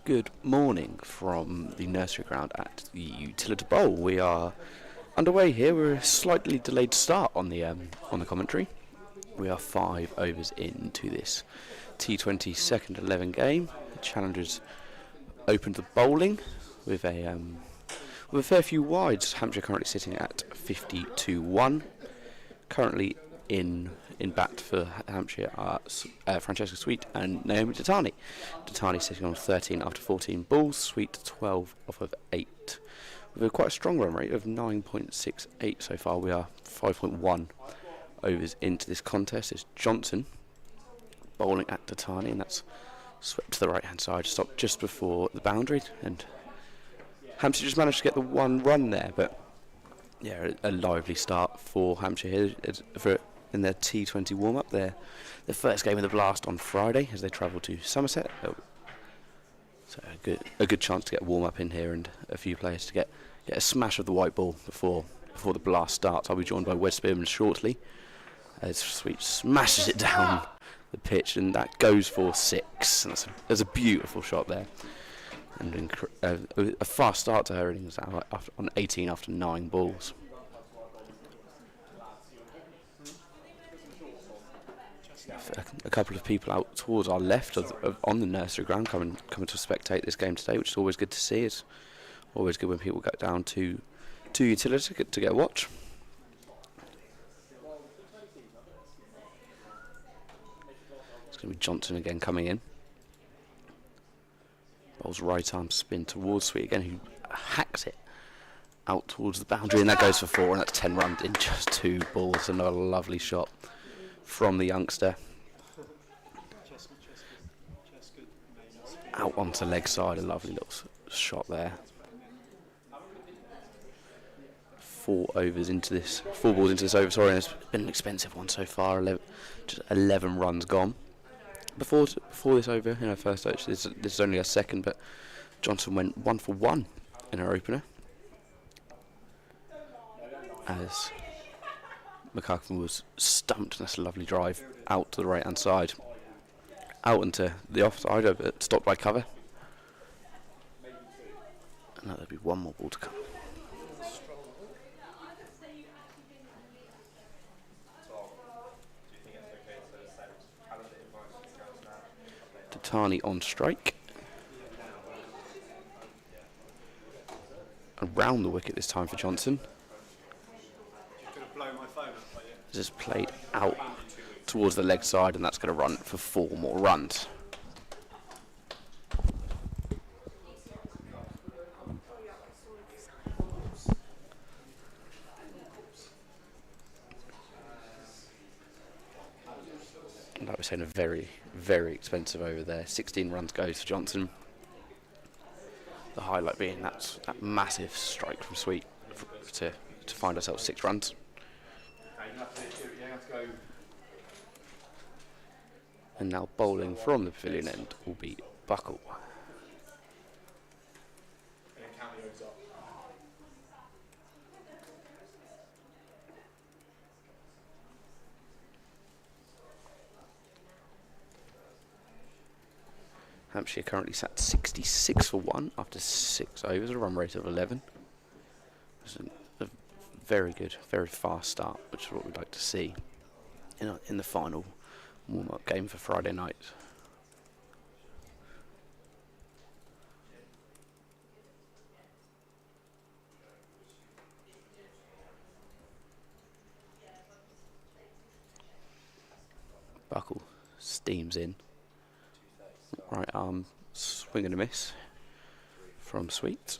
Good morning from the nursery ground at the Utilita Bowl. We are underway here. We're a slightly delayed start on the commentary. We are 5 overs into this T20 second 11 game. The challengers opened the bowling with a fair few wides. Hampshire currently sitting at 52-1. Currently in bat for Hampshire are Francesca Sweet and Naomi Tatani. Tatani sitting on 13 after 14 balls, Sweet 12 off of 8. With quite a strong run rate of 9.68 so far. We are 5.1 overs into this contest. It's Johnson bowling at Tatani, and that's swept to the right hand side, stopped just before the boundary, and Hampshire just managed to get the one run there. But yeah, a lively start for Hampshire here in their T20 warm-up. Their first game of the Blast on Friday as they travel to Somerset. So a good chance to get a warm-up in here and a few players to get a smash of the white ball before the Blast starts. I'll be joined by Wes Spearman shortly as Sweet smashes it down the pitch, and that goes for 6. And that's a beautiful shot there. And a fast start to her innings on 18 after 9 balls. A couple of people out towards our left on the nursery ground coming to spectate this game today, which is always good to see. It's always good when people go down to Utilita to get a watch. It's going to be Johnson again coming in. Bowls right arm spin towards Sweet again, who hacks it out towards the boundary, and that goes for 4, and that's 10 runs in just 2 balls. Another lovely shot from the youngster. Out onto leg side, a lovely little shot there. 4 balls into this over. Sorry, and it's been an expensive one so far. Just 11 runs gone. Before this over, in her first touch, this is only her second, but Johnson went 1 for 1 in her opener. As McCarthy was stumped, and that's a lovely drive out to the right hand side. Out into the offside, but stopped by cover. And there'll be one more ball to come. Tatani on strike. Around the wicket this time for Johnson. This is played out towards the leg side, and that's going to run for 4 more runs. And I was saying, a very, very expensive over there. 16 runs goes for Johnson. The highlight being that massive strike from Sweet to find ourselves 6 runs. And now bowling from the pavilion end will be Buckle. Hampshire currently sat 66 for 1 after 6 overs, a run rate of 11. It's a very good, very fast start, which is what we'd like to see in the final warm-up game for Friday night. Buckle steams in. Right arm swing and a miss from Sweet.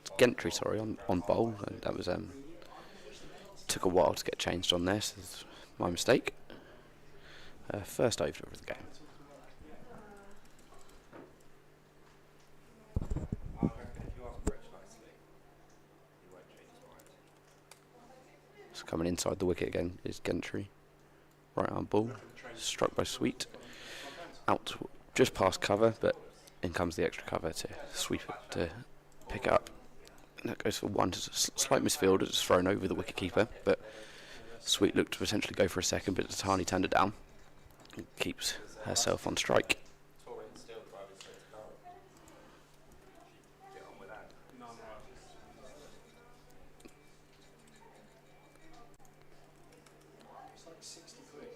It's Gentry, sorry, on bowl. That was took a while to get changed on there, so that's my mistake. First over of the game. So coming inside the wicket again is Gentry. Right arm ball, struck by Sweet. Out just past cover, but in comes the extra cover to sweep it, to pick it up. And that goes for 1. Just a slight misfield, it's thrown over the wicketkeeper, but Sweet looked to potentially go for a second, but Tatani turned it down and keeps herself on strike.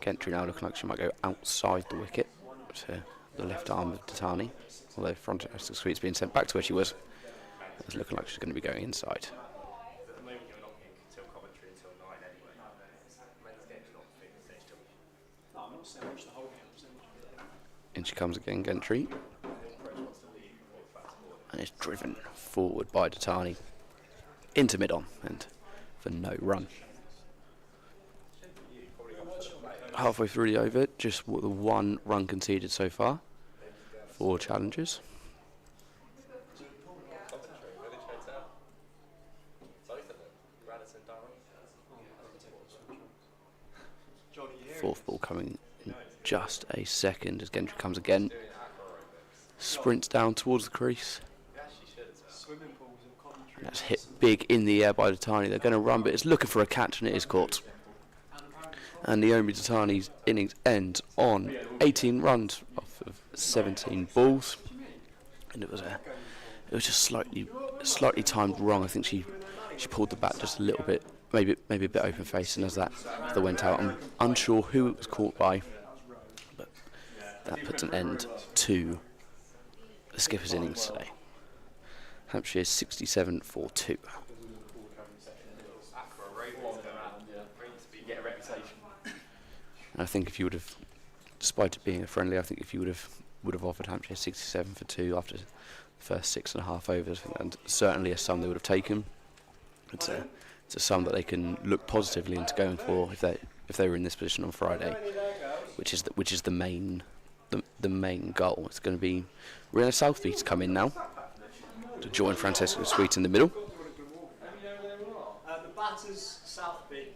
Gentry now looking like she might go outside the wicket to the left arm of Tatani, although Francesca Sweet's being sent back to where she was. It's looking like she's going to be going inside. In she comes again, Gentry. And it's driven forward by Tatani into mid-on and for no run. Halfway through the over, just the 1 run conceded so far. 4 challenges. Fourth ball coming in just a second as Gentry comes again. Sprints down towards the crease. And that's hit big in the air by Tatani. They're going to run, but it's looking for a catch and it is caught. And Naomi Tatani's innings ends on 18 runs off of 17 balls, and it was just slightly timed wrong. I think she pulled the bat just a little bit, maybe a bit open face, and as that went out, I'm unsure who it was caught by, but that puts an end to the skipper's innings today. Hampshire 67 for 2. And I think if you would have, despite it being a friendly, I think if you would have offered Hampshire 67 for 2 after the first 6.5 overs, and certainly a sum they would have taken. It's a sum that they can look positively into going for if they were in this position on Friday, which is the main goal. It's going to be Rihanna Southby to come in now to join Francesca Sweet in the middle. The batters Southby.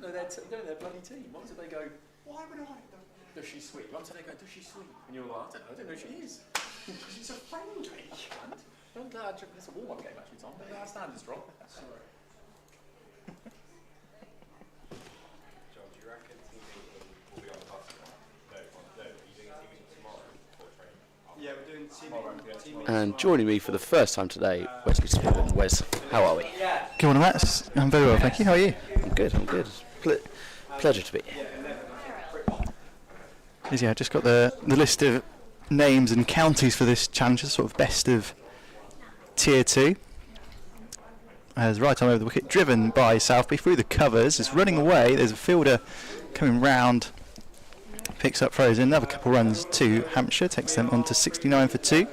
You don't know their bloody team. Once did they go, why would I? Does she sweet? Once did they go, does she sweet? And you're like, I don't know who she is. Because it's a friendly. It's a warm-up game actually, Tom. Our standards drop. Sorry. John, do you reckon TV will be on the bus tomorrow? No, are you doing a TV tomorrow for training? Yeah, we're doing TV. And joining me for the first time today, Wesley Smith. Wes, how are we? Good morning, Matt. I'm very well, thank you. How are you? I'm good. Pleasure to be here. Yeah, I just got the list of names and counties for this challenge, sort of best of Tier 2. As right arm over the wicket, driven by Southby through the covers, is running away. There's a fielder coming round, picks up throws in, another couple runs to Hampshire, takes them on to 69 for 2.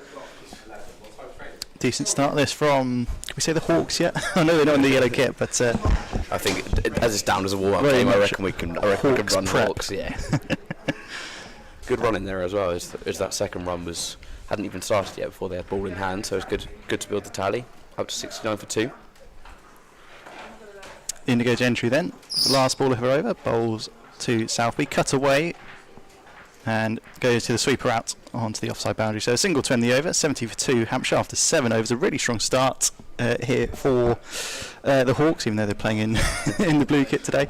Decent start this from, can we say the Hawks yet? I know they're not in the yellow kit, but I think as it's down as a warm-up game, I reckon we can run Hawks, yeah. Good run in there as well, as that second run hadn't even started yet before they had ball in hand, so it's good to build the tally, up to 69 for 2. Indigo Gentry then, the last ball of her over, bowls to Southby, cut away, and goes to the sweeper out onto the offside boundary. So a single to end the over, 70 for 2. Hampshire after 7 overs, a really strong start here for the Hawks, even though they're playing in in the blue kit today.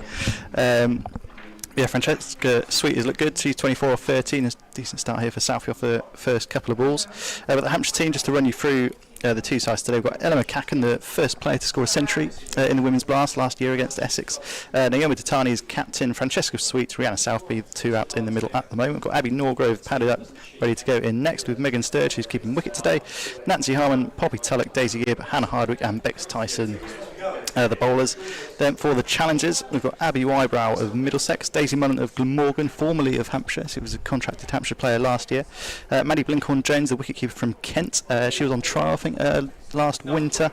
Yeah, Francesca Sweet has looked good. She's 24 off 13, a decent start here for Southby off the first couple of balls. But the Hampshire team, just to run you through the two sides today, we've got Ella McCacken, the first player to score a century in the Women's Blast last year against Essex. Naomi Tatani is captain, Francesca Sweet, Rihanna Southby, the two out in the middle at the moment. We've got Abby Norgrove padded up, ready to go in next with Megan Sturge, who's keeping wicket today. Nancy Harmon, Poppy Tulloch, Daisy Gibb, Hannah Hardwick and Bex Tyson, the bowlers. Then for the challengers, we've got Abby Wybrow of Middlesex, Daisy Mullen of Glamorgan, formerly of Hampshire. She was a contracted Hampshire player last year. Maddie Blinkhorn-Jones, the wicketkeeper from Kent. She was on trial, I think, last winter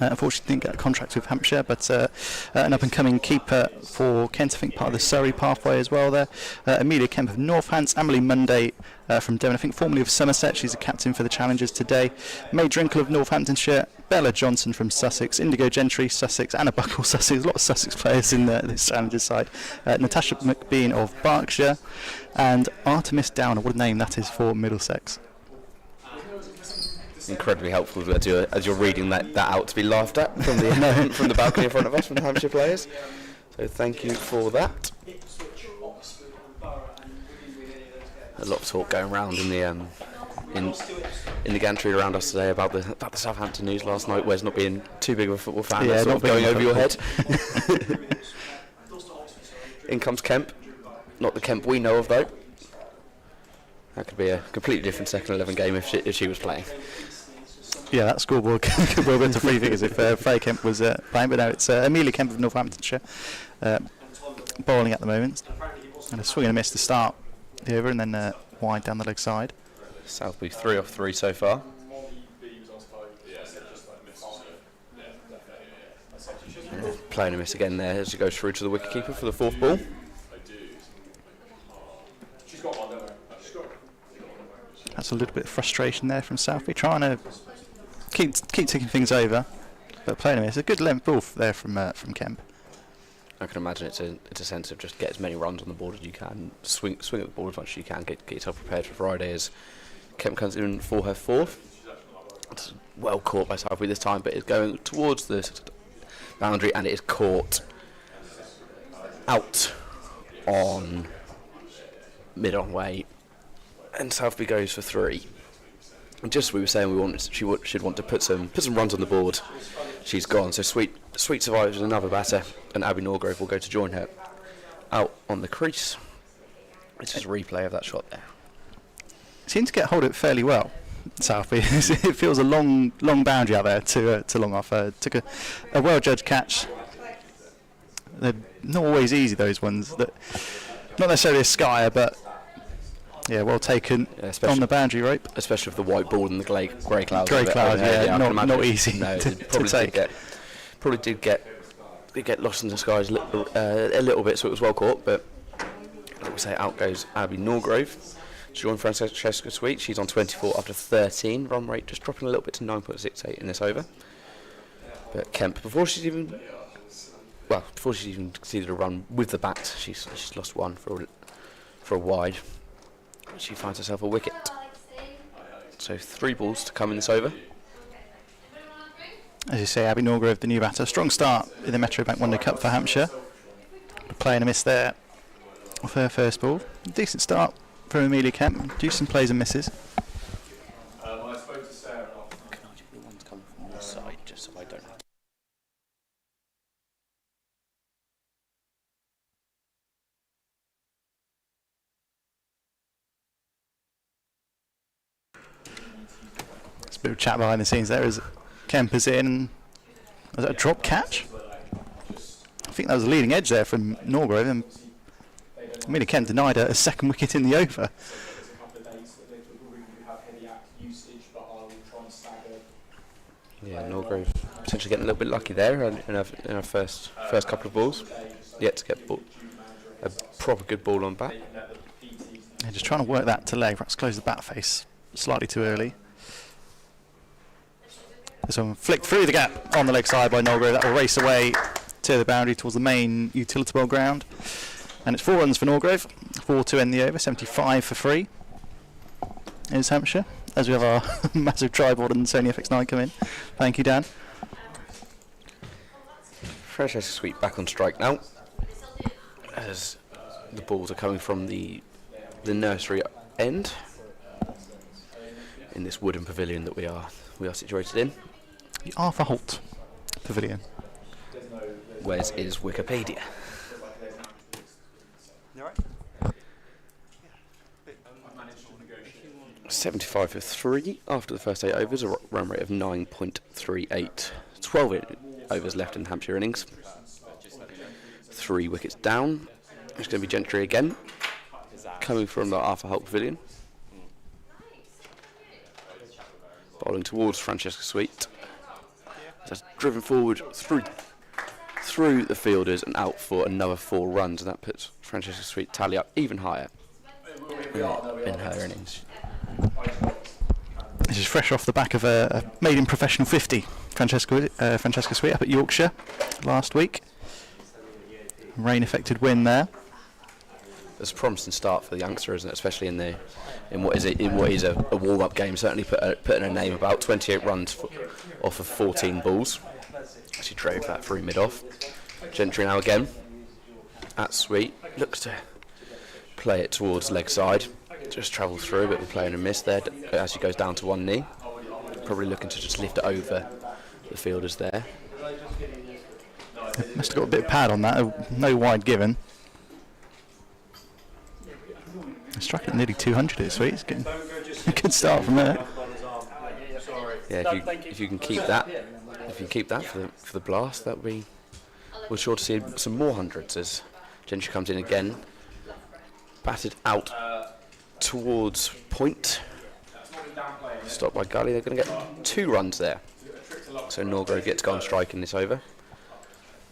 Unfortunately didn't get a contract with Hampshire, but an up-and-coming keeper for Kent, I think part of the Surrey pathway as well there. Amelia Kemp of Northants, Emily Monday from Devon, I think formerly of Somerset, she's a captain for the Challengers today. May Drinkle of Northamptonshire, Bella Johnson from Sussex, Indigo Gentry, Sussex, Anna Buckle, Sussex, a lot of Sussex players in this Challengers side. Natasha McBean of Berkshire, and Artemis Downer, what a name that is for Middlesex. Incredibly helpful as you're reading that out to be laughed at from the from the balcony in front of us from the Hampshire players. So thank you for that. A lot of talk going around in the gantry around us today about the Southampton news last night. Where's not being too big of a football fan, yeah, sort of going over your head. In comes Kemp, not the Kemp we know of though. That could be a completely different second 11 game if she was playing. Yeah, that scoreboard could well go to 3 figures if Freya Kemp was playing, but no, it's Amelia Kemp of Northamptonshire bowling at the moment. And a swing and a miss to start the over, and then wide down the leg side. Southby 3 off 3 so far. Playing a miss again there as she goes through to the wicketkeeper for the 4th ball. That's a little bit of frustration there from Southby, trying to keep ticking things over, but playing a miss. A good length ball there from Kemp. I can imagine it's a sense of just get as many runs on the board as you can, swing at the ball as much as you can, get yourself prepared for Friday as Kemp comes in for her 4th. It's well caught by Southby this time, but it's going towards the boundary and it is caught out on mid-on way, and Southby goes for 3. And just as we were saying, she'd want to put some runs on the board. She's gone. So Sweet survives another batter, and Abby Norgrove will go to join her out on the crease. It's just a replay of that shot there. Seemed to get hold of it fairly well, Southby. It feels a long boundary out there to long off. Took a well judged catch. They're not always easy, those ones. That not necessarily a skyer, but yeah, well taken on the boundary rope. Especially with the white ball and the grey clouds. Grey clouds, yeah, not easy no, to take. Probably did get lost in the skies a little bit, so it was well caught. But like we say, out goes Abby Norgrove to join Francesca Sweet. She's on 24 after 13. Run rate just dropping a little bit to 9.68 in this over. But Kemp, before she's even conceded a run with the bat, she's lost one for a wide. She finds herself a wicket. So 3 balls to come in this over. As you say, Abby Norgrove, the new batter. Strong start in the Metro Bank One Day Cup for Hampshire. Playing a miss there off her first ball. Decent start from Amelia Kemp. Do some plays and misses. Can I just be the one to come from this side, just so I don't have to. There's a bit of chat behind the scenes there as Kemp is in. Was that a drop catch? I think that was a leading edge there from Norgrove, and Amelia Kemp denied a second wicket in the over. Yeah, Norgrove potentially getting a little bit lucky there in her first couple of balls. Yet to get a proper good ball on bat. Yeah, just trying to work that to leg, perhaps close the bat face slightly too early. This one flicked through the gap on the leg side by Norgrove. That will race away to the boundary towards the main Utilita Bowl ground. And it's 4 runs for Norgrove, 4 to end the over, 75 for 3. Is Hampshire, as we have our massive tripod and Sony FX9 come in. Thank you, Dan. Francesca Sweet back on strike now, as the balls are coming from the nursery end in this wooden pavilion that we are situated in. The Arthur Holt Pavilion. Where's is Wikipedia? 75 for 3 after the first 8 overs, a run rate of 9.38. 12 overs left in Hampshire innings. 3 wickets down. It's going to be Gentry again, coming from the Arthur Holt Pavilion. Bowling towards Francesca Sweet. Just driven forward through the fielders and out for another 4 runs, and that puts Francesca Sweet tally up even higher in her innings. This is fresh off the back of a maiden professional 50. Francesca Sweet up at Yorkshire last week. Rain-affected win there. It's a promising start for the youngster, isn't it? Especially in what is a warm-up game. Certainly putting her name about 28 runs off of 14 balls. She drove that through mid-off. Gentry now again at Sweet. Looks to play it towards leg side. Just travel through a bit of a play and a miss there as she goes down to one knee. Probably looking to just lift it over the fielders there. Must have got a bit of pad on that. No wide given. Struck it nearly 200 at Sweet. It's getting a good start from there. Yeah, if you can keep that, for the blast, that we're sure to see some more hundreds as Gentry comes in again, batted out towards point, stopped by Gully. They're going to get 2 runs there, so Norgrove gets to go on strike in this over.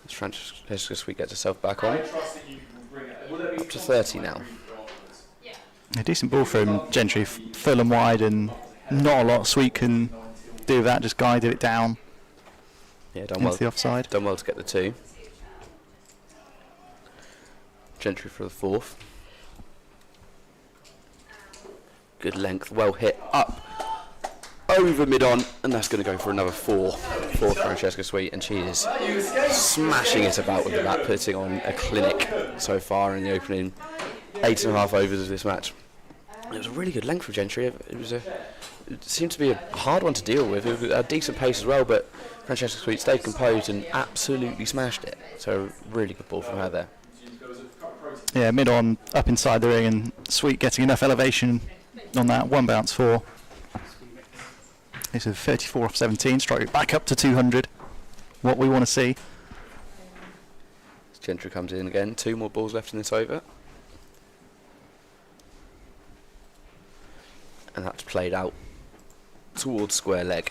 As Francesca Sweet gets herself back on, up to 30 now. A decent ball from Gentry, full and wide, and not a lot Sweet can do that. Just guided it down. Yeah, done into well. The offside. Done well to get the 2. Gentry for the 4th. Good length, well hit up over mid-on, and that's going to go for another 4 for Francesca Sweet, and she is smashing it about with the bat, putting on a clinic so far in the opening 8.5 overs of this match. It was a really good length for Gentry. It seemed to be a hard one to deal with. It was a decent pace as well, but Francesca Sweet stayed composed and absolutely smashed it. So really good ball from her there. Yeah, mid-on, up inside the ring, and Sweet getting enough elevation on that. 1 bounce 4. It's a 34 off 17, strike it back up to 200. What we want to see. Gentry comes in again. 2 more balls left in this over. And that's played out towards square leg.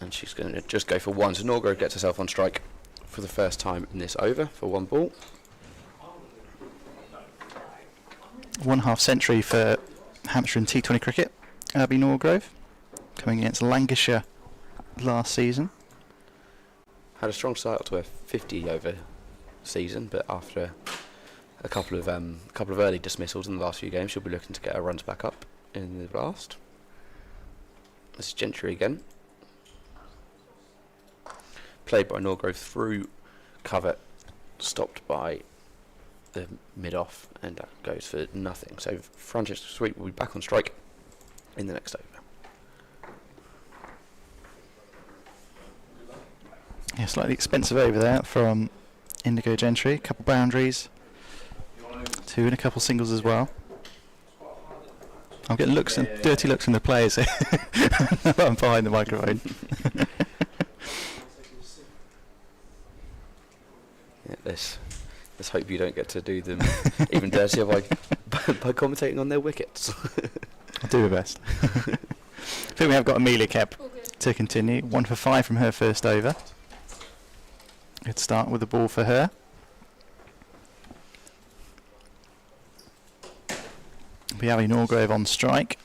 And she's going to just go for 1. So Norgrove gets herself on strike for the first time in this over for 1 ball. 1/2 century for Hampshire and T20 cricket. Abby Norgrove coming against Lancashire last season. Had a strong start to a 50 over season, but after a couple of early dismissals in the last few games, she'll be looking to get her runs back up in the last. This is Gentry again. Played by Norgrove through cover, stopped by the mid-off, and that goes for nothing. So Francesca Sweet will be back on strike in the next over. Yeah, slightly expensive over there from Indigo Gentry. A couple boundaries, 2 and a couple singles as well. I'm getting dirty looks from the players here. I'm behind the microphone. Yeah, let's hope you don't get to do them even dirtier by commentating on their wickets. I'll do my best. I think we have got Amelia Kep to continue. 1 for 5 from her first over. Good start with the ball for her. Abby Norgrove on strike.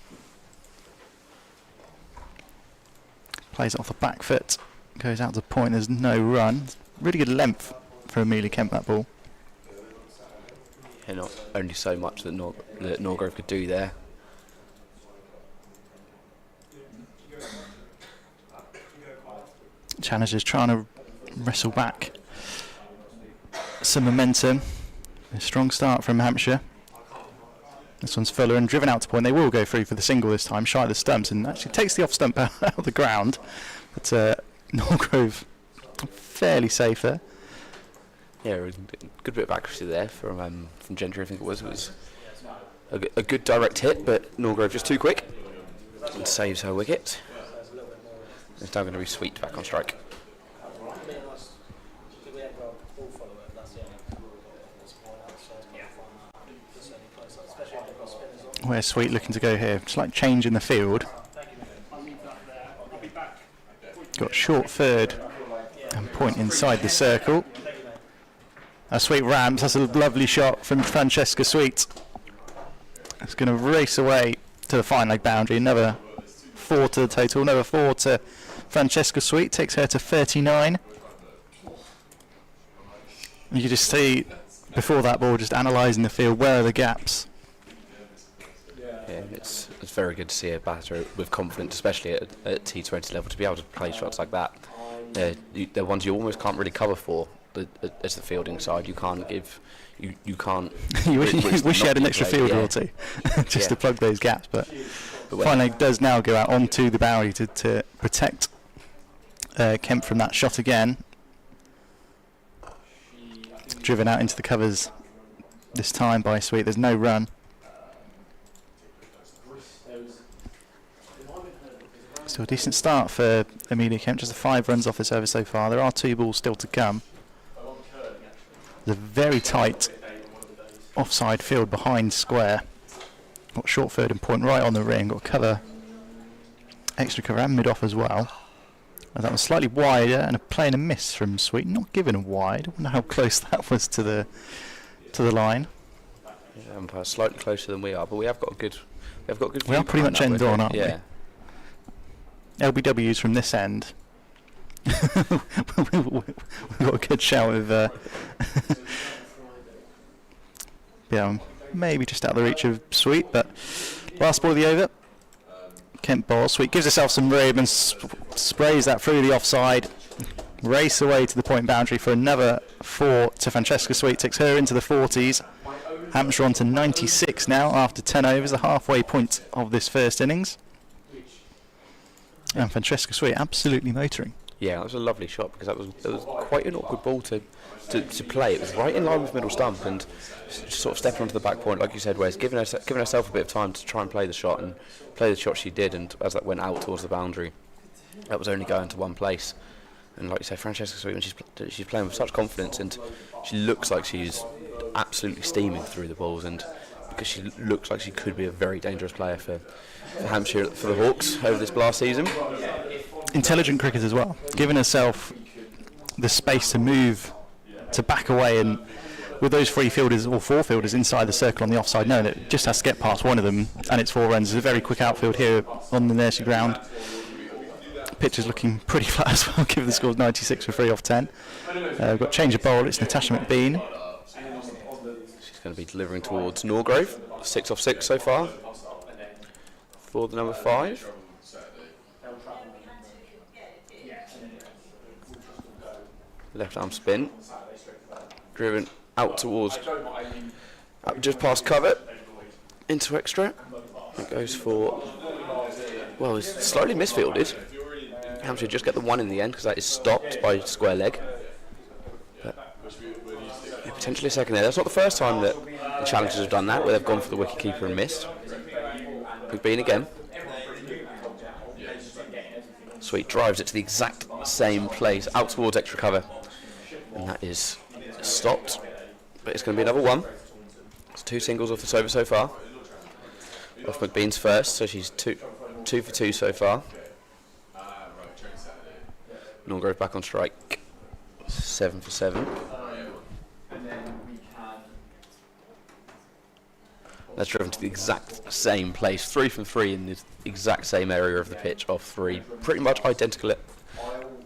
Plays it off the back foot. Goes out to point. There's no run. Really good length for Amelia Kemp, that ball. Yeah, not only so much that Norgrove could do there. Challengers trying to wrestle back some momentum. A strong start from Hampshire. This one's Fuller and driven out to point. They will go through for the single this time, shy of the stumps, and actually takes the off stump out of the ground. But Norgrove fairly safe there. Yeah, it was a good bit of accuracy there from Gentry. I think it was a good direct hit, but Norgrove just too quick and saves her wicket. It's now going to be Sweet back on strike. Where's Sweet looking to go here? Just like change in the field. Got short third and point inside the circle. A Sweet ramps. That's a lovely shot from Francesca Sweet. It's going to race away to the fine leg boundary. Another 4 to the total. Another 4 to Francesca Sweet. Takes her to 39. You can just see before that ball, just analysing the field. Where are the gaps? Yeah, it's very good to see a batter with confidence, especially at T20 level, to be able to play shots like that. They're ones you almost can't really cover for as the fielding side. You can't give, you can't. You wish you had an extra fielder or two, just to plug those gaps. But fine leg does now go out onto the boundary to protect Kemp from that shot again. Driven out into the covers this time by Sweet. There's no run. Still a decent start for Amelia Kemp. Just 5 runs off this over so far. There are 2 balls still to come. There's a very tight offside field behind square. Got short third and point right on the ring. Got cover, extra cover and mid off as well. And that was slightly wider and a play and a miss from Sweet. Not given a wide. I wonder how close that was to the line. Yeah, umpire slightly closer than we are, but we have got a good. We are pretty much end on, aren't we? Yeah. LBWs from this end. We've got a good shout of yeah, maybe just out of the reach of Sweet, but last ball of the over. Kemp ball. Sweet gives herself some room and sprays that through the offside. Race away to the point boundary for another 4 to Francesca Sweet. Takes her into the 40s. Hampshire on to 96 now after 10 overs, the halfway point of this first innings. And Francesca Sweet absolutely motoring. Yeah, that was a lovely shot because that was quite an awkward ball to play. It was right in line with middle stump and just sort of stepping onto the back point, like you said, whereas giving herself a bit of time to try and play the shot, and play the shot she did, and as that went out towards the boundary, that was only going to one place. And like you say, Francesca Sweet, when she's playing with such confidence, and she looks like she's absolutely steaming through the balls, and because she looks like she could be a very dangerous player for Hampshire, for the Hawks over this last season. Intelligent cricket as well, giving herself the space to move, to back away, and with those 3 fielders or 4 fielders inside the circle on the offside, knowing that it just has to get past one of them and it's 4 runs. It's a very quick outfield here on the Nursery ground. Pitch is looking pretty flat as well, given the score's 96 for 3 off 10. We've got change of bowl. It's Natasha McBean. She's going to be delivering towards Norgrove. 6 off 6 so far for the number 5. Left arm spin, driven out towards, just past cover, into extra. It goes for, well, it's slightly misfielded. Hampshire just get the 1 in the end because that is stopped by square leg. But yeah, potentially a second there. That's not the first time that the challengers have done that, where they've gone for the wicket keeper and missed. McBean again. Sweet drives it to the exact same place, out towards extra cover. And that is stopped, but it's going to be another 1. It's 2 singles off this over so far. Off McBean's first, so she's 2 for 2 so far. Norgrove back on strike, 7 for 7. That's driven to the exact same place, 3 from 3 in the exact same area of the pitch off 3 pretty much identical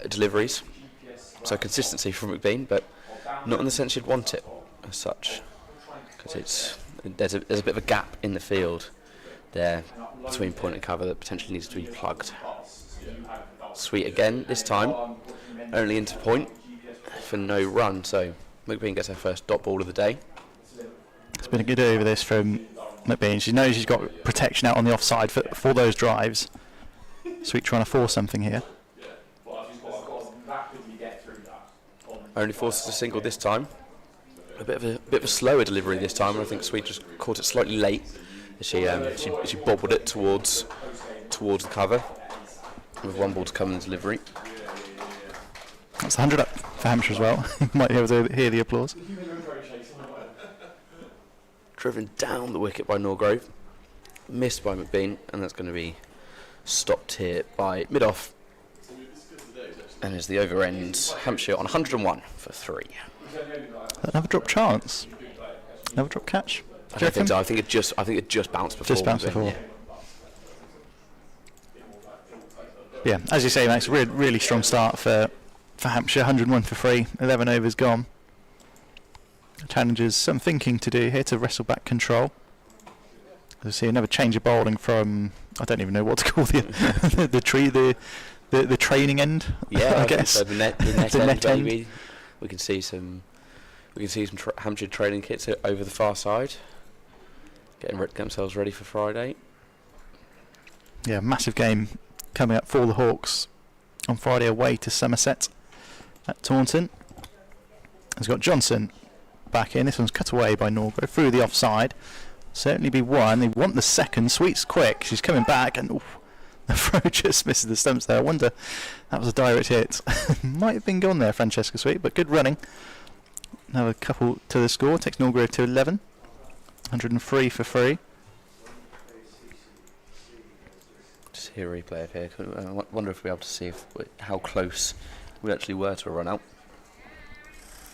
deliveries. So consistency from McBean, but not in the sense you'd want it as such, because there's a bit of a gap in the field there between point and cover that potentially needs to be plugged. Sweet again, this time only into point for no run, so McBean gets her first dot ball of the day. It's been a good over this from McBean. She knows she's got protection out on the offside for those drives. Sweet trying to force something here. Only forces a single this time. A bit of a slower delivery this time, and I think Sweet just caught it slightly late. She bobbled it towards the cover with 1 ball to come in the delivery. That's 100 up for Hampshire as well. You might be able to hear the applause. Driven down the wicket by Norgrove, missed by McBean, and that's going to be stopped here by mid-off. And as the over ends, Hampshire on 101 for 3. Another drop chance. Another drop catch. I don't think so. I think it just bounced before. Just bounced before. Yeah, as you say, Max, really strong start for Hampshire. 101 for 3. 11 overs gone. Challengers some thinking to do here to wrestle back control. As you see, another change of bowling from, I don't even know what to call the the training end. Yeah, I guess so the net The end, net end. maybe. We can see some Hampshire training kits over the far side, getting themselves ready for Friday. Yeah, massive game coming up for the Hawks on Friday away to Somerset at Taunton. He's got Johnson back in. This one's cut away by Norgo through the offside. Certainly be one. They want the second. Sweet's quick. She's coming back, and oof, the throw just misses the stumps there. I wonder, that was a direct hit. Might have been gone there, Francesca Sweet, but good running. Another couple to the score. Takes Norgrove to 11. 103 for 3. Just hear a replay of here. I wonder if we'll be able to see how close we actually were to a run out.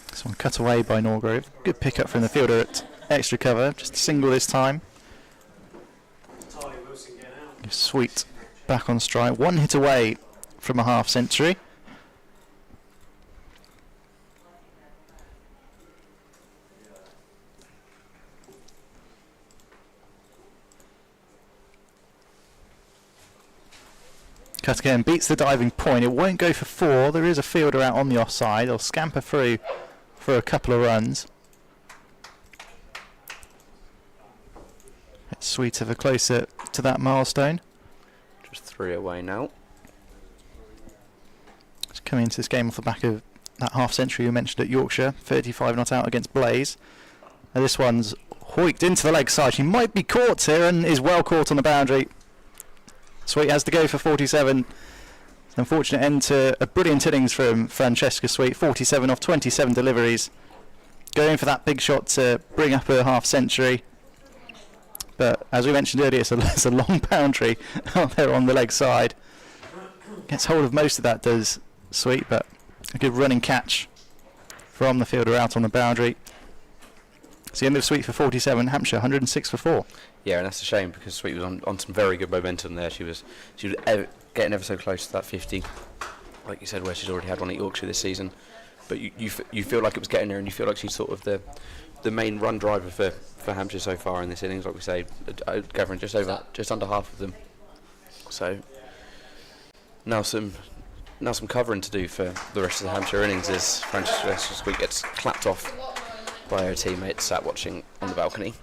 This one cut away by Norgrove. Good pick up from the fielder at extra cover. Just a single this time. Sweet back on strike. One hit away from a half century. Cut again, beats the diving point. It won't go for 4. There is a fielder out on the offside. They'll scamper through for a couple of runs. It's Sweet ever closer to that milestone. Just 3 away now. It's coming into this game off the back of that half century you mentioned at Yorkshire. 35 not out against Blaze. And this one's hoiked into the leg side. She might be caught here and is well caught on the boundary. Sweet has to go for 47. It's an unfortunate end to a brilliant innings from Francesca Sweet. 47 off 27 deliveries. Going for that big shot to bring up her half century. But as we mentioned earlier, it's a long boundary out there on the leg side. Gets hold of most of that, does Sweet, but a good running catch from the fielder out on the boundary. It's the end of Sweet for 47. Hampshire 106 for 4. Yeah, and that's a shame because Sweet was on some very good momentum there. She was getting ever so close to that 50, like you said, where she's already had one at Yorkshire this season. But you feel like it was getting there, and you feel like she's sort of the main run driver for Hampshire so far in this innings. Like we say, gathering just under half of them. So now some covering to do for the rest of the Hampshire innings as Francesca Sweet gets clapped off by her teammates sat watching on the balcony.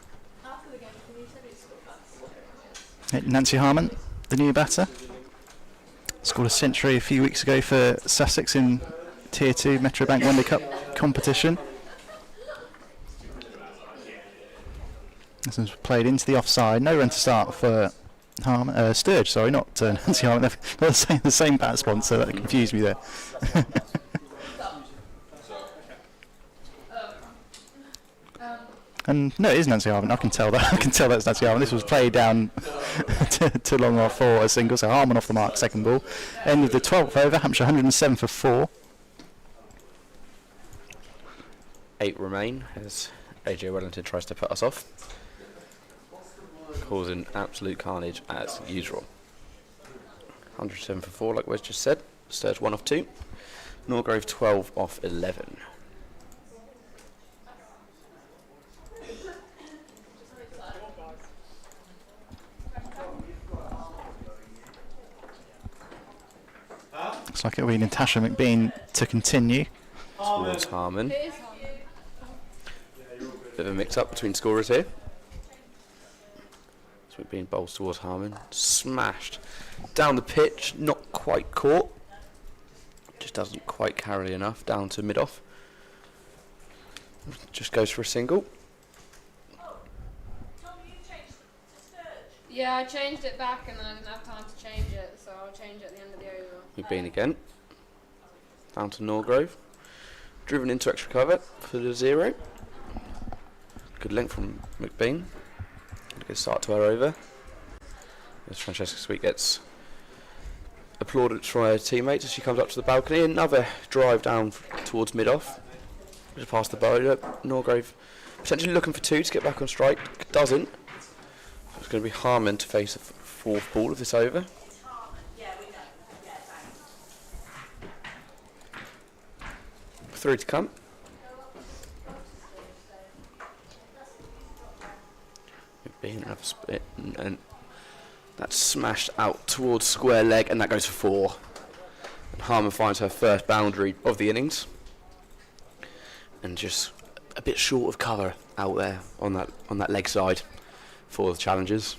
Nancy Harmon, the new batter, scored a century a few weeks ago for Sussex in Tier 2 Metrobank One Day Cup competition. This was played into the offside. No run to start for Sturge. Sorry, not Nancy Harmon. They're the same bat sponsor. That confused me there. And no, it is Nancy Harmon. I can tell that. I can tell that's Nancy Harmon. This was played down to long off for a single. So Harmon off the mark, second ball. End of the 12th over. Hampshire 107 for 4. 8 remain as AJ Wellington tries to put us off, causing absolute carnage as usual. 107 for 4, like Wes just said. Sturge 1 off 2. Norgrove 12 off 11. Looks like it'll be Natasha McBean to continue. Towards Harmon. Bit of a mix up between scorers here. So McBean bowls towards Harmon. Smashed down the pitch, not quite caught. Just doesn't quite carry enough down to mid off. Just goes for a single. Yeah, I changed it back and then I didn't have time to change it, so I'll change it at the end of the over. McBean again. Down to Norgrove. Driven into extra cover for the 0. Good length from McBean. Good start to her over. As Francesca Sweet gets plaudits from her teammates as she comes up to the balcony. Another drive down towards mid-off. Just past the bowler. Norgrove potentially looking for 2 to get back on strike. Doesn't. So it's going to be Harmon to face the 4th ball of this over. 3 to come. Being another split, and that's smashed out towards square leg, and that goes for 4. And Harmon finds her first boundary of the innings, and just a bit short of cover out there on that leg side for the challengers.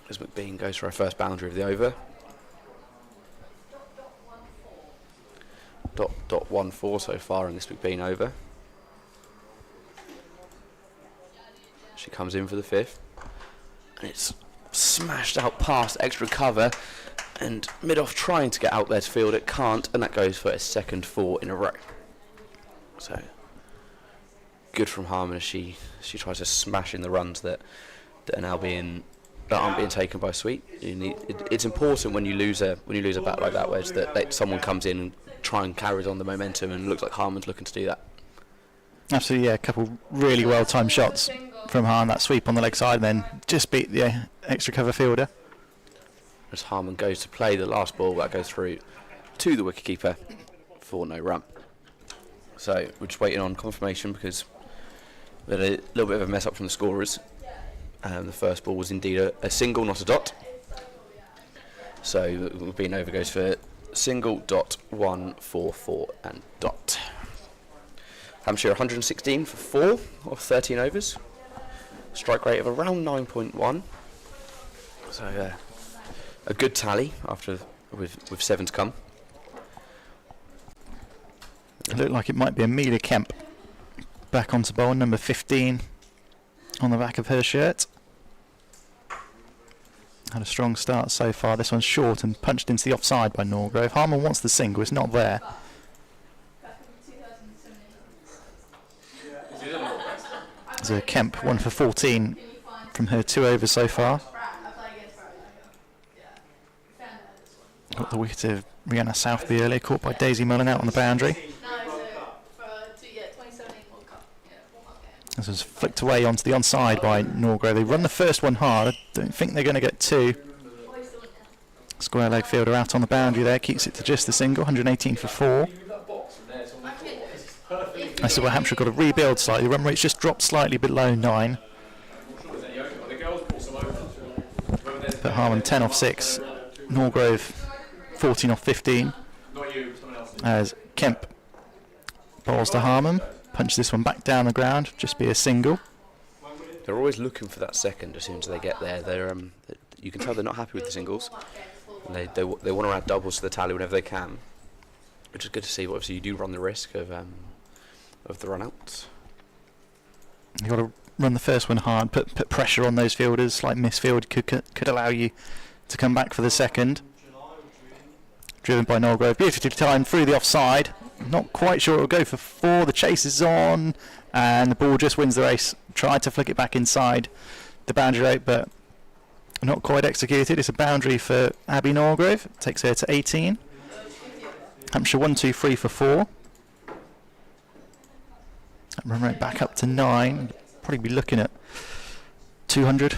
As McBean goes for her first boundary of the over. .14 so far in this McBean over. She comes in for the 5th, and it's smashed out past extra cover, and mid-off trying to get out there to field it, can't, and that goes for a second 4 in a row. So good from Harmon as she tries to smash in the runs that are now aren't being taken by Sweet. It's important when you lose a bat like that, where it's that someone comes in and try and carries on the momentum, and it looks like Harmon's looking to do that. Absolutely, yeah. A couple really well-timed shots from Harmon. That sweep on the leg side, and then just beat the extra cover fielder. As Harmon goes to play the last ball, that goes through to the wicketkeeper for no run. So we're just waiting on confirmation because we had a little bit of a mess up from the scorers. The first ball was indeed a single, not a dot. So being over goes for single, dot, 144 and dot. Hampshire 116 for 4 of 13 overs. Strike rate of around 9.1. So a good tally after with 7 to come. It looked like it might be Amelia Kemp back onto bowl, number 15 on the back of her shirt. Had a strong start so far. This one's short and punched into the offside by Norgrove. Harmon wants the single, it's not there. So Kemp 1 for 14 from her 2 overs so far. Got the wicket of Rihanna Southby earlier, caught by Daisy Mullen out on the boundary. This was flicked away onto the onside by Norgrove. They run the first one hard. I don't think they're going to get 2. Square leg fielder out on the boundary there, keeps it to just the single, 118 for 4. I said, well, Hampshire got to rebuild slightly. The run rate's just dropped slightly below 9. But Harmon 10 off 6. Norgrove 14 off 15. As Kemp bowls to Harmon. Punch this one back down the ground, just be a single. They're always looking for that second as soon as they get there. You can tell they're not happy with the singles. And they want to add doubles to the tally whenever they can, which is good to see. But obviously, you do run the risk of the run-outs. You've got to run the first one hard, put pressure on those fielders. Slight misfield could allow you to come back for the second. Driven by Norgrove, beautifully timed through the offside. Not quite sure it'll go for 4. The chase is on, and the ball just wins the race. Tried to flick it back inside the boundary rope, but not quite executed. It's a boundary for Abby Norgrove. Takes her to 18. Hampshire 1, 2, 3 for 4. That run rate back up to 9. Probably be looking at 200,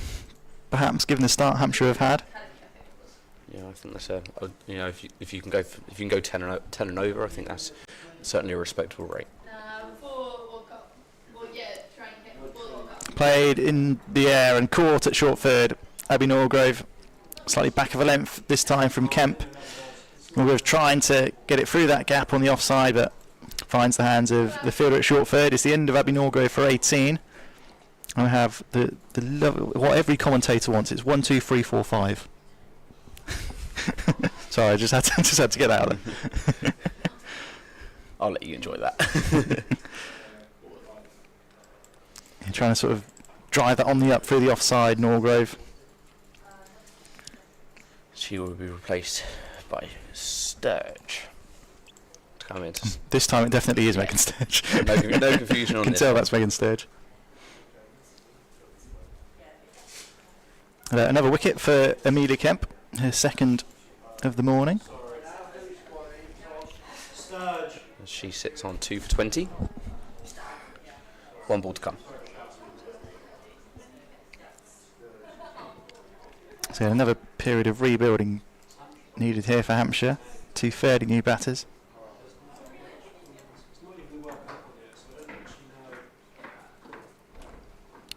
perhaps, given the start Hampshire have had. Yeah, I think that's if you can go 10 and over, I think that's certainly a respectable rate. Played in the air and caught at short third. Abby Norgrove slightly back of a length this time from Kemp. Norgrove trying to get it through that gap on the offside, but finds the hands of the fielder at short third. It's the end of Abby Norgrove for 18. I have what every commentator wants. It's 1, 2, 3, 4, 5. Sorry, I just had to get out of there. I'll let you enjoy that. You're trying to sort of drive that on the up through the offside, Norgrove. She will be replaced by Sturge. To come in. This time it definitely is Megan Sturge. No confusion on this. You can tell that's Megan Sturge. Another wicket for Amelia Kemp, her second of the morning. She sits on 2 for 20. 1 ball to come. So another period of rebuilding needed here for Hampshire. 2 fairly new batters.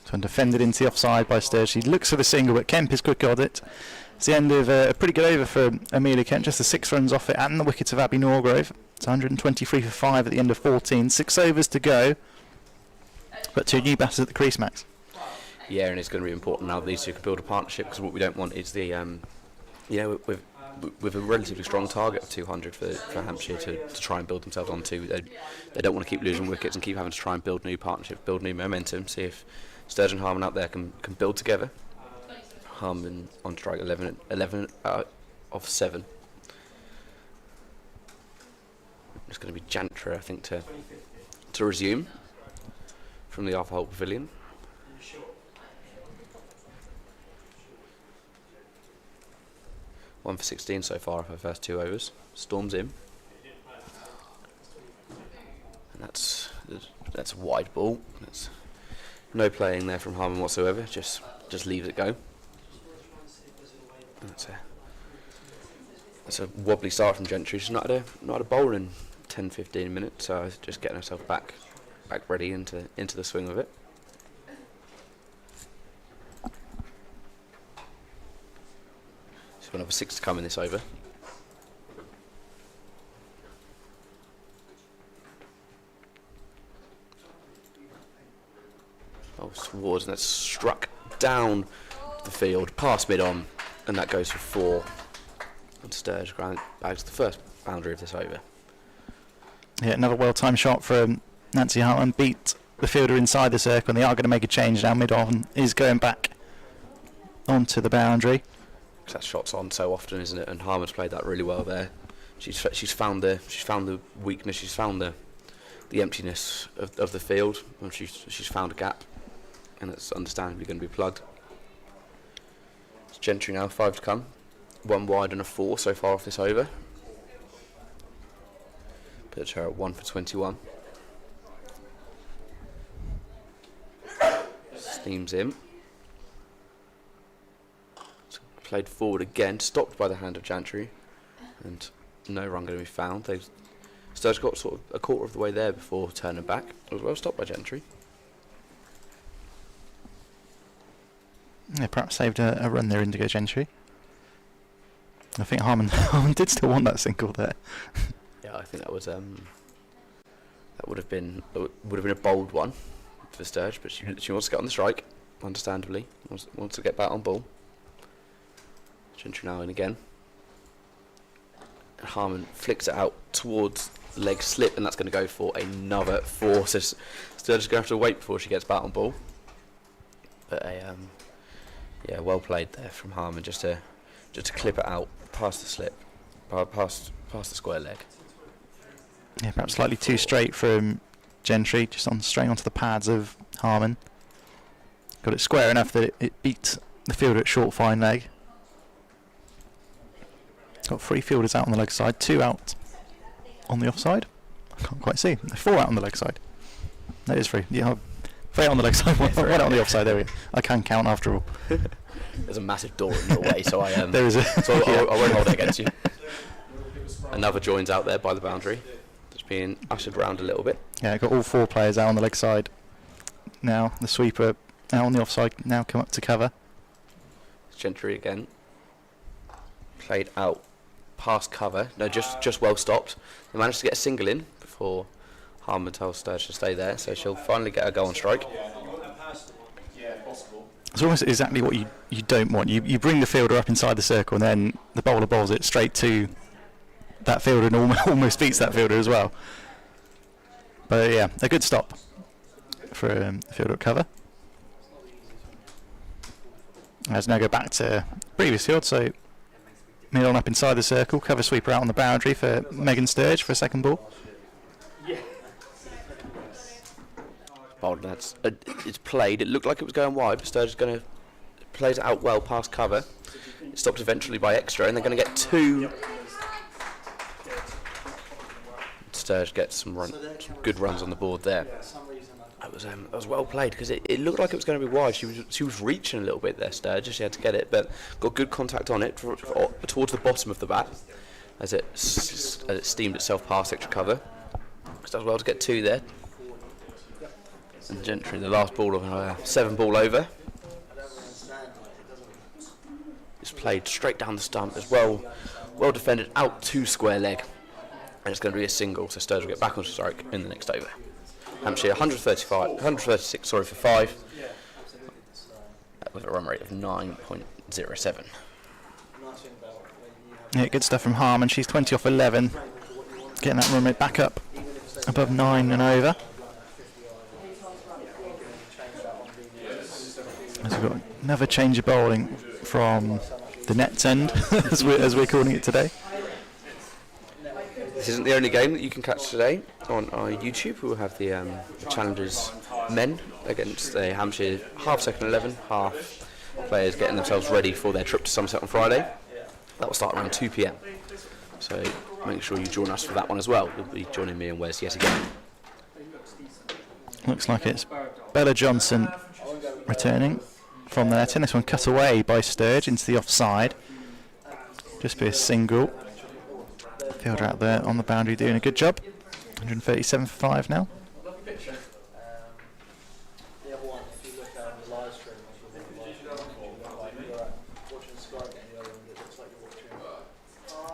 So defended into the offside by Sturge. He looks for the single, but Kemp is quick on it. It's the end of a pretty good over for Amelia Kent, just the 6 runs off it and the wicket of Abby Norgrove. It's 123 for 5 at the end of 14. 6 overs to go, but 2 new batters at the crease, Max. Yeah, and it's going to be important now that these two can build a partnership, because what we don't want is the, with a relatively strong target of 200 for Hampshire to try and build themselves onto. They don't want to keep losing wickets and keep having to try and build new partnerships, build new momentum, see if Sturge and Harman out there can build together. Harman on strike 11 out of 7. It's going to be Jantra, I think, to resume from the Arthur Holt Pavilion. One for 16 so far for her first 2 overs. Storms in, and that's a wide ball. That's no playing there from Harman whatsoever. Just leaves it go. That's a wobbly start from Gentry. She's not had a bowl in 10-15 minutes, so just getting herself back ready into the swing of it. So another 6 to come in this over. Oh, towards, and that's struck down the field, past mid-on, and that goes for 4. And Sturge bags the first boundary of this over. Yeah, another well-timed shot from Nancy Hartman. Beat the fielder inside the circle, and they are going to make a change now. Mid-on is going back onto the boundary. That shot's on so often, isn't it? And Harman's played that really well there. She's found the weakness. She's found the emptiness of the field, and she's found a gap, and it's understandably going to be plugged. It's Gentry now, 5 to come. 1 wide and a 4 so far off this over. Puts her at 1 for 21. Steams in. Played forward again, stopped by the hand of Gentry, and no run going to be found. Sturge got sort of a quarter of the way there before turning back. It was well stopped by Gentry. Yeah, perhaps saved a run there, Indigo Gentry. I think Harman did still want that single there. Yeah, I think that was that would have been a bold one for Sturge, but she wants to get on the strike, understandably. Wants to get back on ball. Gentry now in again. And Harman flicks it out towards the leg slip, and that's going to go for another 4. So Sturge is going to have to wait before she gets back on ball. But yeah, well played there from Harman, just to clip it out past the slip, past the square leg. Yeah, perhaps slightly too straight from Gentry, just straight onto the pads of Harman. Got it square enough that it beat the fielder at short fine leg. Got 3 fielders out on the leg side, 2 out on the offside. I can't quite see. 4 out on the leg side. That is 3. Yeah, 3 out on the leg side, 1 out on the offside. There we go. I can count after all. There's a massive door in your way, so there is a. So I won't hold it against you. Another joins out there by the boundary. Just being ushered round a little bit. Yeah, got all 4 players out on the leg side. Now the sweeper out on the offside. Now come up to cover. Gentry again. Played out past cover. No, just well stopped. They managed to get a single in before Harman tells Sturge to stay there, so she'll finally get a go on strike. It's almost exactly what you don't want. You bring the fielder up inside the circle, and then the bowler bowls it straight to that fielder and almost beats that fielder as well. But yeah, a good stop for the fielder at cover. Let's now go back to previous field, so mid on up inside the circle, cover sweeper out on the boundary for Megan Sturge for a second ball. It's played. It looked like it was going wide, but Sturge is going to plays it out well past cover. It stopped eventually by extra, and they're going to get 2. Sturge gets some good runs on the board there. That was well played, because it looked like it was going to be wide. She was reaching a little bit there, Sturge. She had to get it, but got good contact on it towards the bottom of the bat as it steamed itself past extra cover. It does well to get 2 there. And Gentry, the last ball of a 7-ball over. It's played straight down the stump as well defended out to square leg. And it's going to be a single, so Sturge will get back on strike in the next over. Hampshire 136 for 5, with a run rate of 9.07. Yeah, good stuff from Harman. She's 20 off 11, getting that run rate back up above 9 and over. As we've got another change of bowling from the nets end, as we're calling it today. This isn't the only game that you can catch today on our YouTube. We'll have the Challengers men against the Hampshire half second 11, half players getting themselves ready for their trip to Somerset on Friday. That will start around 2 p.m. So make sure you join us for that one as well. You'll be joining me and Wes yet again. Looks like it's Bella Johnson returning from the net, and this one cut away by Sturge into the offside. Just be a single. Fielder out there on the boundary doing a good job. 137 for 5 now.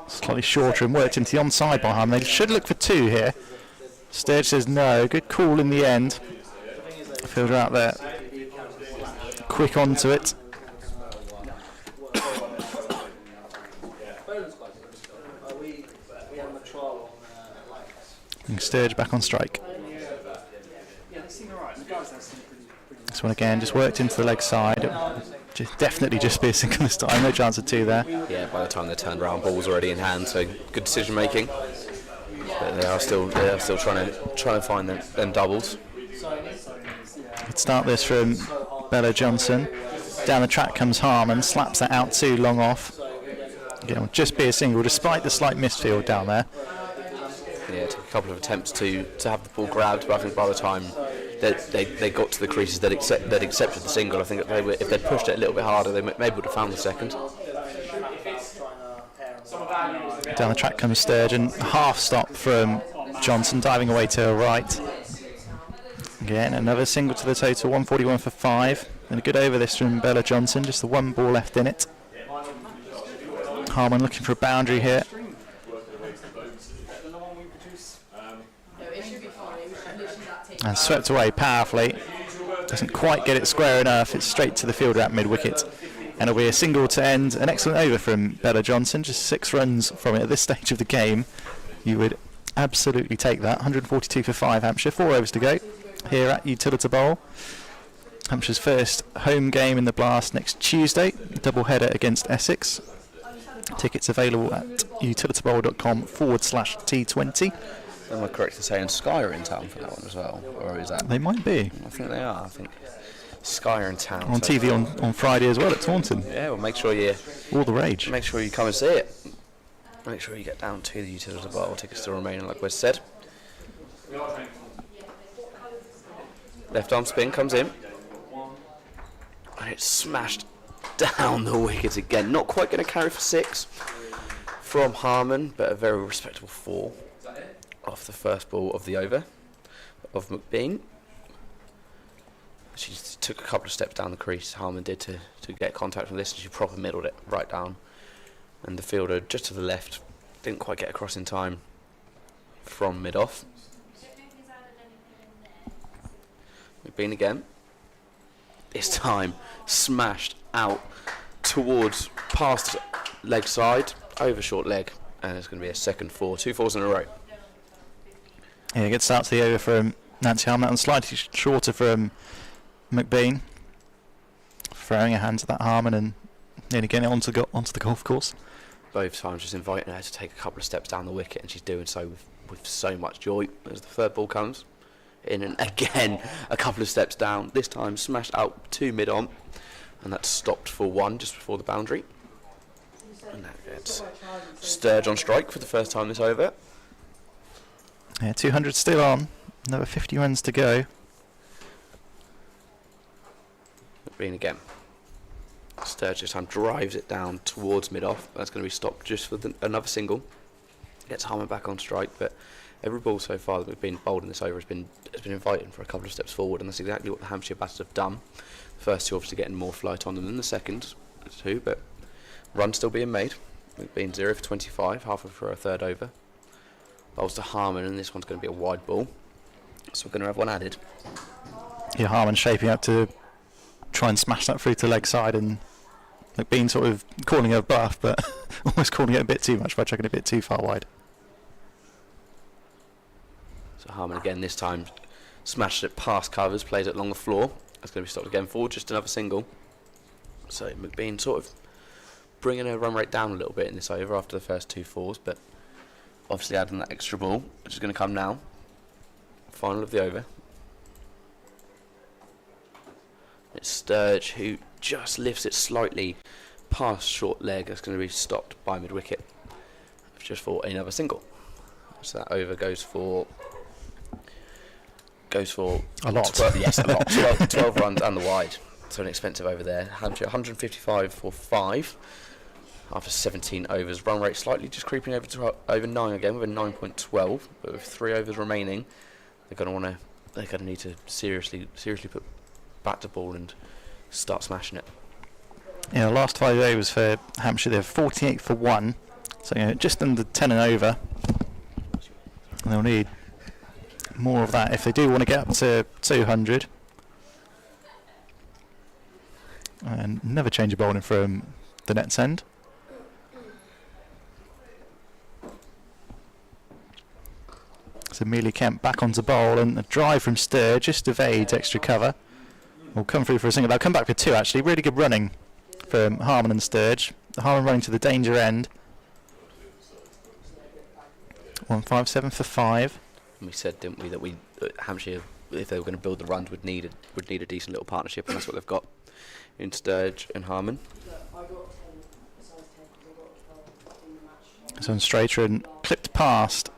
Slightly shorter and worked into the onside by Harman. They should look for 2 here. Sturge says no. Good call in the end. Fielder out there. Quick onto it. And Sturge back on strike. This one again just worked into the leg side. Definitely just be a single this time. No chance of 2 there. Yeah, by the time they turned around, ball's already in hand. So good decision making. But they are still trying to find them doubles. Let's start this from Bella Johnson. Down the track comes Harman, slaps that out too long off. Again, just be a single despite the slight misfield down there. Yeah, it took a couple of attempts to have the ball grabbed, but I think by the time they got to the creases, they'd accepted the single. I think if they'd pushed it a little bit harder, they maybe would have found the second. Down the track comes Sturge, and half stop from Johnson, diving away to her right. Again, another single to the total, 141 for 5. And a good over this from Bella Johnson, just the 1 ball left in it. Harman looking for a boundary here. And swept away powerfully. Doesn't quite get it square enough. It's straight to the fielder at mid-wicket. And it'll be a single to end. An excellent over from Bella Johnson. Just 6 runs from it at this stage of the game. You would absolutely take that. 142 for 5 Hampshire. 4 overs to go here at Utilita Bowl. Hampshire's first home game in the Blast next Tuesday. Double header against Essex. Tickets available at utilitabowl.com/T20. Am I correct in saying Sky are in town for that one as well? Or is that... They might be. I think they are. I think Sky are in town. On TV on Friday as well at Taunton. Yeah, well, make sure you... All the rage. Make sure you come and see it. Make sure you get down to the Utilita Bowl. Tickets still remaining, like Wes said. Left arm spin comes in. And it's smashed down the wicket again. Not quite going to carry for 6 from Harman, but a very respectable 4 off the first ball of the over of McBean. She took a couple of steps down the crease, Harman did, to get contact from this, and she proper middled it right down. And the fielder just to the left didn't quite get across in time from mid-off. McBean again. This time smashed out towards past leg side, over short leg, and it's going to be a second 4, 2 fours in a row. Yeah, good start to the over from Nancy Harman, and slightly shorter from McBean. Throwing a hand to that Harman and nearly getting it onto the golf course. Both times just inviting her to take a couple of steps down the wicket, and she's doing so with so much joy as the third ball comes in, and again a couple of steps down, this time smashed out to mid-on, and that's stopped for 1 just before the boundary. And that gets Sturge on strike for the first time this over. Yeah, 200 still on. Another 50 runs to go. McBean again. Sturge this time drives it down towards mid-off. That's going to be stopped just for another single. Gets Harmon back on strike, but every ball so far that we've been bowled in this over has been inviting for a couple of steps forward, and that's exactly what the Hampshire batters have done. The first two obviously getting more flight on them than the second two, but run still being made. McBean 0 for 25, halfway for a third over. Bowls to Harmon, and this one's going to be a wide ball, so we're going to have one added. Yeah, Harmon shaping up to try and smash that through to leg side, and McBean sort of calling her bluff, but almost calling it a bit too much by chucking it a bit too far wide. So Harmon again this time smashes it past covers, plays it along the floor. That's going to be stopped again forward, just another single. So McBean sort of bringing her run rate down a little bit in this over after the first two fours, but obviously adding that extra ball, which is going to come now. Final of the over. It's Sturge who just lifts it slightly past short leg. That's going to be stopped by mid wicket just for another single. So that over goes for a lot. 12, yes, a lot. 12 runs and the wide. So an expensive over there. Hampshire 155 for 5 after 17 overs. Run rate slightly just creeping over to over 9 again with a 9.12, but with 3 overs remaining, they're going to need to seriously put back to ball and start smashing it. Yeah, the last 5 overs for Hampshire, they're 48 for 1, so just under 10 and over. And they'll need more of that if they do want to get up to 200. And never change a bowling from the net's end. So Amelia Kemp back onto bowl, and a drive from Sturge just evades extra cover. Will come through for a single. They'll come back for 2 actually. Really good running from Harmon and Sturge. Harmon running to the danger end. 157 for 5. We said, didn't we, that Hampshire, if they were going to build the runs, would need a decent little partnership, and that's what they've got in Sturge and Harmon. So on straighter and clipped past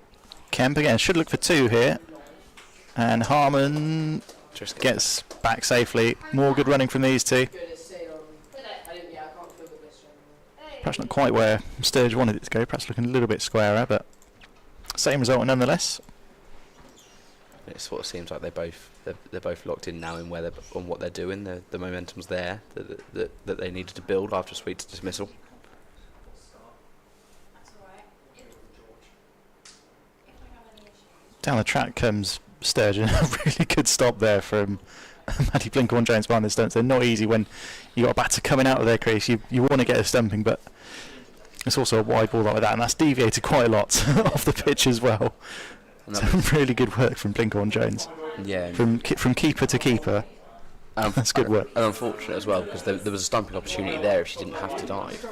Kemp again. Should look for 2 here, and Harmon Just gets back safely. More good running from these two. Perhaps not quite where Sturge wanted it to go. Perhaps looking a little bit squarer, but same result nonetheless. It sort of seems like they're both locked in now in where on what they're doing. The momentum's there that they needed to build after Sweet's dismissal. Down the track comes Sturge, and a really good stop there from Maddie Blinkhorn-Jones behind the stumps. They're not easy when you got a batter coming out of their crease. You want to get a stumping, but it's also a wide ball like that, and that's deviated quite a lot off the pitch as well. Some really good work from Blinkhorn-Jones. Yeah. From keeper to keeper. That's good work. And unfortunate as well, because there was a stumping opportunity there if she didn't have to dive.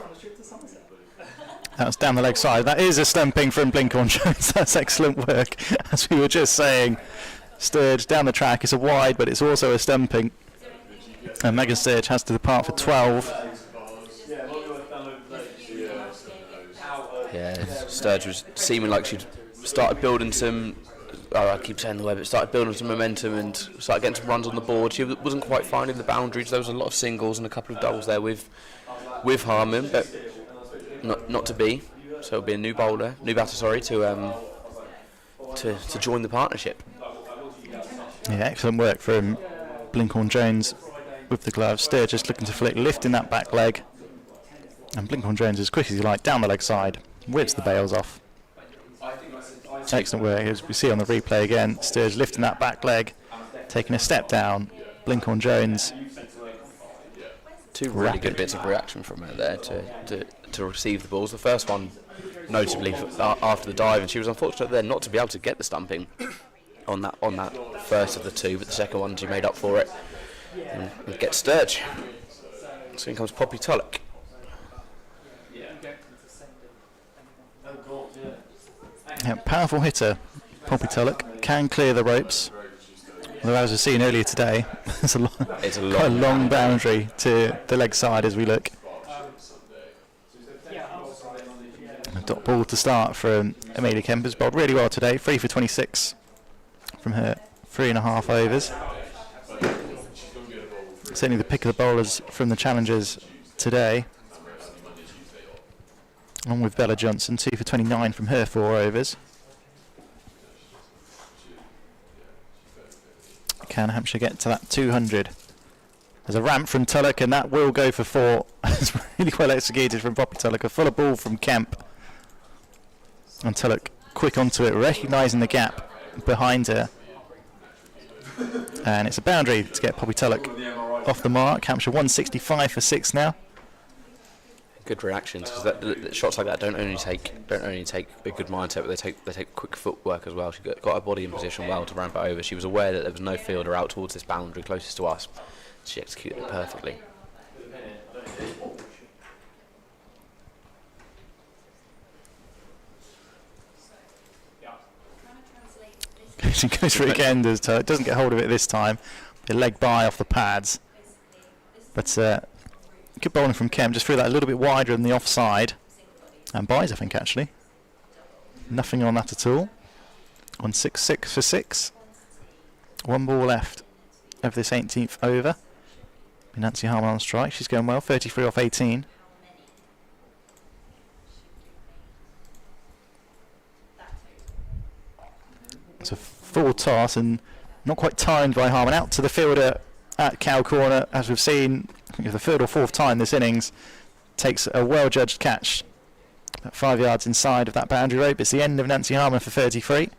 That was down the leg side. That is a stumping from Blinkhorn-Jones. That's excellent work. As we were just saying, Sturge down the track. It's a wide, but it's also a stumping. And Megan Sturge has to depart for 12. Yeah, Sturge was seeming like she'd started building some. I keep saying the word, but started building some momentum and started getting some runs on the board. She wasn't quite finding the boundaries. There was a lot of singles and a couple of doubles there with Harmon, but not to be. So it'll be a new batter, to join the partnership. Yeah, excellent work from Blinkhorn-Jones with the glove. Sturge just looking to flick, lifting that back leg, and Blinkhorn-Jones as quick as you like down the leg side, whips the bails off. Excellent work, as we see on the replay again. Sturge lifting that back leg, taking a step down. Blinkhorn-Jones. 2 really good bits of reaction from her there to receive the balls. The first one, notably after the dive, and she was unfortunate there not to be able to get the stumping on that first of the 2, but the second one she made up for it and gets Sturge. So in comes Poppy Tulloch. Yeah, powerful hitter, Poppy Tulloch, can clear the ropes. Although, as we've seen earlier today, it's quite a long boundary to the leg side as we look. Dot ball to start from Amelia Kemper's bowled really well today. 3 for 26 from her 3.5 overs. Certainly the pick of the bowlers from the challengers today. Along with Bella Johnson, 2 for 29 from her 4 overs. Can Hampshire get to that 200? There's a ramp from Tulloch, and that will go for 4. It's really well executed from Poppy Tulloch. A fuller ball from Kemp. And Tulloch quick onto it, recognising the gap behind her. And it's a boundary to get Poppy Tulloch off the mark. Hampshire 165 for 6 now. Good reactions, because shots like that don't only take a good mindset, but they take quick footwork as well. She got her body in position well to ramp it over. She was aware that there was no fielder out towards this boundary closest to us. She executed it perfectly. She goes for it again, doesn't get hold of it this time. The leg by off the pads. But good bowling from Kemp, just threw that a little bit wider than the offside. And buys, I think, actually. Nothing on that at all. On 6 for 6. 1 ball left of this 18th over. Nancy Harman on strike, she's going well, 33 off 18. It's a full toss and not quite timed by Harman. Out to the fielder at cow corner, as we've seen, I think the third or fourth time this innings. Takes a well-judged catch, about 5 yards inside of that boundary rope. It's the end of Nancy Harman for 33.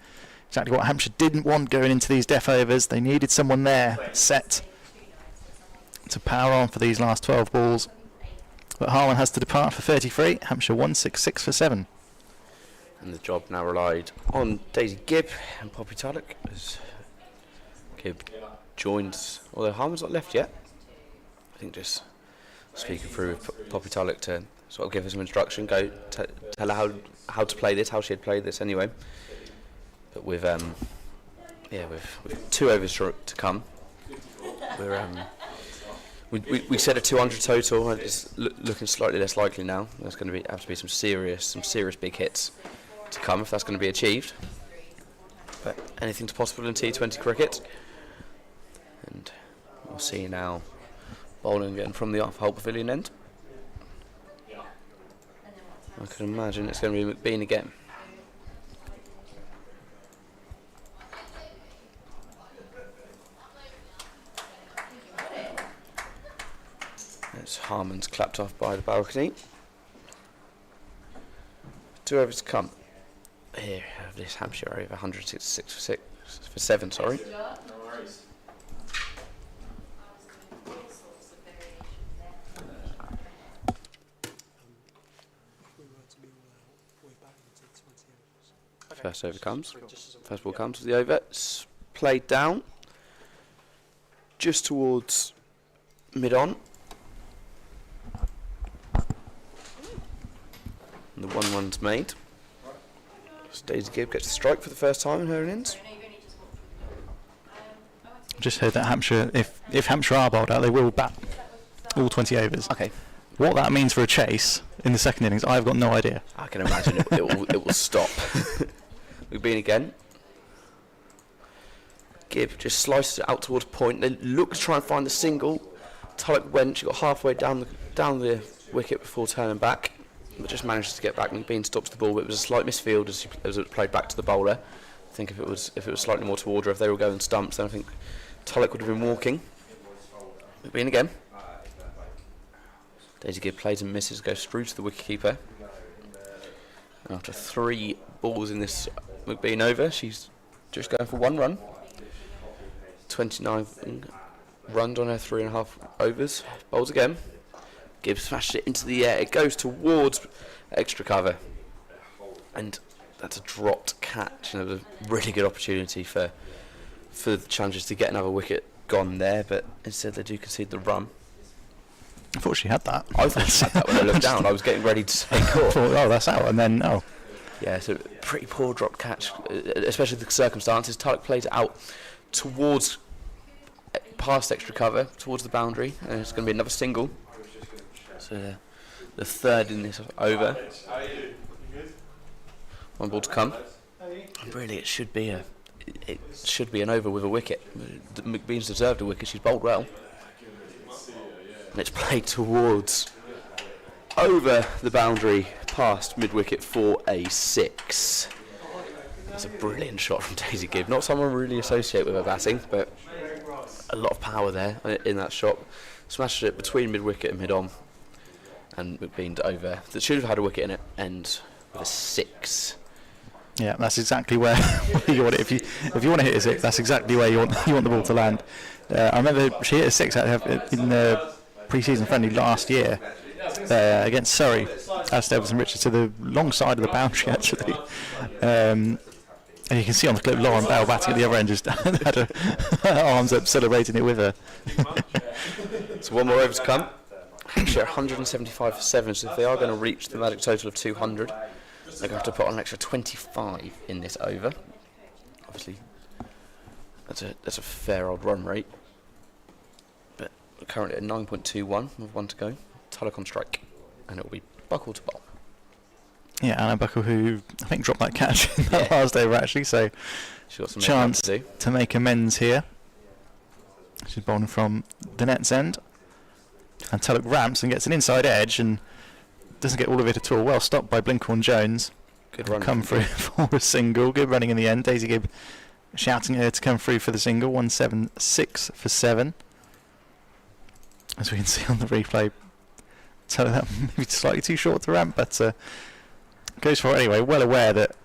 Exactly what Hampshire didn't want going into these death overs. They needed someone there set to power on for these last 12 balls. But Harman has to depart for 33. Hampshire 166 for 7. And the job now relied on Daisy Gibb and Poppy Tulloch, as Gibb joins, although Harman's not left yet. I think just speaking through with Poppy Tulloch to sort of give her some instruction, tell her how to play this, how she had played this anyway. But with 2 overs to come, we said a 200 total, and it's looking slightly less likely now. There's going to have to be some serious big hits to come if that's going to be achieved. But anything's possible in T20 cricket, and we'll see now bowling again from the off-hole pavilion end. I can imagine it's going to be McBean again. It's Harman's clapped off by the balcony. 2 overs to come. Here, have this Hampshire over 166 for 7. Sorry. First over comes. First ball comes to the over. It's played down, just towards mid-on. And the 1-1's made. Daisy Gibb gets the strike for the first time in her innings. Just heard that Hampshire, if Hampshire are bowled out, they will bat all 20 overs. Okay. What that means for a chase in the second innings, I've got no idea. I can imagine it will stop. We've been again. Gibb just slices it out towards point. They look to try and find the single. Tulloch went. She got halfway down the wicket before turning back, but just manages to get back. McBean stops the ball, but it was a slight misfield as it played back to the bowler. I think if it was slightly more toward her, if they were going stumps, then I think Tulloch would have been walking. McBean again. Daisy Gibb plays and misses, goes through to the wicketkeeper. After 3 balls in this McBean over, she's just going for 1 run. 29 runs on her 3.5 overs. Bowls again. Gibb smashes it into the air. It goes towards extra cover, and that's a dropped catch. And it was a really good opportunity for the challengers to get another wicket gone there, but instead they do concede the run. I thought she had that. I thought she had that when I looked down. I was getting ready to say caught. Oh, that's out, and then oh. Yeah, so pretty poor drop catch, especially the circumstances. Tulloch plays it out towards, past extra cover, towards the boundary, and it's going to be another single. So the third in this over. One ball to come. And really, it should be an over with a wicket. McBean's deserved a wicket. She's bowled well. And it's played towards over the boundary past mid-wicket for a 6. That's a brilliant shot from Daisy Gibb. Not someone really associate with her batting, but a lot of power there in that shot. Smashed it between mid-wicket and mid-on, and McBean over. That should have had a wicket in it, and with a 6. Yeah, that's exactly where you want it. If you want to hit a 6, that's exactly where you want the ball to land. I remember she hit a 6 in the pre-season friendly last year against Surrey, Alistair Everton Richards, to the long side of the boundary actually. And you can see on the clip Lauren Bell batting at the other end just had her arms up celebrating it with her. So one more over to come. Hampshire 175 for 7, so if they are going to reach the magic total of 200, they're going to have to put on an extra 25 in this over. Obviously, that's a fair old run rate. But we're currently at 9.21 with 1 to go. Tulloch on strike, and it will be Buckle to bowl. Yeah, Anna Buckle, who I think dropped that catch in that last over actually, so She's got some chance to do. to make amends here. She's bowling from the net's end, and Tulloch ramps and gets an inside edge and doesn't get all of it at all. Well stopped by Blinkhorn Jones. Good run. Come through for a single. Good running in the end. Daisy Gibb shouting at her to come through for the single. 176 for 7. As we can see on the replay, Tulloch that maybe slightly too short to ramp, but goes for it anyway. Well aware that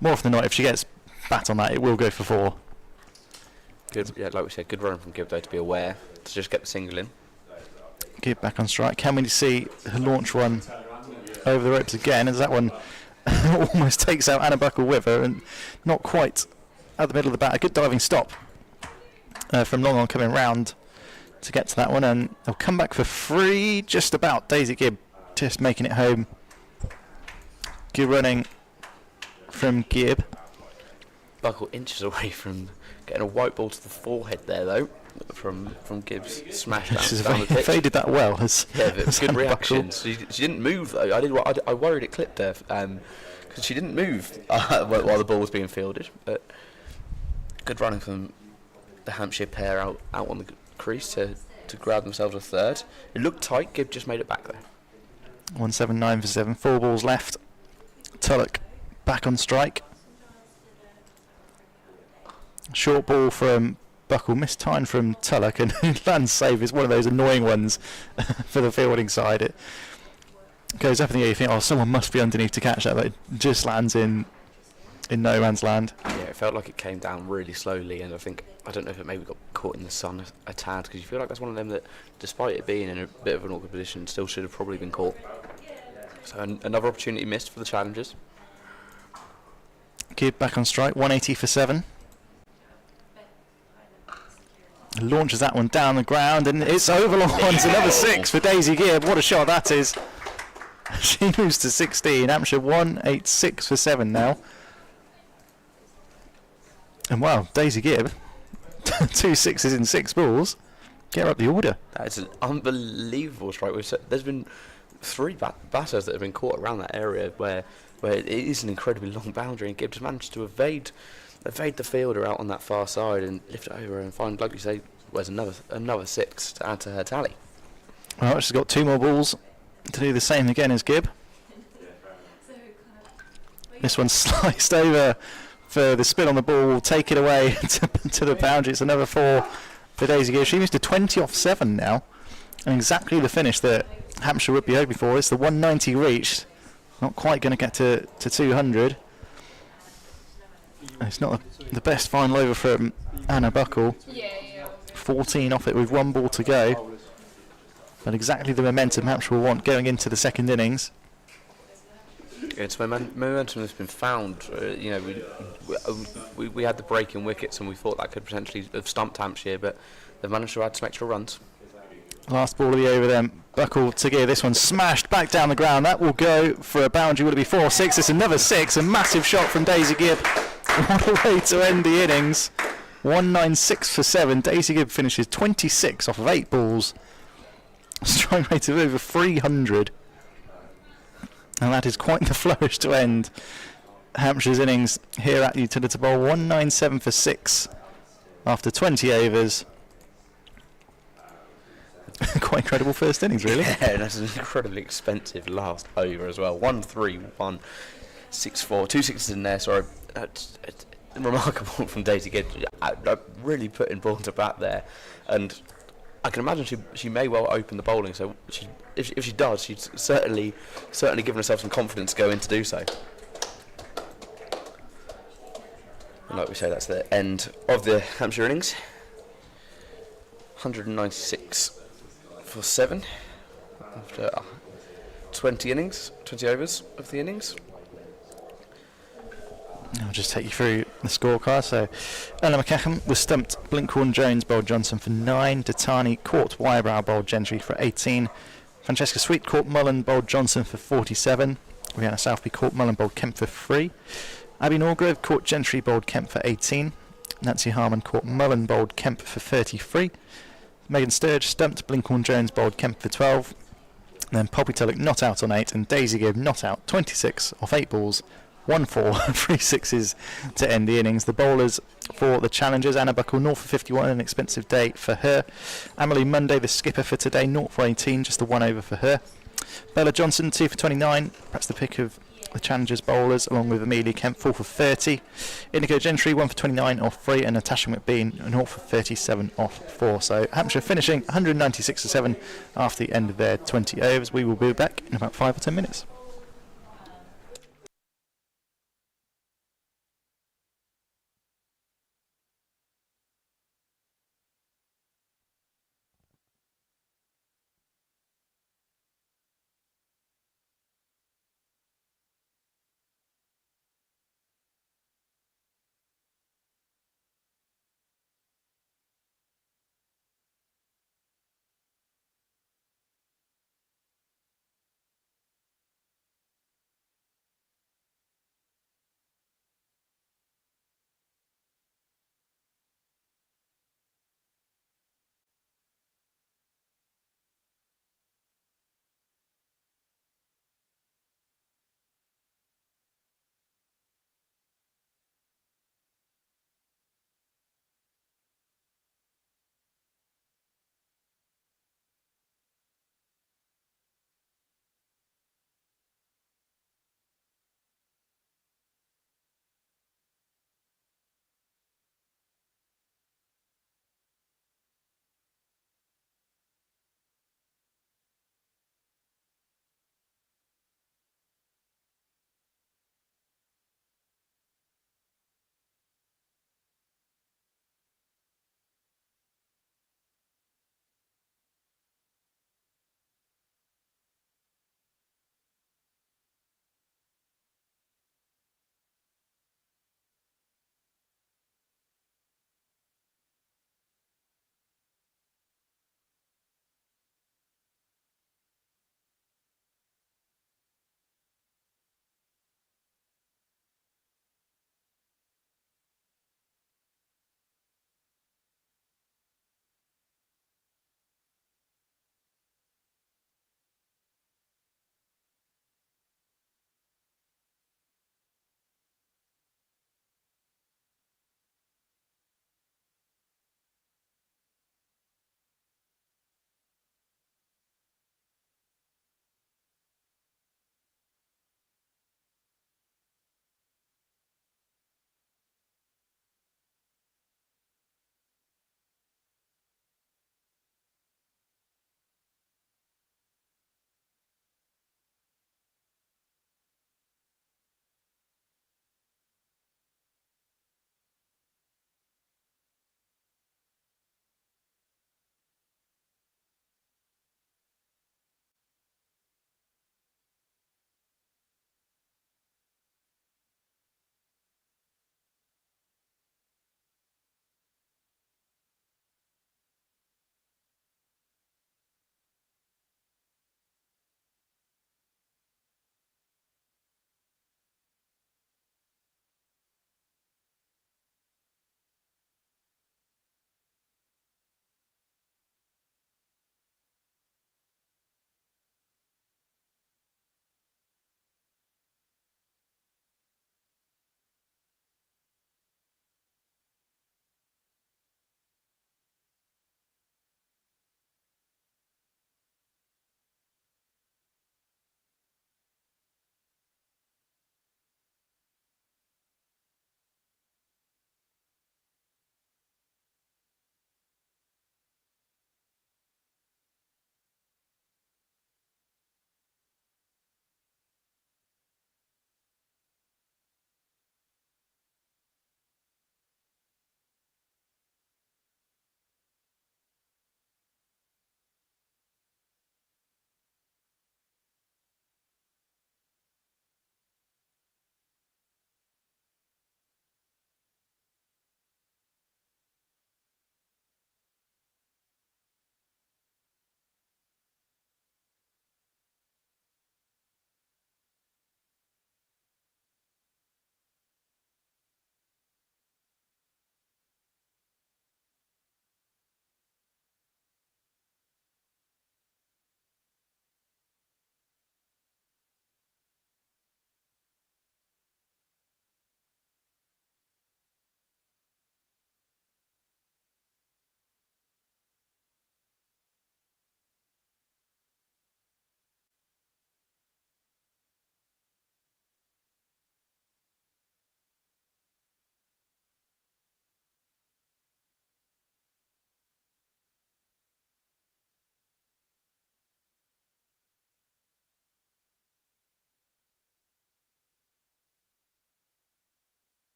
more often than not, if she gets bat on that, it will go for 4. Good, yeah, like we said, good run from Gibb though to be aware to just get the single in. Gibb back on strike. Can we see her launch one over the ropes again? As that one almost takes out Anna Buckle with her, and not quite at the middle of the bat. A good diving stop from long on coming round to get to that one, and they'll come back for 3. Just about. Daisy Gibb just making it home. Good running from Gibb. Buckle inches away from getting a white ball to the forehead there though, from Gibbs smash down the pitch. They did that well. Yeah, but good reaction. She didn't move though. I worried it clipped her because she didn't move while the ball was being fielded. But good running from the Hampshire pair out on the crease to grab themselves a 3rd. It looked tight. Gibb just made it back there. 179 for 7. 4 balls left. Tulloch back on strike. Short ball from Buckle, missed time from Tulloch, and lands save is one of those annoying ones for the fielding side. It goes up in the air, you think, oh, someone must be underneath to catch that, but it just lands in no man's land. Yeah, it felt like it came down really slowly, and I don't know if it maybe got caught in the sun a tad, because you feel like that's one of them that, despite it being in a bit of an awkward position, still should have probably been caught. So another opportunity missed for the challengers. Gibb back on strike, 180 for 7. Launches that one down the ground, and it's over long on. Another 6 for Daisy Gibb. What a shot that is. She moves to 16. Hampshire 186 for 7 now. And wow, Daisy Gibb, 2 6s in 6 balls. Get her up the order. That is an unbelievable strike. There's been 3 batters that have been caught around that area where it is an incredibly long boundary, and Gibb just managed to evade the fielder out on that far side and lift it over and find, like you say, where's another 6 to add to her tally. Well, she's got 2 more balls to do the same again as Gibb. This one's sliced over for the spin on the ball. Will take it away to the boundary. It's another 4 for Daisy Gibb. She moves to 20 off 7 now, and exactly the finish that Hampshire would be hoping for. It's the 190 reached. Not quite going to get to 200. It's not the best final over from Anna Buckle. 14 off it with 1 ball to go. But exactly the momentum Hampshire will want going into the second innings. It's momentum that's been found. We had the break in wickets, and we thought that could potentially have stumped Hampshire, but they've managed to add some extra runs. Last ball of the over then. Buckle to gear. This one smashed back down the ground. That will go for a boundary. Will it be 4 6? It's another 6. A massive shot from Daisy Gibb. What a way to end the innings. 196 for 7. Daisy Gibb finishes 26 off of 8 balls. Strike rate of over 300. And that is quite the flourish to end Hampshire's innings here at Utilita Bowl, 197 for 6 after 20 overs. Quite incredible first innings, really. Yeah, that's an incredibly expensive last over as well. 1-3-1, 6-4, 2 sixes in there. Sorry, it's remarkable from Daisy Gibb. Really putting ball to bat there, and I can imagine she may well open the bowling. So if she does, she's certainly given herself some confidence to go in to do so. And like we say, that's the end of the Hampshire innings. 196 for 7 after 20 overs of the innings. I'll just take you through the scorecard. So, Ella McCacham was stumped. Blinkhorn-Jones bowled Johnson for 9. Datani caught Wybrow, bowled Gentry for 18. Francesca Sweet caught Mullen, bowled Johnson for 47. Rihanna Southby caught Mullen, bowled Kemp for 3. Abby Norgrove caught Gentry, bowled Kemp for 18. Nancy Harmon caught Mullen, bowled Kemp for 33. Megan Sturge stumped. Blinkhorn-Jones bowled Kemp for 12. And then Poppy Tulloch not out on 8, and Daisy Gibb not out 26 off 8 balls. 1-4, 3 sixes to end the innings. The bowlers for the challengers: Anna Buckle, 0 for 51, an expensive day for her. Emily Monday, the skipper for today, 0 for 18, just the 1 over for her. Bella Johnson, 2 for 29, perhaps the pick of the challengers bowlers, along with Amelia Kemp, 4 for 30. Indigo Gentry, 1 for 29 off 3, and Natasha McBean, 0 for 37 off 4. So Hampshire finishing 196 for 7 after the end of their 20 overs. We will be back in about 5 or 10 minutes.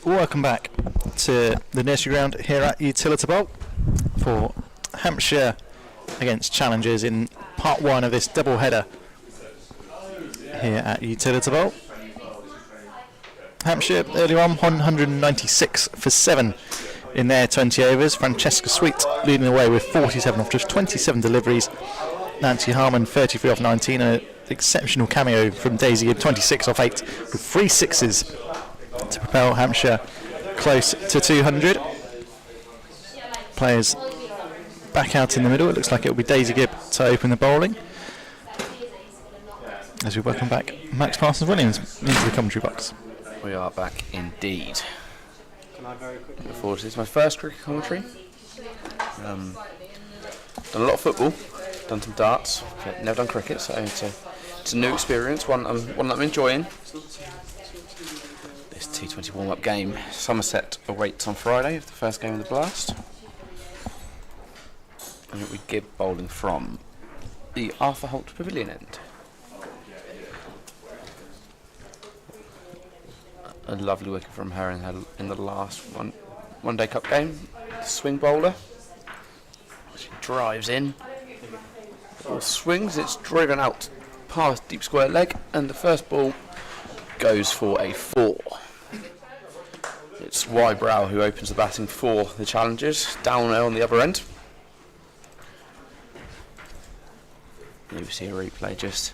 welcome back to the Nursery ground here at Utilita Bowl for Hampshire against Challengers in part 1 of this double header here at Utilita Bowl. Hampshire earlier on 196 for 7 in their 20 overs. Francesca Sweet leading the way with 47 off just 27 deliveries. Nancy Harmon 33 off 19, and an exceptional cameo from Daisy Gibb 26 off 8 with 3 sixes to propel Hampshire close to 200. Players back out in the middle. It looks like it will be Daisy Gibb to open the bowling as we welcome back Max Parsons-Williams into the commentary box. We are back indeed. Looking forward to this. My first cricket commentary. Done a lot of football, done some darts, but never done cricket, so it's a new experience, one that I'm enjoying. This T20 warm-up game. Somerset awaits on Friday, the first game of the Blast. And we give bowling from the Arthur Holt Pavilion end. A lovely wicket from her in the last one day cup game. Swing bowler. She drives in. Ball swings, it's driven out past deep square leg, and the first ball goes for a 4. It's Wybrow who opens the batting for the Challengers, down there on the other end. You see a replay, just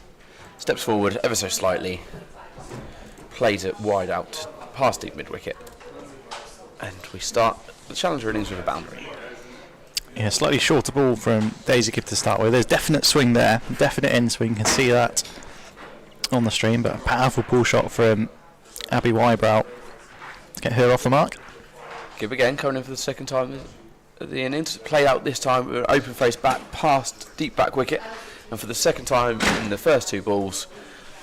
steps forward ever so slightly, plays it wide out past deep mid wicket, and we start the Challenger innings with a boundary. Yeah, slightly shorter ball from Daisy Gibb to start with. There's definite swing there, definite end swing. You can see that on the stream, but a powerful pull shot from Abby Wybrow to get her off the mark. Gibb again coming in for the second time at the innings. Played out this time with an open face back past deep back wicket, and for the second time in the first 2 balls,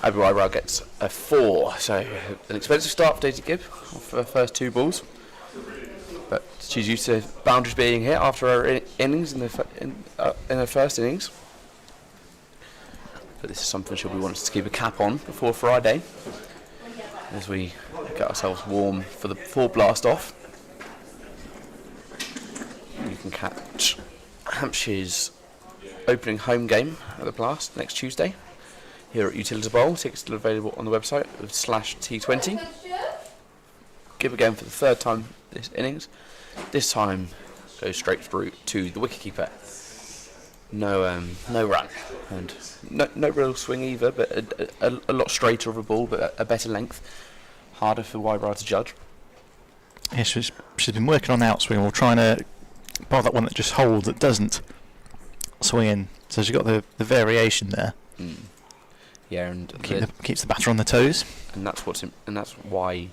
Abby Wybrow gets a 4. So an expensive start for Daisy Gibb for her first 2 balls. But she's used to boundaries being hit after her innings in her first innings. But this is something she'll be wanting to keep a cap on before Friday, as we get ourselves warm for the full blast off. You can catch Hampshire's opening home game at the Blast next Tuesday here at Utilita Bowl. Tickets still available on the website with /T20. Give again for the 3rd time this innings. This time goes straight through to the wicketkeeper. No run, and no real swing either, but a lot straighter of a ball, but a better length. Harder for Wybrow to judge. Yeah, she's been working on the outswing, or trying to bowl that one that just holds, that doesn't swing in. So she's got the variation there. Yeah, and keeps the batter on the toes. And that's why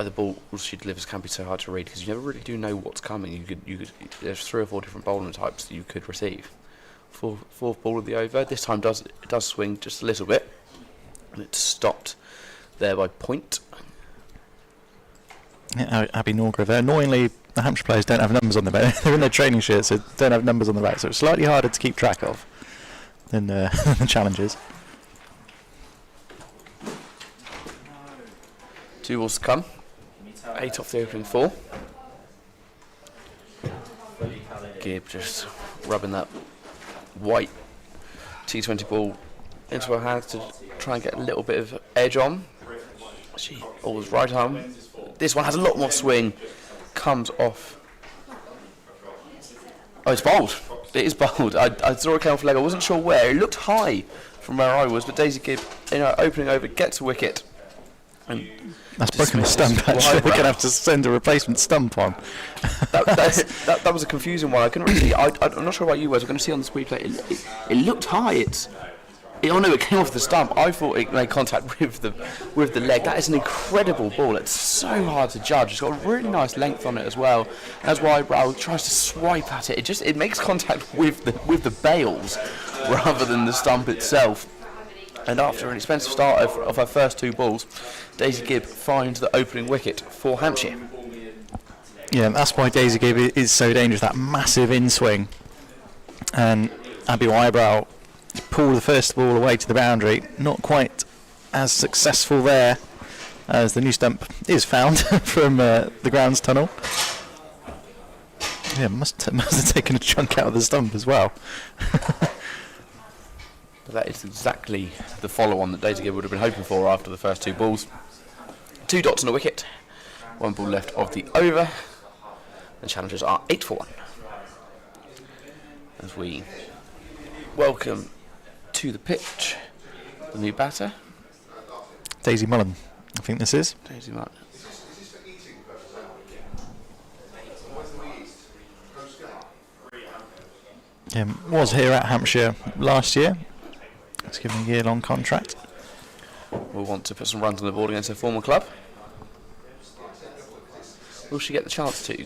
the balls she delivers can be so hard to read, because you never really do know what's coming. There's 3 or 4 different bowling types that you could receive. Fourth ball of the over. This time does swing just a little bit, and it's stopped there by point. Yeah, Abby Norgrove there. Annoyingly, the Hampshire players don't have numbers on their back. They're in their training shirts, so don't have numbers on the back. So it's slightly harder to keep track of than the Challengers. 2 balls to come. 8 off the opening 4. Gibb just rubbing that white T20 ball into her hands to try and get a little bit of edge on. She always right arm. This one has a lot more swing. Comes off. Oh, it's bowled. It is bowled. I saw it come off leg. I wasn't sure where. It looked high from where I was, but Daisy Gibb, opening over, gets a wicket. And that's broken the stump, actually. We're going to have to send a replacement stump on. that was a confusing one. I couldn't really see. I'm not sure about you guys. We're going to see on the replay. It looked high. Oh no, it came off the stump. I thought it made contact with the leg. That is an incredible ball. It's so hard to judge. It's got a really nice length on it as well. As Wybrow tries to swipe at it, it makes contact with the bails rather than the stump itself. And after an expensive start of her first 2 balls, Daisy Gibb finds the opening wicket for Hampshire. Yeah, that's why Daisy Gibb is so dangerous. That massive in-swing, and Abby Wybrow pull the first ball away to the boundary. Not quite as successful there as the new stump is found from the grounds tunnel. Yeah, must have taken a chunk out of the stump as well. But that is exactly the follow-on that Daisy Gibb would have been hoping for after the first 2 balls. 2 dots on the wicket, 1 ball left of the over. The challengers are 8 for 1. As we welcome to the pitch the new batter, Daisy Mullen, I think this is. Daisy Mullen. Was here at Hampshire last year. It's given a year-long contract. Will want to put some runs on the board against her former club. Will she get the chance to?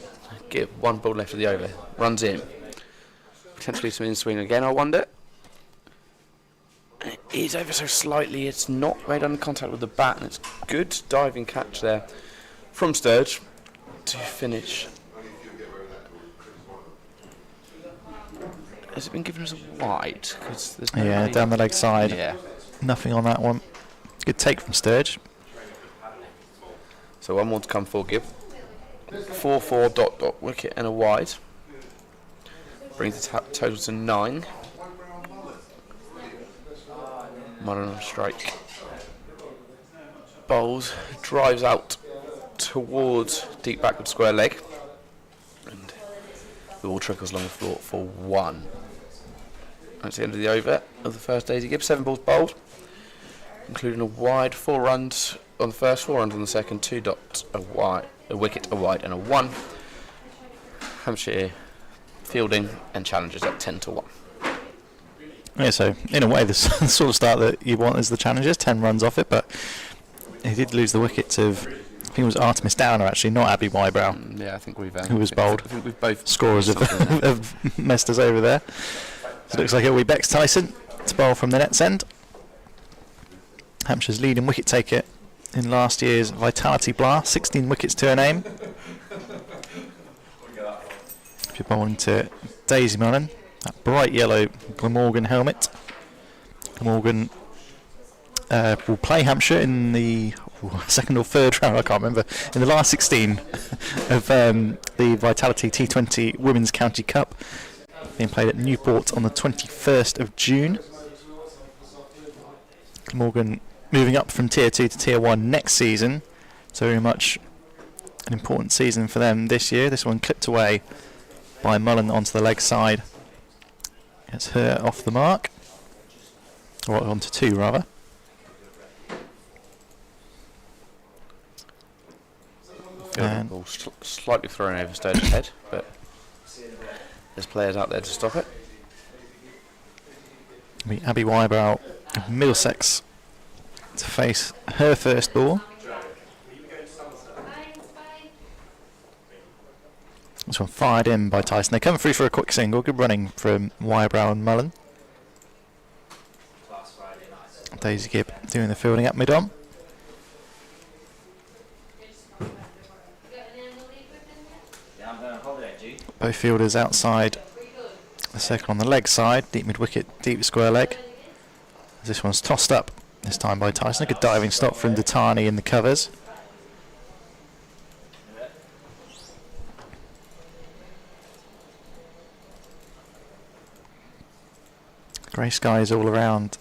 Give 1 ball left of the over. Runs in. Potentially some in-swing again, I wonder. It is ever so slightly. It's not made under contact with the bat, and it's good diving catch there from Sturge to finish. Has it been given as a wide? 'Cause there's no Yeah, down the leg side. Yeah. Nothing on that one. Good take from Sturge. So 1 more to come for Gibb. 4-4 dot dot wicket and a wide. Brings the total to 9. Mullen on strike. Bowls, drives out towards deep backward square leg. And the ball trickles along the floor for 1. That's the end of the over of the first Daisy Gibb. 7 balls bowled, including a wide, 4 runs on the first, 4 runs on the second, 2 dots, a wicket, a wide and a 1. Hampshire fielding and challengers at 10 to 1. Yeah, so in a way, the sort of start that you want is the challengers. 10 runs off it, but he did lose the wickets of, I think it was Artemis Downer actually, not Abby Wybrow. Yeah, I think we've who was bowled. I think we've both Scorers have messed us over there. So it looks like it'll be Bex Tyson to bowl from the net's end. Hampshire's leading wicket taker in last year's Vitality Blast, 16 wickets to her name. If you're bowling to Daisy Mullen, that bright yellow Glamorgan helmet. Glamorgan will play Hampshire in the second or third round, I can't remember, in the last 16 of the Vitality T20 Women's County Cup, being played at Newport on the 21st of June. Glamorgan moving up from Tier 2 to Tier 1 next season, so very much an important season for them this year. This one clipped away by Mullen onto the leg side. Gets her off the mark, or onto 2 rather. And ball slightly thrown over Sturge's head, but there's players out there to stop it. Abby Wybrow of Middlesex to face her first ball. This one fired in by Tyson. They come through for a quick single. Good running from Wybrow and Mullen. Daisy Gibb doing the fielding at mid-on. Both fielders outside the circle on the leg side. Deep mid-wicket, deep square leg. This one's tossed up, this time by Tyson. A good diving stop from Datani in the covers. Grey skies all around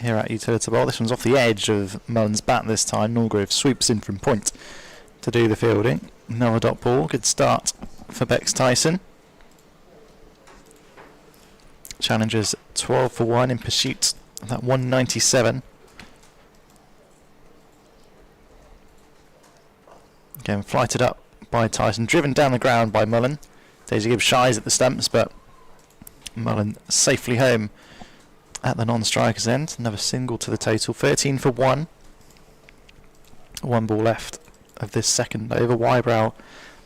here at Utilita Bowl. This one's off the edge of Mullen's bat this time. Norgrove swoops in from point to do the fielding. Another dot ball. Good start for Bex Tyson. Challengers 12 for 1 in pursuit of that 197. Again, flighted up by Tyson. Driven down the ground by Mullen. Daisy Gibb shies at the stumps, but Mullen safely home at the non-striker's end. Another single to the total. 13 for 1. 1 ball left of this second over. Wybrow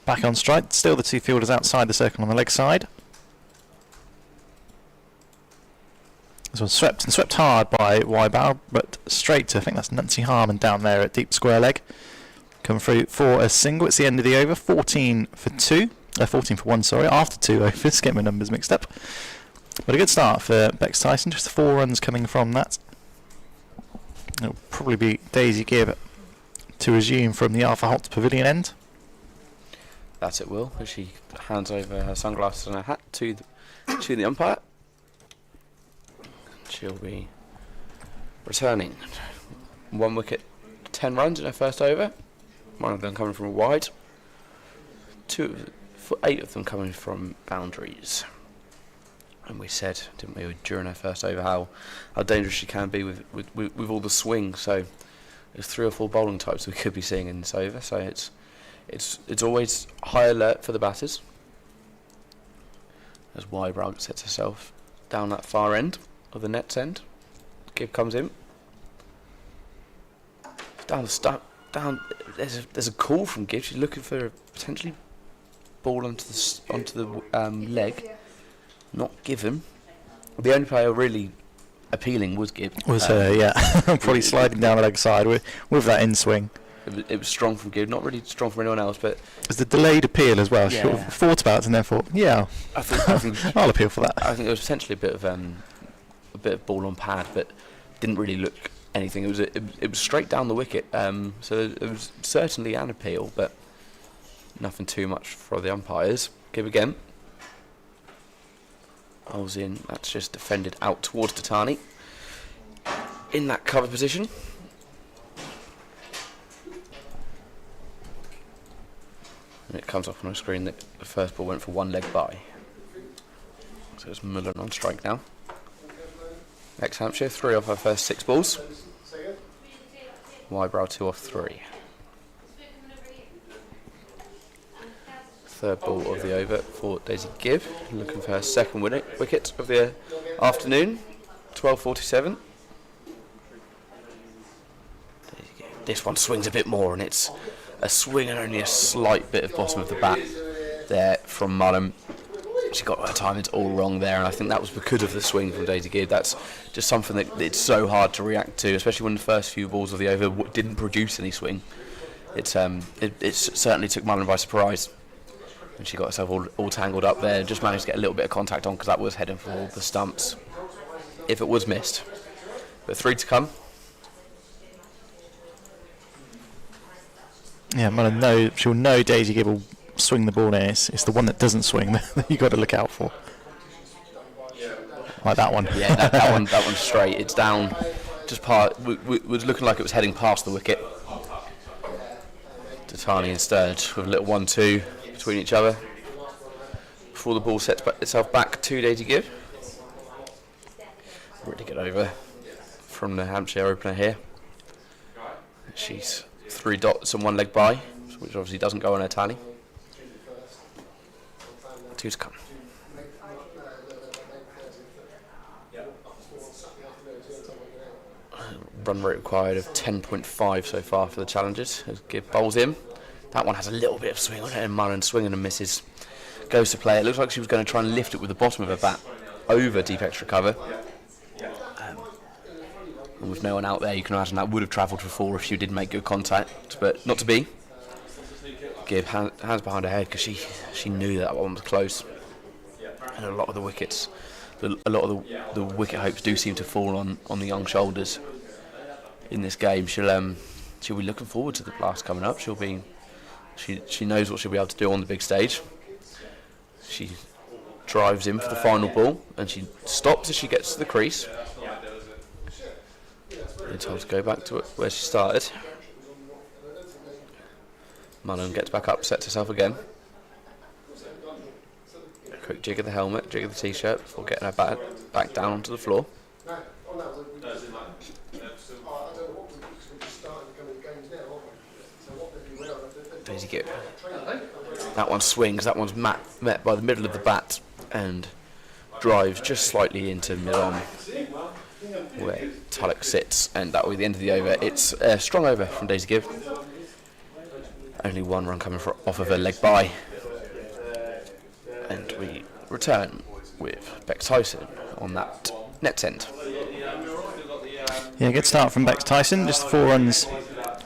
back on strike. Still the 2 fielders outside the circle on the leg side. This one swept hard by Wybrow, but straight to, I think that's Nancy Harmon down there at deep square leg. Come through for a single. It's the end of the over. 14 for 1, sorry, after 2 overs. Get my numbers mixed up. But a good start for Bex Tyson. Just 4 runs coming from that. It'll probably be Daisy Gibb to resume from the Arthur Holt Pavilion end. That it will, as she hands over her sunglasses and her hat to the umpire. She'll be returning 1 wicket, 10 runs in her first over. 1 of them coming from a wide. 8 of them coming from boundaries. And we said, didn't we, during her first over, how dangerous she can be with all the swing. So there's 3 or 4 bowling types we could be seeing in this over. So it's always high alert for the batters. As Wybrow sets herself down that far end of the net's end. Gibb comes in. Down the start. Down. There's a call from Gibb. She's looking for a potentially ball onto the leg. Not given. The only player really appealing was Gibb. Was her, yeah. Probably sliding down the leg side with that in swing. It was strong from Gibb, not really strong from anyone else, but it was the delayed appeal as well. She sort of thought about it and then thought, yeah, I think I'll appeal for that. I think it was potentially a bit of ball on pad, but didn't really look anything. It was straight down the wicket, so it was certainly an appeal, but nothing too much for the umpires. Gibb again. Bowls in. That's just defended out towards Tatani in that cover position. And it comes up on the screen that the first ball went for 1 leg by. So it's Mullen on strike now. Ex-Hampshire, 3 off her first 6 balls. Wybrow 2 off 3. Third ball of the over for Daisy Gibb, looking for her second wicket of the afternoon. 12:47. This one swings a bit more, and it's a swing and only a slight bit of bottom of the bat there from Mullen. She got her timings all wrong there, and I think that was because of the swing from Daisy Gibb. That's just something that it's so hard to react to, especially when the first few balls of the over didn't produce any swing. It certainly took Mullen by surprise, and she got herself all tangled up there. Just managed to get a little bit of contact on, because that was heading for all the stumps if it was missed. But 3 to come. Yeah, Mullen she'll know Daisy Gibb will swing the ball in. It's the one that doesn't swing that you got to look out for. Like that one. Yeah, that one's straight. It's down. Just was looking like it was heading past the wicket. Tatani instead with a little 1-2 between each other before the ball sets itself back to Daisy Gibb. Really good over from the Hampshire opener here. She's 3 dots and 1 leg by, which obviously doesn't go on her tally. 2 to come. Run rate required of 10.5 so far for the challengers. As Gibb bowls in. That one has a little bit of swing on it, and Mullen swinging and misses. Goes to play. It looks like she was going to try and lift it with the bottom of her bat over deep extra cover. And with no one out there, you can imagine that would have travelled for 4 if she did make good contact, but not to be. Gibb hands behind her head because she knew that one was close. And a lot of the wickets, a lot of the wicket hopes do seem to fall on the young shoulders in this game. She'll be looking forward to the blast coming up. She knows what she'll be able to do on the big stage. She drives in for the final ball, and she stops as she gets to the crease. It's told to go back to where she started. Mullen gets back up, sets herself again. A quick jig of the helmet, jig of the t-shirt before getting her back down onto the floor. Daisy Gibb. That one swings, that one's met by the middle of the bat and drives just slightly into mid-on where Tulloch sits, and that will be the end of the over. It's a strong over from Daisy Gibb. Only 1 run coming off of her leg by. And we return with Bex Tyson on that net end. Yeah, good start from Bex Tyson. Just 4 runs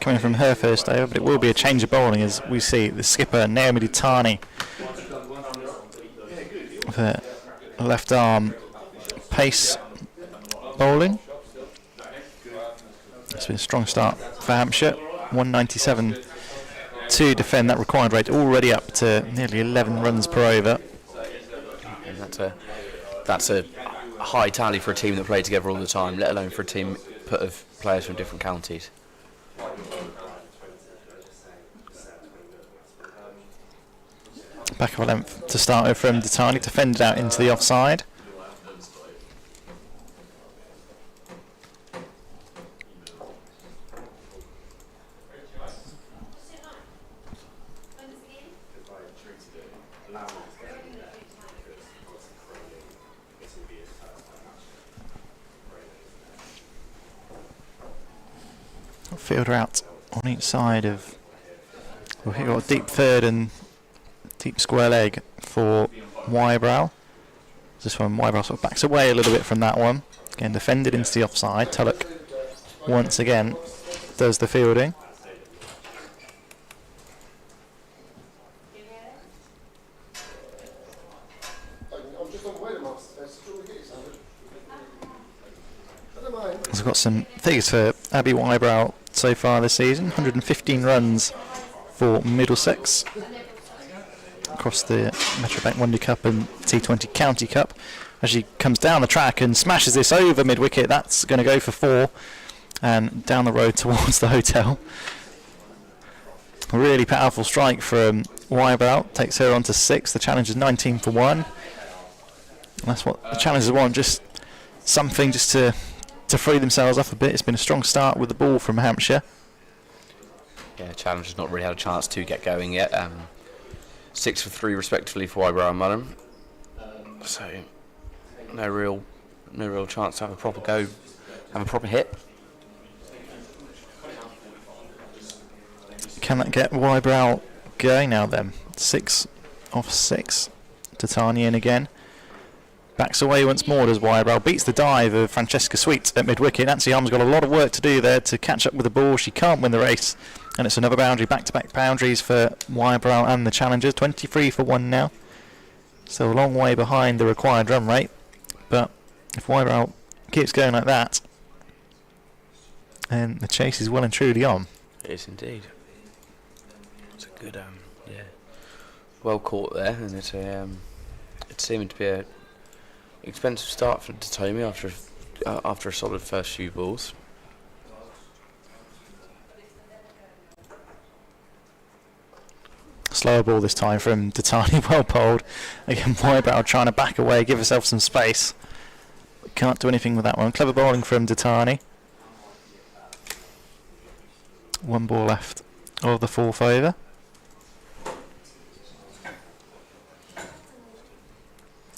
coming from her first over, but it will be a change of bowling as we see the skipper Naomi Tatani with her left arm pace bowling. It's been a strong start for Hampshire. 197 to defend that required rate, already up to nearly 11 runs per over. And that's a high tally for a team that play together all the time, let alone for a team put of players from different counties. Back of a length to start with from Ditani, defended out into the offside. Fielder out on each side of. We've got a deep third and deep square leg for Wybrow. This one, Wybrow sort of backs away a little bit from that one. Again, defended into the offside. Tulloch once again does the fielding. So we've got some figures for Abby Wybrow so far this season. 115 runs for Middlesex across the Metrobank Wonder Cup and T20 County Cup. As she comes down the track and smashes this over mid-wicket, that's going to go for 4 and down the road towards the hotel. A really powerful strike from Wybrow, takes her on to 6. The challenge is 19 for 1. And that's what the challengers want, just something just to free themselves up a bit. It's been a strong start with the ball from Hampshire. Yeah, challenge has not really had a chance to get going yet. 6 for 3 respectively for Wybrow and Mullen. So no real chance to have a proper go, have a proper hit. Can that get Wybrow going now then? 6 off 6. Titania in again. Backs away once more does Wybrow. Beats the dive of Francesca Sweet at mid-wicket. Nancy Arm's got a lot of work to do there to catch up with the ball. She can't win the race. And it's another boundary, back-to-back boundaries for Wybrow and the challengers. 23 for 1 now. So a long way behind the required run rate. But if Wybrow keeps going like that, then the chase is well and truly on. It is indeed. It's a good, well caught there, and it's it seemed to be a expensive start for Tatomi after a solid first few balls. Slower ball this time from Ditani, well bowled. Again, Wybrow trying to back away, give herself some space. Can't do anything with that one. Clever bowling from Ditani. 1 ball left of the 4th over.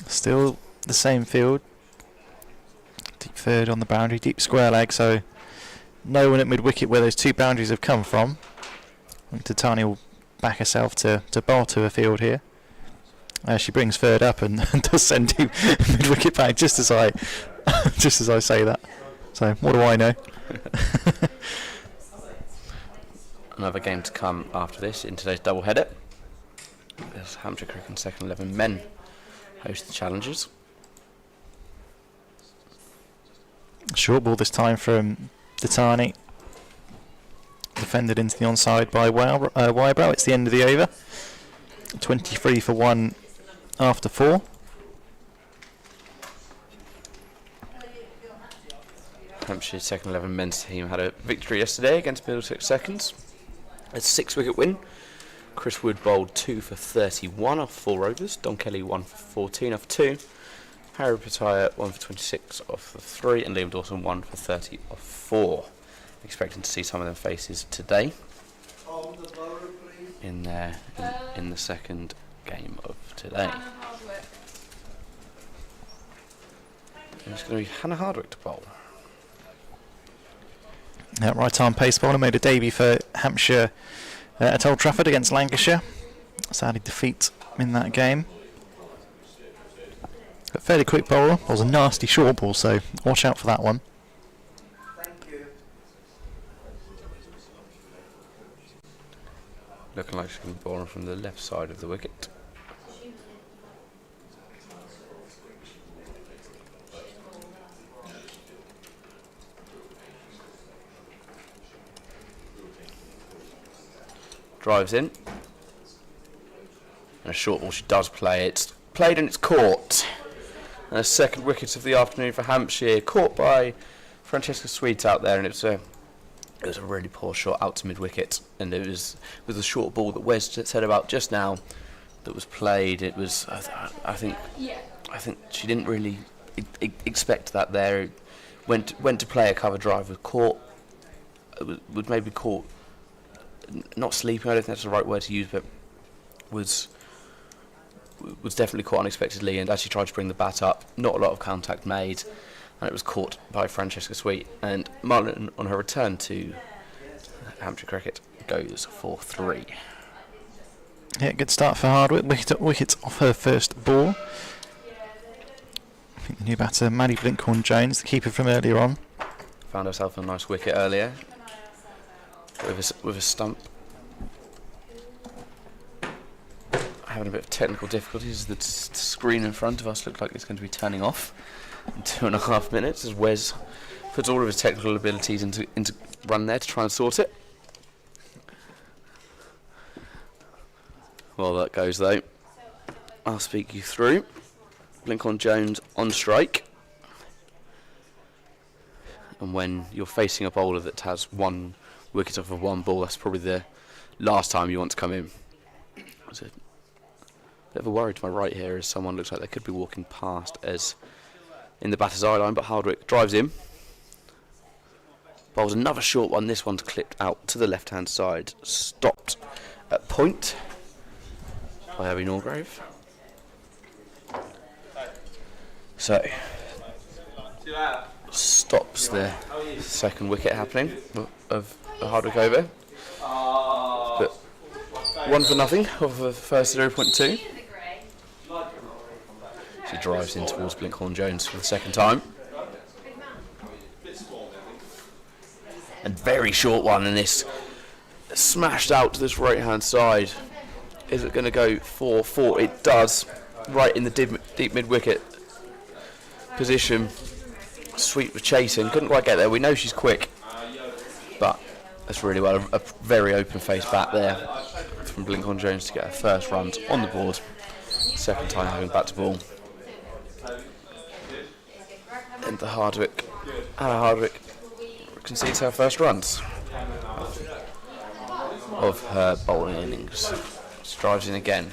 Still the same field. Deep third on the boundary, deep square leg, so no one at mid-wicket where those 2 boundaries have come from. I think Titani will back herself to bowl to her field here. She brings third up and does send him mid-wicket back just as I say that. So what do I know? Another game to come after this in today's double header. There's Hampshire Cricket and second 11 men host the challengers. Short ball this time from Ditani. Defended into the onside by Wybrow. It's the end of the over. 23 for 1 after 4. Hampshire's second 11 men's team had a victory yesterday against Middlesex Seconds. A 6-wicket win. Chris Wood bowled 2 for 31 off 4 overs. Don Kelly 1 for 14 off 2. Harry Pataya 1 for 26 off the 3. And Liam Dawson 1 for 30 off 4. Expecting to see some of their faces today in the second game of today. It's going to be Hannah Hardwick to bowl. Right arm pace bowler made a debut for Hampshire at Old Trafford against Lancashire. Sadly defeat in that game. But fairly quick bowler. Was a nasty short ball, so watch out for that one. Looking like she's going to be bowling from the left side of the wicket. drives in. And a short ball, she does play. It's played and it's caught. And a second wicket of the afternoon for Hampshire, caught by Francesca Sweet out there, and it was a really poor shot out to mid-wicket. And it was with the short ball that Wes said about just now that was played. It was, I think she didn't really expect that there. Went to play a cover drive, was caught. Was maybe caught, not sleeping. I don't think that's the right word to use, but was definitely caught unexpectedly, and as she tried to bring the bat up, not a lot of contact made, and it was caught by Francesca Sweet. And Marlon, on her return to Hampshire cricket, goes for 3. Yeah, good start for Hardwick. Wicket off her first ball. I think the new batter, Maddie Blinkhorn-Jones, the keeper from earlier on. Found herself a nice wicket earlier with a stump. Having a bit of technical difficulties. The screen in front of us looks like it's going to be turning off in 2.5 minutes as Wes puts all of his technical abilities into run there to try and sort it. Well, that goes though. I'll speak you through. Blinkhorn-Jones on strike. And when you're facing a bowler that has 1 wicket off of 1 ball, that's probably the last time you want to come in. So, bit of a worry to my right here as someone looks like they could be walking past as in the batter's eye line, but Hardwick drives in. Bowls another short one. This one's clipped out to the left hand side, stopped at point by Abby Norgrave. So stops the second wicket happening of the Hardwick over. But 1-0 off the first 0.2. She drives in towards Blinkhorn-Jones for the second time. And very short one, and this smashed out to this right hand side. Is it going to go 4-4? It does, right in the deep mid wicket position. Sweet was chasing, couldn't quite get there. We know she's quick, but that's really well. A very open face bat there from Blinkhorn-Jones to get her first runs on the board. Second time having bat to ball. And the Hardwick concedes her first runs of her bowling innings. She drives in again.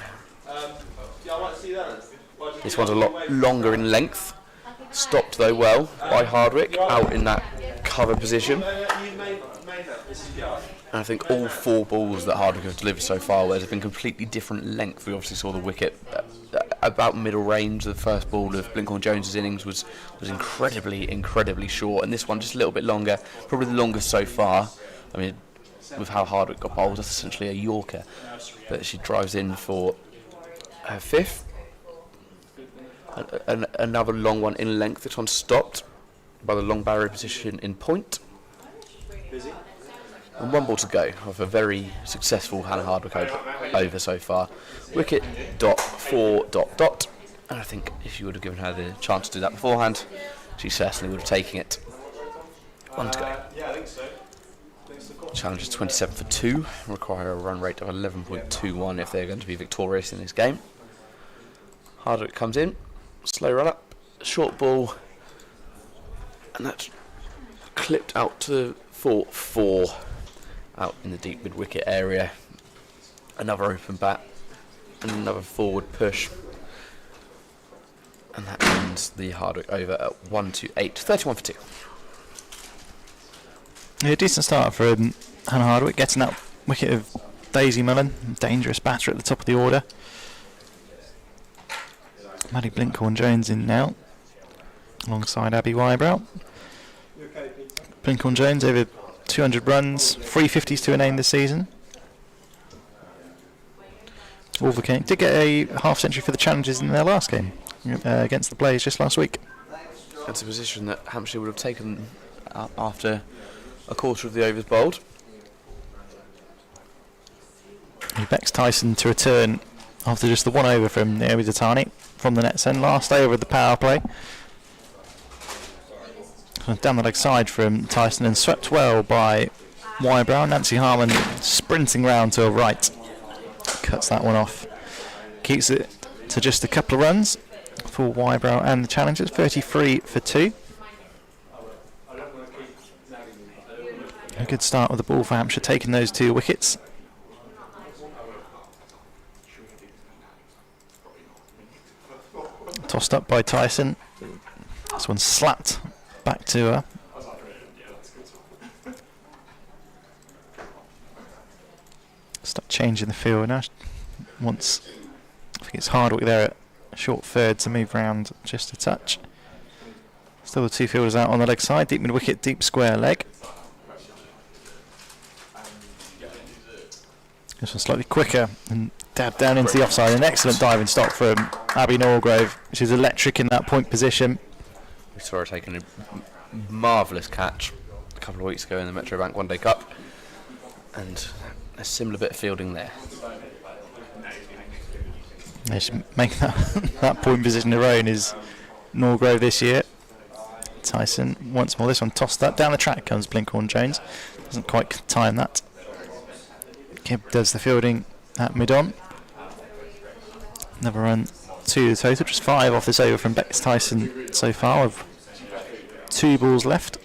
This one's a lot longer in length. Stopped though well by Hardwick out in that cover position. And I think all 4 balls that Hardwick have delivered so far, where there's been completely different length. We obviously saw the wicket about middle range. The first ball of Blinkhorn-Jones' innings was incredibly short, and this one just a little bit longer, probably the longest so far. I mean, with how Hardwick got bowled, that's essentially a Yorker. But she drives in for her 5th. Another long one in length. This one stopped by the long barrier position in point. And 1 ball to go of a very successful Hannah Hardwick over so far. Wicket, dot, 4, dot, dot. And I think if you would have given her the chance to do that beforehand, she certainly would have taken it. 1 to go. Challenge is 27 for 2. Require a run rate of 11.21 if they're going to be victorious in this game. Hardwick comes in. Slow run up. Short ball. And that's clipped out to 4 out in the deep mid wicket area. Another open bat and another forward push, and that ends the Hardwick over at 1-8, 31 for 2. Yeah, decent start for Hannah Hardwick, getting that wicket of Daisy Mullen, dangerous batter at the top of the order. Maddie Blinkhorn-Jones in now alongside Abby Wybrow. Blinkhorn-Jones over 200 runs, 350s to her name this season. Wolverhampton did get a half century for the Challengers in their last game against the Blaze just last week. That's a position that Hampshire would have taken after a quarter of the overs bowled. He backs Tyson to return after just the 1 over from Naomi Datani from the nets end. Last over of the power play. Down the leg side from Tyson and swept well by Wybrow. Nancy Harmon sprinting round to her right. Cuts that one off. Keeps it to just a couple of runs for Wybrow and the challengers. 33 for 2. A good start with the ball for Hampshire, taking those 2 wickets. Tossed up by Tyson. This one slapped back to her. Start changing the field now. Once, I think it's Hardwick there at short third to move round just a touch. Still the 2 fielders out on the leg side. Deep mid wicket, deep square leg. This one's slightly quicker and dabbed down into the offside. An excellent diving stop from Abby Norgrove. She's electric in that point position. We saw her taking a marvellous catch a couple of weeks ago in the Metro Bank One Day Cup, and a similar bit of fielding there. They should make that point position their own is Norgrove this year. Tyson once more. This one tossed that down the track comes Blinkhorn Jones. Doesn't quite time that. Gibb does the fielding at mid-on. Another run to the total, just 5 off this over from Bex Tyson so far, with 2 balls left.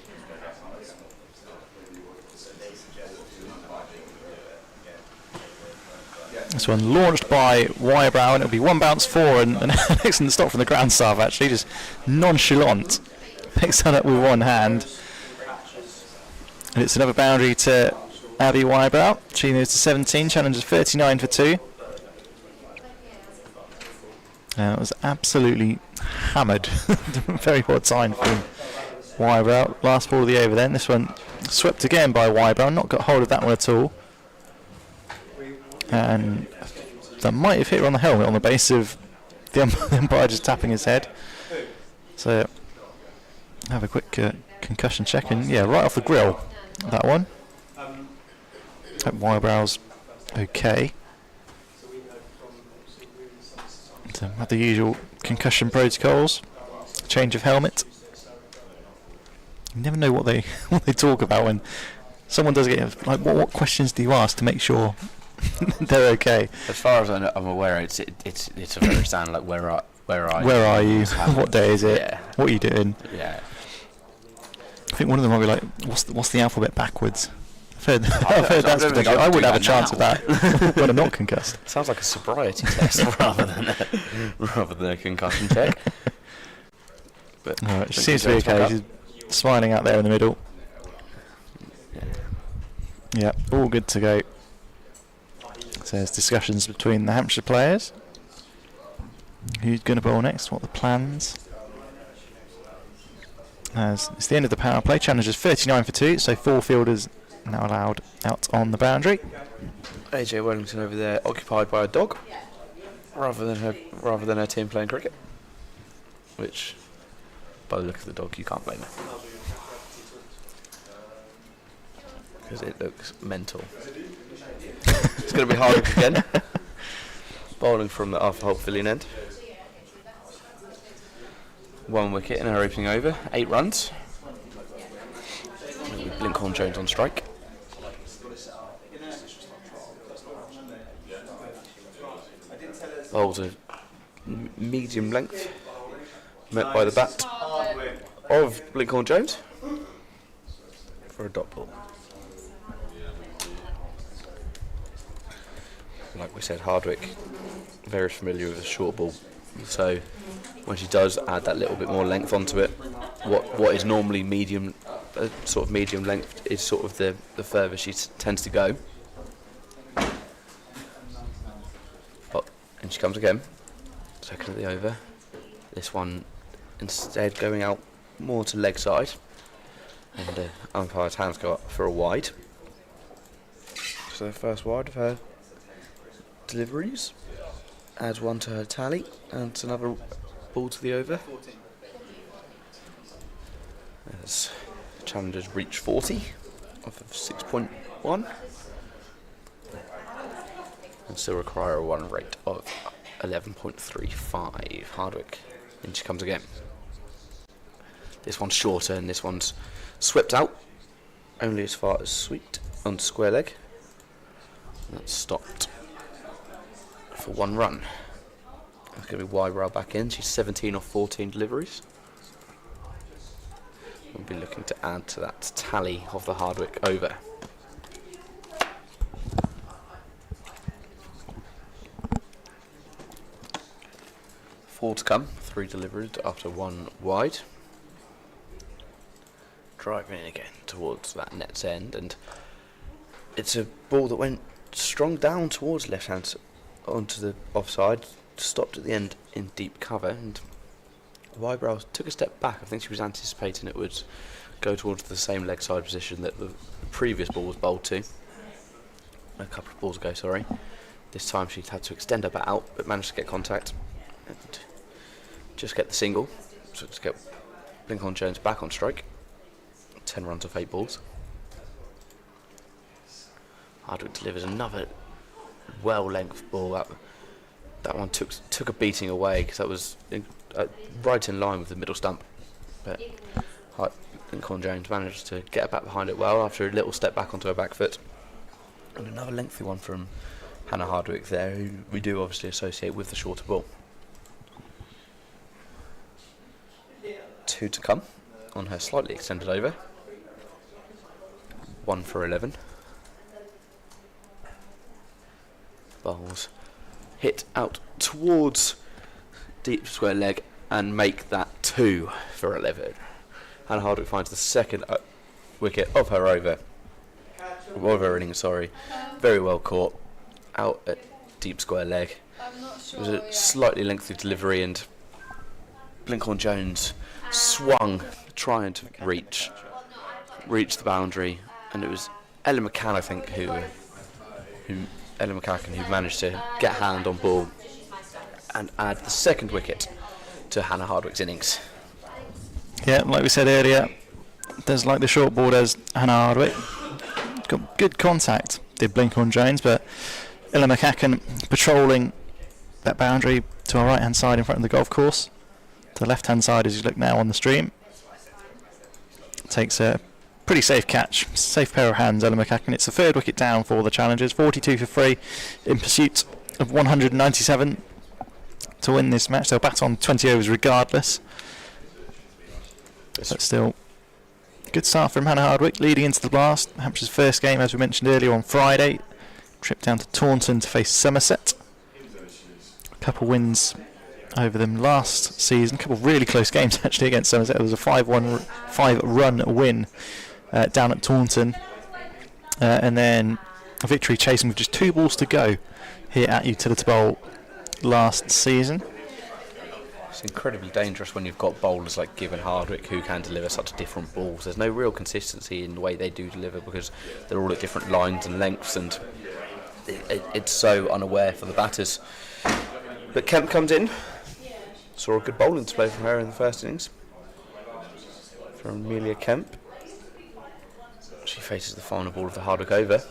This one launched by Wybrow, and it'll be 1 bounce 4, and an excellent stop from the ground staff actually, just nonchalant. Picks that up with 1 hand. And it's another boundary to Abby Wybrow. She moves to 17, challenges 39 for 2. It was absolutely hammered. Very odd sign from Wybrow. Last ball of the over then. This one swept again by Wybrow. Not got hold of that one at all. And that might have hit her on the helmet on the base of the umpire just tapping his head. So have a quick concussion check, and yeah, right off the grill, that one. Hope Wybrow's okay. So have the usual concussion protocols, change of helmet. You never know what they talk about when someone does get, like, what questions do you ask to make sure they're okay? As far as I'm aware, it's a very standard, like, where are you? What day is it? Yeah. What are you doing? Yeah. I think one of them might be like, what's the alphabet backwards? I've heard that's potential. I wouldn't have a chance of that when I'm not concussed. Sounds like a sobriety test rather than a concussion check. But she seems to be okay. She's smiling out there in the middle. Yeah, all good to go. So there's discussions between the Hampshire players. Who's going to bowl next? What are the plans? As it's the end of the power play. Challengers 39 for 2, so 4 fielders now allowed out on the boundary. AJ Wellington over there, occupied by a dog, rather than her team playing cricket. Which, by the look of the dog, you can't blame her, because it looks mental. It's going to be hard again. Bowling from the Arthur Holt Pavilion end. 1 wicket in her opening over, 8 runs. With Blinkhorn Jones on strike. Bowls of medium length, met by the bat of Blinkhorn Jones for a dot ball. Like we said, Hardwick very familiar with the short ball, so when she does add that little bit more length onto it, what is normally medium, sort of medium length, is sort of the further she tends to go. And she comes again, second of the over. This one instead going out more to leg side, and the umpire's hands go up for a wide. So the first wide of her deliveries, adds 1 to her tally, and it's another ball to the over. As challengers reach 40 off of 6.1, and still require a 1 rate of 11.35. Hardwick, in she comes again. This one's shorter, and this one's swept out only as far as sweet on square leg. That's stopped for 1 run. That's going to be Wybrow back in. She's 17 off 14 deliveries. We'll be looking to add to that tally of the Hardwick over. Four to come, 3 delivered after 1 wide. Driving in again towards that net's end, and it's a ball that went strong down towards left hand onto the offside, stopped at the end in deep cover, and Wybrow took a step back. I think she was anticipating it would go towards the same leg side position that the previous ball was bowled to a couple of balls ago, sorry. This time she had to extend her bat out, but managed to get contact and just get the single, so to get Lincoln-Jones back on strike. 10 runs off 8 balls. Hardwick delivers another well-length ball. That one took a beating away because that was right in line with the middle stump. But Lincoln-Jones managed to get back behind it well after a little step back onto her back foot. And another lengthy one from Hannah Hardwick there, who we do obviously associate with the shorter ball. 2 to come on her slightly extended over. 1 for 11. Bowls hit out towards deep square leg and make that 2 for 11. Hannah Hardwick finds the second wicket of her over. Of her innings, sorry. Very well caught. Out at deep square leg. I'm not sure. It was a slightly lengthy delivery, and Lincoln-Jones swung trying to reach the boundary, and it was Ella McCann, I think, who managed to get hand on ball and add the second wicket to Hannah Hardwick's innings. Yeah, like we said earlier, there's like the short ball, there's Hannah Hardwick. Got good contact, did Lincoln-Jones, but Ella McCacken patrolling that boundary to our right hand side in front of the golf course. To the left hand side as you look now on the stream. Takes a pretty safe catch, safe pair of hands, Ella McCacken. It's the 3rd wicket down for the challengers, 42 for 3 in pursuit of 197 to win this match. They'll bat on 20 overs regardless. But still, good start from Hannah Hardwick, leading into the blast. Hampshire's first game, as we mentioned earlier, on Friday. Trip down to Taunton to face Somerset. A couple wins over them last season. A couple of really close games actually against Somerset. There was a 5-run win down at Taunton, and then a victory chasing with just 2 balls to go here at Utilita Bowl last season. It's incredibly dangerous when you've got bowlers like Gibb and Hardwick who can deliver such different balls. There's no real consistency in the way they do deliver because they're all at different lines and lengths, and it's so unaware for the batters. But Kemp comes in. Saw a good bowling display from her in the first innings. From Amelia Kemp. She faces the final ball of the Hardwick over.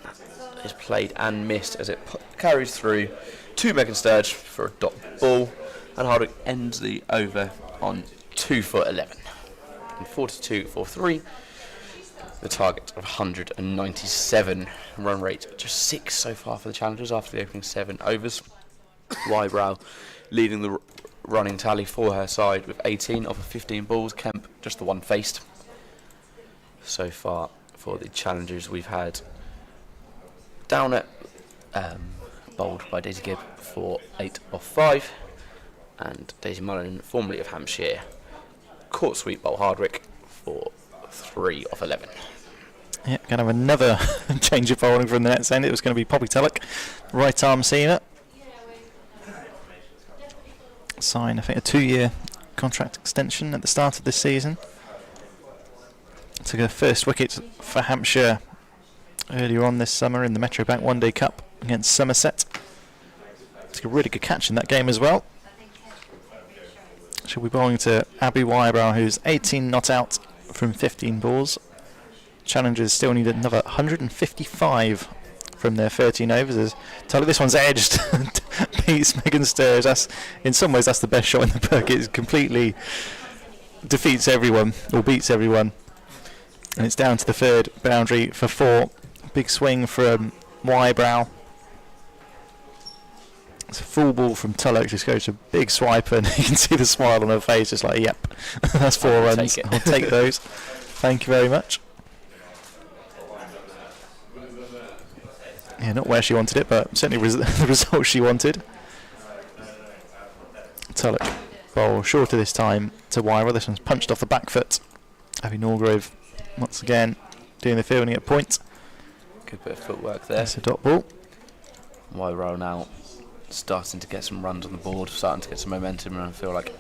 That is played and missed as it carries through to Megan Sturge for a dot ball. And Hardwick ends the over on 2 for 11. And 42 for 3. The target of 197 run rate. Just 6 so far for the challengers after the opening 7 overs. Wybrow leading the running tally for her side with 18 off of 15 balls. Kemp just the one faced. So far for the challengers, we've had Downer bowled by Daisy Gibb for 8 off 5, and Daisy Mullen, formerly of Hampshire, caught sweep bowl Hardwick for 3 off 11. Yeah, going to have another change of bowling from the net's end. It was going to be Poppy Tullock, right arm seamer. Sign, I think, a 2-year contract extension at the start of this season. Took her first wicket for Hampshire earlier on this summer in the Metrobank One Day Cup against Somerset. Took a really good catch in that game as well. She'll be bowling to Abby Wybrow, who's 18 not out from 15 balls. Challengers still need another 155 from their 13 overs. As this one's edged, beats Megan Sturge. In some ways, that's the best shot in the book. It completely defeats everyone, or beats everyone. And it's down to the third boundary for 4. Big swing from Wybrow. It's a full ball from Tulloch. Just goes to a big swipe, and you can see the smile on her face, just like, yep, that's 4 runs. I'll take those. Thank you very much. Yeah, not where she wanted it, but certainly the result she wanted. Tulloch bowl shorter this time to Wybrow. This one's punched off the back foot. Abby Norgrove once again doing the fielding at point. Good bit of footwork there. That's a dot ball. Wybrow now starting to get some runs on the board, starting to get some momentum, and I feel like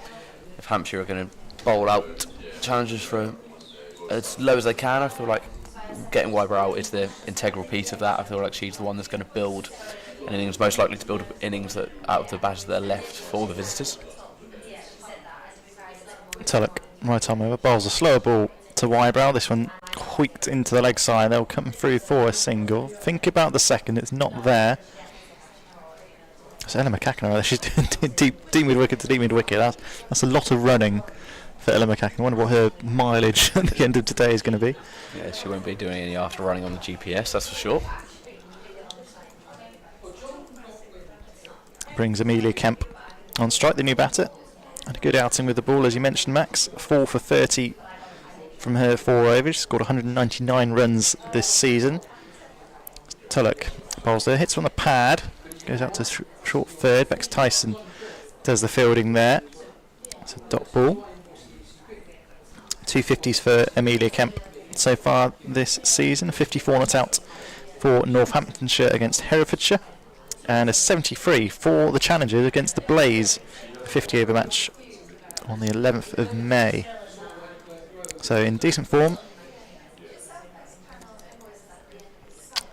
if Hampshire are going to bowl out challenges for as low as they can, I feel like getting Wybrow out is the integral piece of that. I feel like she's the one that's going to build an innings, most likely to build innings that out of the batters that are left for the visitors. Tulloch, right arm over, bowls a slower ball to Wybrow. This one hoiked into the leg side. They'll come through for a single. Think about the second, it's not there. So Ella McCacken over there, she's doing deep mid wicket to deep mid wicket. That's a lot of running for Ella McCacken. I wonder what her mileage at the end of today is going to be. Yeah, she won't be doing any after running on the GPS, that's for sure. Brings Amelia Kemp on strike, the new batter. And a good outing with the ball, as you mentioned, Max. 4 for 30 from her 4 overs. She's scored 199 runs this season. Tulloch bowls there, hits from the pad. Goes out to short third. Bex Tyson does the fielding there. It's a dot ball. 2 50s for Amelia Kemp so far this season. 54 not out for Northamptonshire against Herefordshire. And a 73 for the Challengers against the Blaze. A 50 over match on the 11th of May. So in decent form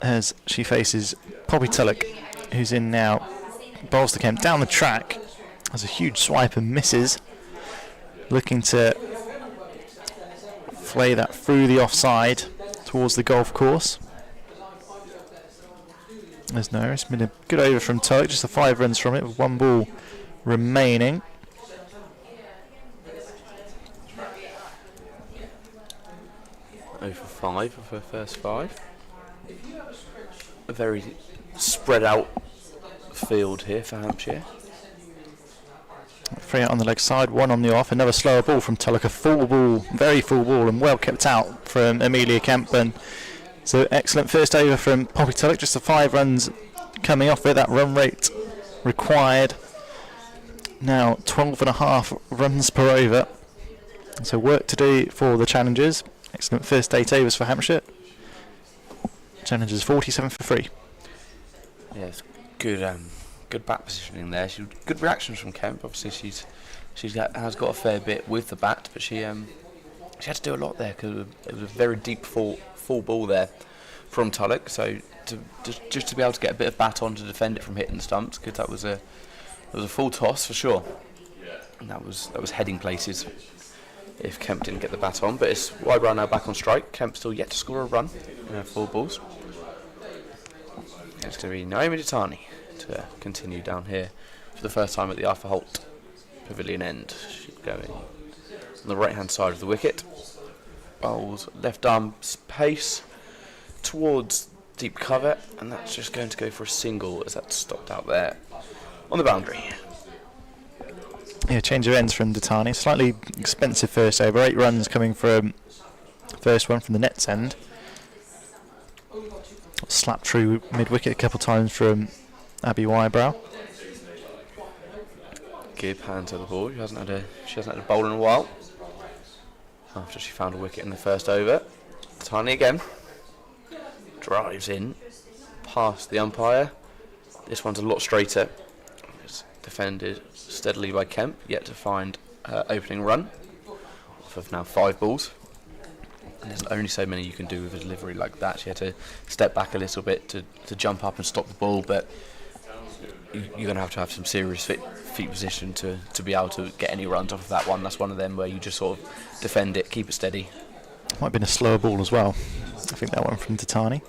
as she faces Poppy Tulloch, who's in now. Bowls to Kemp down the track. Has a huge swipe and misses. Looking to flay that through the offside towards the golf course. There's no. It's been a good over from Tulloch. Just the 5 runs from it with 1 ball remaining. Over 5 of her first 5. A very spread out field here for Hampshire. 3 out on the leg side, 1 on the off. Another slower ball from Tulloch. A full ball, very full ball, and well kept out from Amelia Kemp. And so excellent first over from Poppy Tulloch. Just the 5 runs coming off it. That run rate required. Now 12.5 runs per over. So work to do for the Challengers. Excellent first 8 overs for Hampshire. Challengers 47 for 3. Yes, good bat positioning there. Good reactions from Kemp. Obviously, has got a fair bit with the bat, but she had to do a lot there because it was a very deep full ball there from Tulloch. So just to be able to get a bit of bat on to defend it from hitting the stumps, because that was a full toss for sure, and that was heading places if Kemp didn't get the bat on. But it's Wybrow now back on strike. Kemp still yet to score a run in her 4 balls. It's going to be Naomi Ditani to continue down here for the first time at the Arthur Holt Pavilion end. She's going on the right hand side of the wicket. Bowls left arm pace towards deep cover, and that's just going to go for a single as that's stopped out there on the boundary. Yeah, change of ends from Ditani. Slightly expensive first over. 8 runs coming from first one from the net's end. Slapped through mid-wicket a couple of times from Abby Wybrow. Gibb hands on the ball. She hasn't had a bowl in a while after she found a wicket in the first over. Ditani again drives in past the umpire. This one's a lot straighter. It's defended steadily by Kemp, yet to find her opening run off of now 5 balls. And there's only so many you can do with a delivery like that. She had to step back a little bit to jump up and stop the ball, but you're going to have some serious feet position to be able to get any runs off of that one. That's one of them where you just sort of defend it, keep it steady. Might have been a slower ball as well. I think that one from Ditani.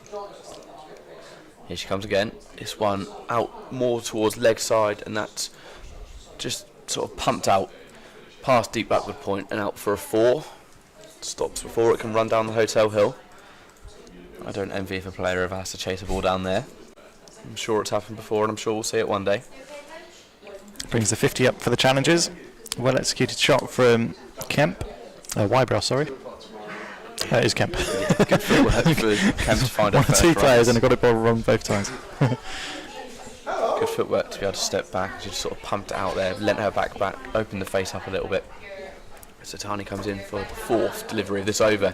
Here she comes again. This one out more towards leg side, and that's just sort of pumped out past deep backward point and out for a 4. stops before it can run down the hotel hill. I don't envy if a player ever has to chase a ball down there. I'm sure it's happened before, and I'm sure we'll see it one day. Brings the 50 up for the challengers. Well executed shot from Kemp. Wybrow, sorry. It is Kemp. Good footwork for Kemp to find One out or two players and I got it wrong both times. Good footwork to be able to step back. She just sort of pumped it out there, lent her back, opened the face up a little bit. So Tani comes in for the 4th delivery of this over.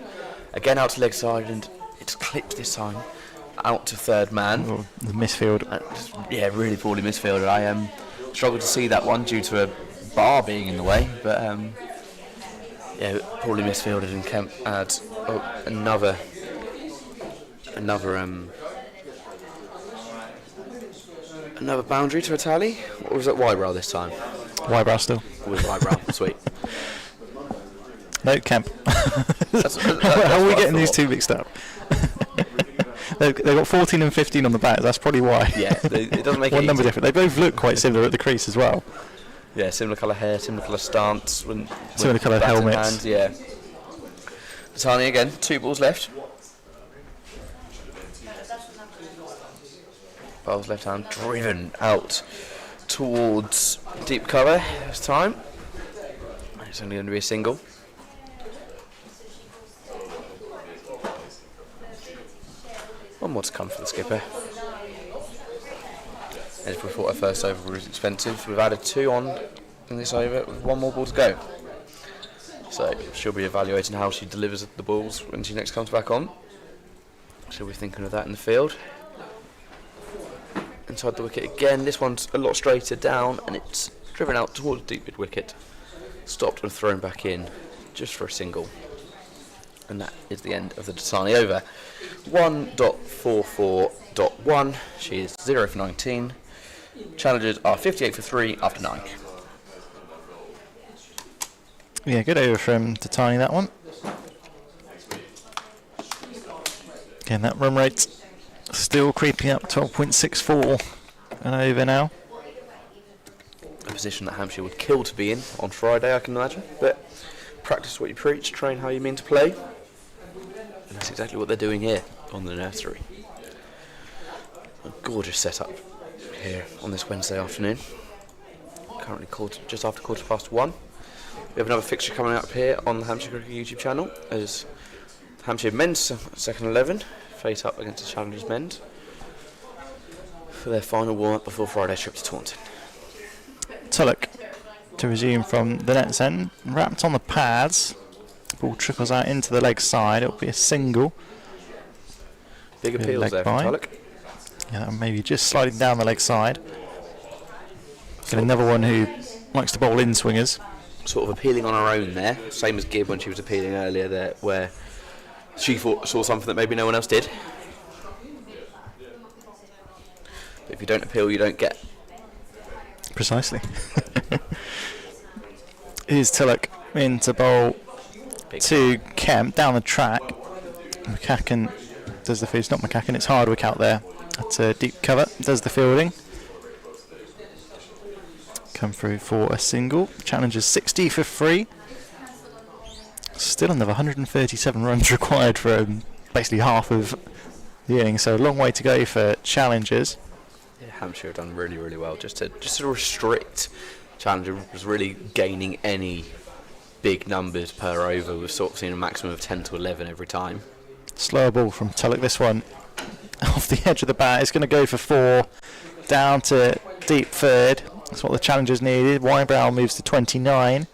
Again out to leg side, and it's clipped this time out to third man. Oh, the misfield. Yeah, really poorly misfielded. I struggled to see that one due to a bar being in the way, but yeah, poorly misfielded, and Kemp adds another boundary to a tally. Or was it Wybrow this time? Wybrow still. With Wybrow, sweet. No, Kemp. That's How are we what I getting these thought. two mixed up? They've got 14 and 15 on the bat. That's probably why. Yeah, it doesn't make One it number easy. different. They both look quite similar at the crease as well. Yeah, similar colour hair, similar colour stance. Similar colour bat in helmets. hand, yeah. Tani again, 2 balls left. Bowles left hand driven out towards deep cover this time. It's only going to be a single. One more to come for the skipper. As we thought our first over was expensive, we've added 2 on in this over with 1 more ball to go. So she'll be evaluating how she delivers the balls when she next comes back on. She'll be thinking of that in the field. Inside the wicket again, this one's a lot straighter down, and it's driven out towards deep mid wicket. Stopped and thrown back in just for a single. And that is the end of the Dasani over. 1.44.1. She is 0 for 19. Challengers are 58 for 3 after 9. Yeah, good over from Titani, that one. Again, that run rate still creeping up, 12.64 and over now. A position that Hampshire would kill to be in on Friday, I can imagine. But practice what you preach, train how you mean to play. And that's exactly what they're doing here on the nursery. A gorgeous setup here on this Wednesday afternoon. Currently just after 1:15. We have another fixture coming up here on the Hampshire Cricket YouTube channel as Hampshire men's second 11 face up against the Challengers men's for their final warm-up before Friday's trip to Taunton. Tulloch to resume from the net's end, wrapped on the pads. Ball trickles out into the leg side. It'll be a single. Big Good appeals leg there from bite. Tulloch. Yeah, maybe just sliding down the leg side. Get another one who likes to bowl in swingers. Sort of appealing on her own there, same as Gibb when she was appealing earlier there, where she saw something that maybe no one else did. But if you don't appeal, you don't get. Precisely. Here's Tulloch in to bowl Big to Kemp down the track. McCacken does the field. It's not McCacken, it's Hardwick out there at deep cover. Does the fielding. Come through for a single. Challengers 60 for 3. Still another 137 runs required for basically half of the inning, so a long way to go for challengers. Yeah, Hampshire have done really, really well just to restrict Challenger was really gaining any big numbers per over. We've sort of seen a maximum of 10 to 11 every time. Slower ball from Tulloch. This one off the edge of the bat. It's going to go for 4. Down to deep third. That's what the challengers needed. Wybrow moves to 29.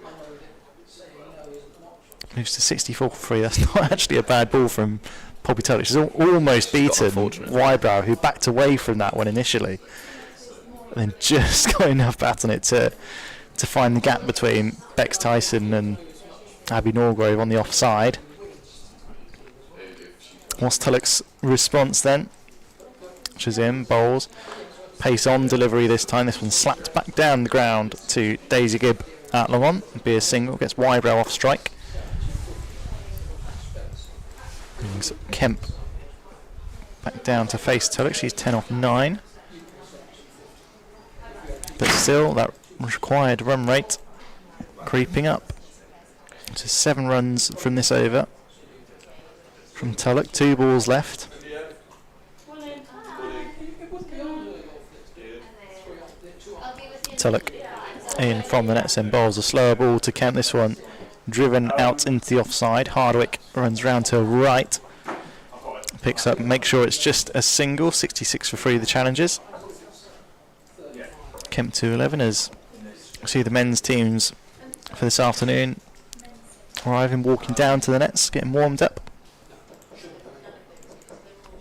Moves to 64 for 3. That's not actually a bad ball from Poppy Tulloch. She's almost beaten unfortunate. Wybrow, who backed away from that one initially. And then just got enough bat on it to find the gap between Bex Tyson and Abby Norgrove on the offside. What's Tulloch's response then? Which is in, bowls. Pace on delivery this time. This one slapped back down the ground to Daisy Gibb at long on. Be a single. Gets Wybrow off strike. Brings Kemp back down to face Tulloch. She's 10 off 9. But still, that required run rate creeping up. So 7 runs from this over from Tulloch. 2 balls left. Tulloch in from the nets and bowls a slower ball to Kemp. This one driven out into the offside. Hardwick runs round to right. Picks up, make sure it's just a single. 66 for 3 the challenges. Kemp to 11 as see the men's teams for this afternoon arriving, walking down to the nets, getting warmed up.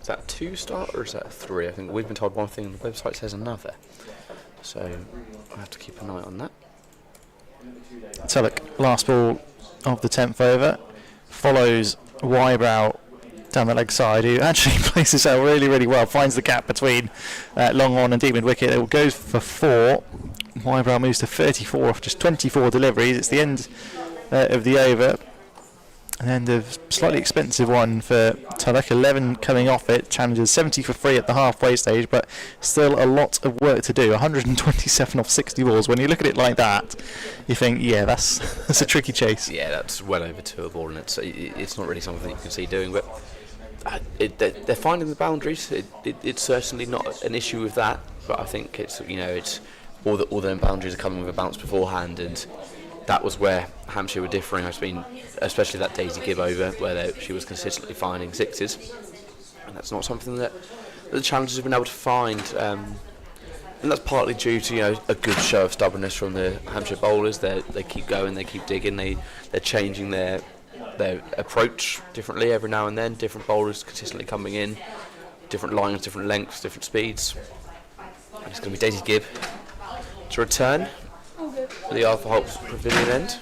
Is that 2 start or is that 3? I think we've been told one thing and the website says another. So I have to keep an eye on that. Tulloch, last ball of the 10th over, follows Wybrow down the leg side, who actually plays this out really, really well, finds the gap between long on and deep mid wicket. It goes for 4. Wybrow moves to 34 off just 24 deliveries. It's the end of the over. An end of slightly expensive one for Tulloch. 11 coming off it. Challenges 70 for 3 at the halfway stage, but still a lot of work to do. 127 off 60 balls. When you look at it like that, you think, yeah, that's a tricky chase. Yeah, that's well over 2 a ball, and it's not really something you can see doing, but they're finding the boundaries. It's certainly not an issue with that, but I think it's all the boundaries are coming with a bounce beforehand, and that was where Hampshire were differing. I've been, especially that Daisy Gibb over, where she was consistently finding 6s, and that's not something that the challengers have been able to find. And that's partly due to a good show of stubbornness from the Hampshire bowlers. They keep going, they keep digging, they're changing their approach differently every now and then. Different bowlers consistently coming in, different lines, different lengths, different speeds. And it's going to be Daisy Gibb to return for the Arthur Holt's Pavilion end,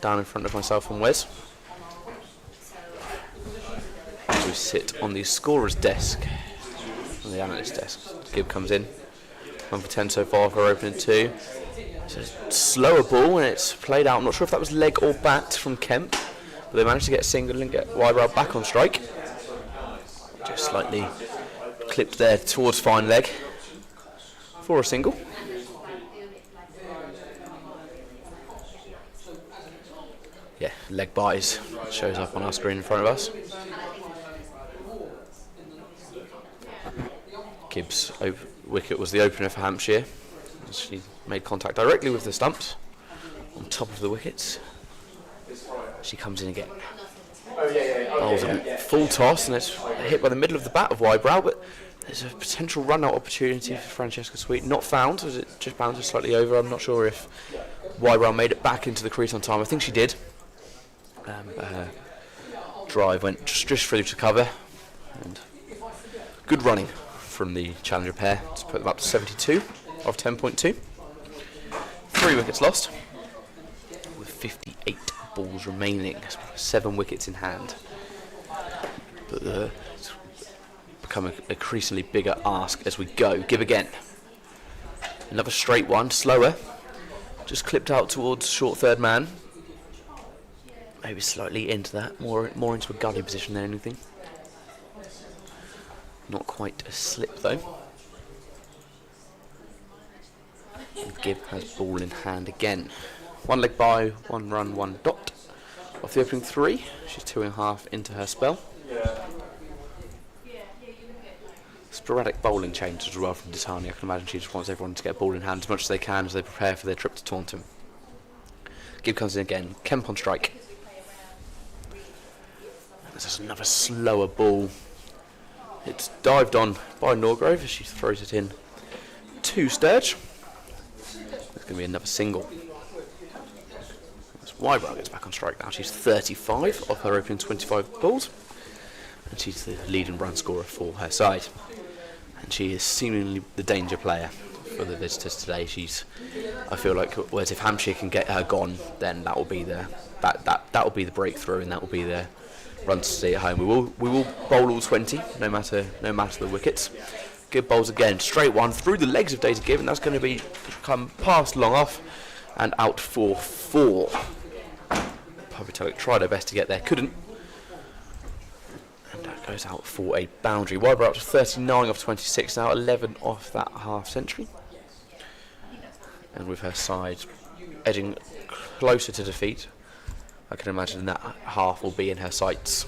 down in front of myself and Wes. As we sit on the scorer's desk, on the analyst's desk. Gibb comes in, 1 for 10 so far for opening 2. It's a slower ball and it's played out. I'm not sure if that was leg or bat from Kemp, but they managed to get a single and get Wybrow back on strike. Just slightly clipped there towards fine leg for a single. Yeah, leg buys shows up on our screen in front of us. Gibbs' wicket was the opener for Hampshire. She made contact directly with the stumps on top of the wickets. She comes in again. Bowls a full toss and it's hit by the middle of the bat of Wybrow, but there's a potential run-out opportunity for Francesca Sweet. Not found, as it just bounced slightly over. I'm not sure if Wybrow made it back into the crease on time. I think she did. Her drive went just through to cover, and good running from the challenger pair to put them up to 72 of 10.2. 3 wickets lost with 58 balls remaining, 7 wickets in hand. But it's become an increasingly bigger ask as we go. Give again. Another straight one, slower, just clipped out towards short third man. Maybe slightly into that, more into a gully position than anything. Not quite a slip though. And Gibb has ball in hand again. 1 leg by, 1 run, 1 dot. Off the opening 3, she's 2.5 into her spell. Sporadic bowling changes as well from Ditani. I can imagine she just wants everyone to get a ball in hand as much as they can as they prepare for their trip to Taunton. Gibb comes in again, Kemp on strike. There's another slower ball. It's dived on by Norgrove as she throws it in to Sturge. There's going to be another single. As Wybrow gets back on strike now. She's 35 off her opening 25 balls. And she's the leading run scorer for her side. And she is seemingly the danger player for the visitors today. I feel like, whereas if Hampshire can get her gone, then that will be the breakthrough, and that will be the run to stay at home. We will bowl all 20, no matter the wickets. Good bowls again, straight one through the legs of Daisy Gibb, and that's going to come past long off and out for 4. Public tried her best to get there, couldn't, and that goes out for a boundary. Wybrow up to 39 off 26 now, 11 off that half century, and with her side edging closer to defeat I can imagine that half will be in her sights.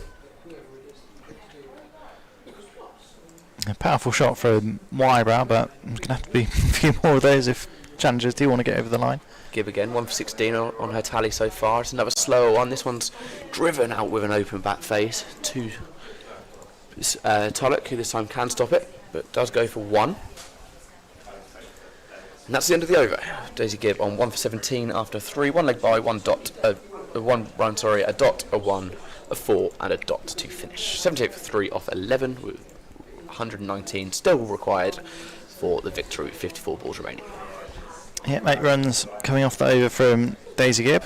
A powerful shot from Wybrow, but there's going to have to be a few more of those if challengers do want to get over the line. Gibb again, 1 for 16 on her tally so far. It's another slower one. This one's driven out with an open back face to Tulloch, who this time can stop it, but does go for 1. And that's the end of the over. Daisy Gibb on 1 for 17 after 3, 1 leg by, 1 dot, a dot, a 1, a 4, and a dot to finish. 78 for 3 off 11 with 119 still required for the victory, 54 balls remaining. Yeah, 8 runs coming off the over from Daisy Gibb.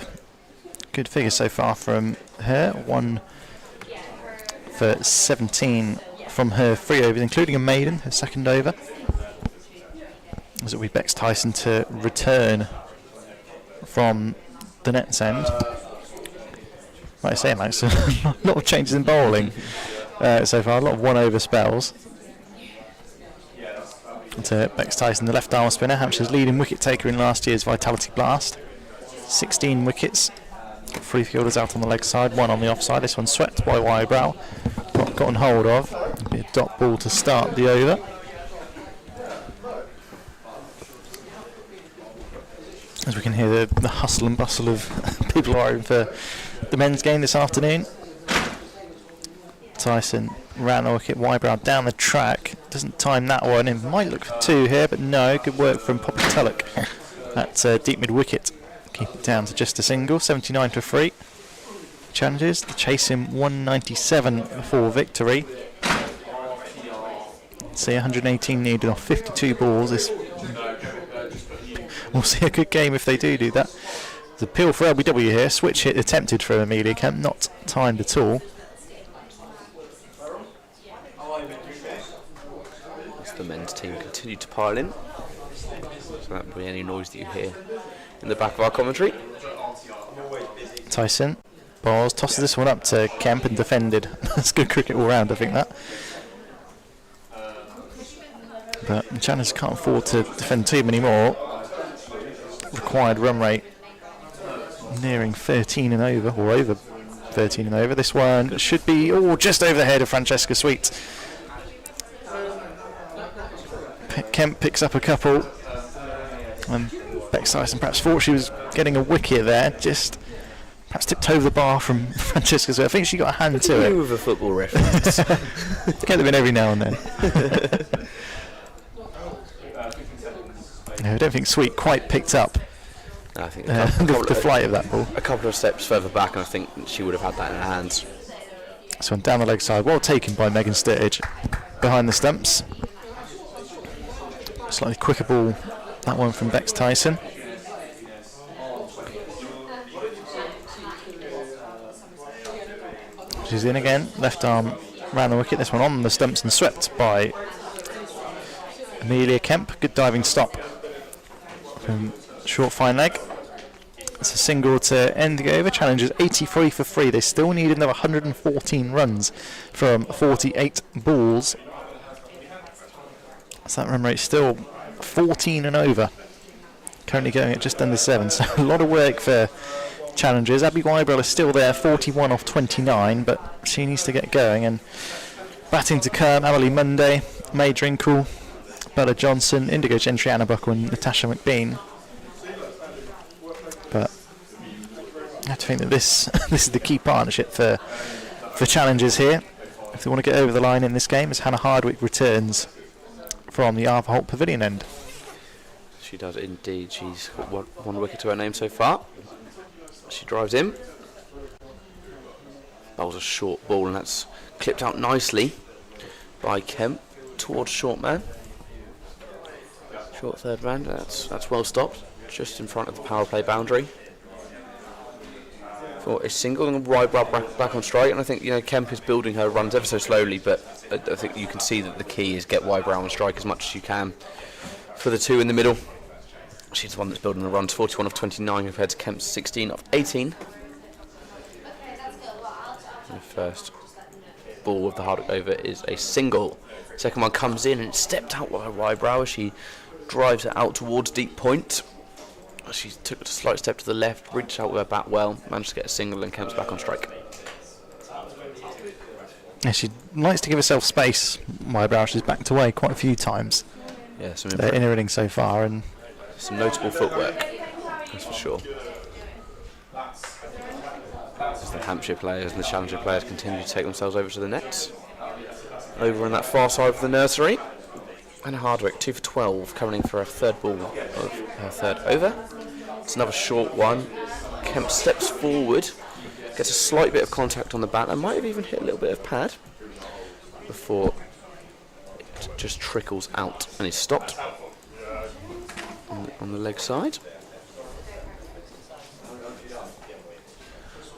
Good figure so far from her. 1 for 17 from her 3 overs, including a maiden, her second over. As it will be Bex Tyson to return from the net's end. Like I say, Max, a lot of changes in bowling so far, a lot of 1 over spells. To Bex Tyson, the left arm spinner, Hampshire's leading wicket taker in last year's Vitality Blast. 16 wickets, 3 fielders out on the leg side, 1 on the offside. This one swept by Wybrow, gotten hold of. It'll be a dot ball to start the over. As we can hear the hustle and bustle of people arriving for the men's game this afternoon. Tyson ran the wicket, Wybrow down the track, doesn't time that one, it might look for 2 here, but no, good work from Poppy Tulloch at deep mid wicket, keep it down to just a single. 79 to 3. Challenges to chase him 197 for victory. See, 118 needed off 52 balls. We'll see a good game if they do that. The appeal for LBW here, switch hit attempted from Amelia Kemp, not timed at all. The men's team continue to pile in, so that won't be any noise that you hear in the back of our commentary. Tyson bowls, tosses this one up to Kemp and defended. That's good cricket all round, I think that. But the challengers can't afford to defend too many more. Required run rate nearing 13 and over, or over 13 and over. This one should be just over the head of Francesca Sweet. Kemp picks up a couple, and Bex Tyson perhaps thought she was getting a wicket there, just perhaps tipped over the bar from Francesca. So I think she got a hand to it. With a football reference. Get them in every now and then. No, I don't think Sweet quite picked up I think the flight of that ball. A couple of steps further back, and I think she would have had that in her hands. This one down the leg side, well taken by Megan Sturridge behind the stumps. Slightly quicker ball, that one from Bex Tyson. She's in again, left arm round the wicket, this one on the stumps and swept by Amelia Kemp. Good diving stop from short fine leg. It's a single to end the over. Challengers 83 for 3. They still need another 114 runs from 48 balls. So that run rate still 14 and over. Currently going at just under 7. So a lot of work for challengers. Abby Wybrow is still there, 41 off 29, but she needs to get going. And batting to come, Emily Monday, May Drinkle, Bella Johnson, Indigo Gentry, Anna Buckle and Natasha McBean. But I have to think that this is the key partnership for challengers here. If they want to get over the line in this game, as Hannah Hardwick returns from the Arthur Holt Pavilion end. She does indeed. She's got one wicket to her name so far. She drives in. Bowls a short ball, and that's clipped out nicely by Kemp towards short man. Short third man. That's well stopped, just in front of the power play boundary. For a single, and Wybrow back on strike, and I think Kemp is building her runs ever so slowly, but I think you can see that the key is get Wybrow on strike as much as you can for the 2 in the middle. She's the one that's building the runs, 41 of 29 compared to Kemp's 16 of 18. The first ball of the Hardwick over is a single. Second one comes in and it's stepped out by Wybrow as she drives it out towards deep point. She took a slight step to the left, reached out with her bat well, managed to get a single, and Kemp's back on strike. Yeah, she likes to give herself space. Wybrow, she's backed away quite a few times Yeah, some in her innings so far, and some notable footwork, that's for sure. As the Hampshire players and the Challenger players continue to take themselves over to the nets. Over on that far side of the nursery, Anna Hardwick 2 for 12, covering for her third ball of her third over. It's another short one. Kemp steps forward, gets a slight bit of contact on the bat, and might have even hit a little bit of pad before it just trickles out and is stopped on the leg side.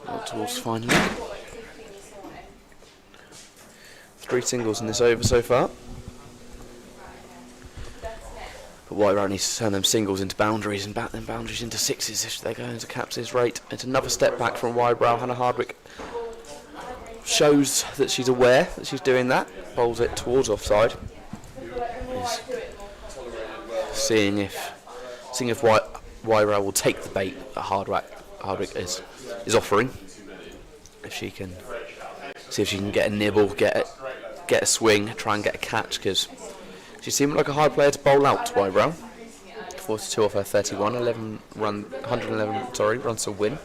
Out towards fine leg. 3 singles in this over so far. But Wybrow needs to turn them singles into boundaries and bat them boundaries into sixes if they're going to cap this rate. It's another step back from Wybrow. Hannah Hardwick shows that she's aware that she's doing that. Bowls it towards offside. Seeing if Wybrow will take the bait that Hardwick is offering. If she can see if she can get a nibble, get a swing, try and get a catch, because she seemed like a hard player to bowl out, Wybrow. 42 off her 31, 111 runs to win.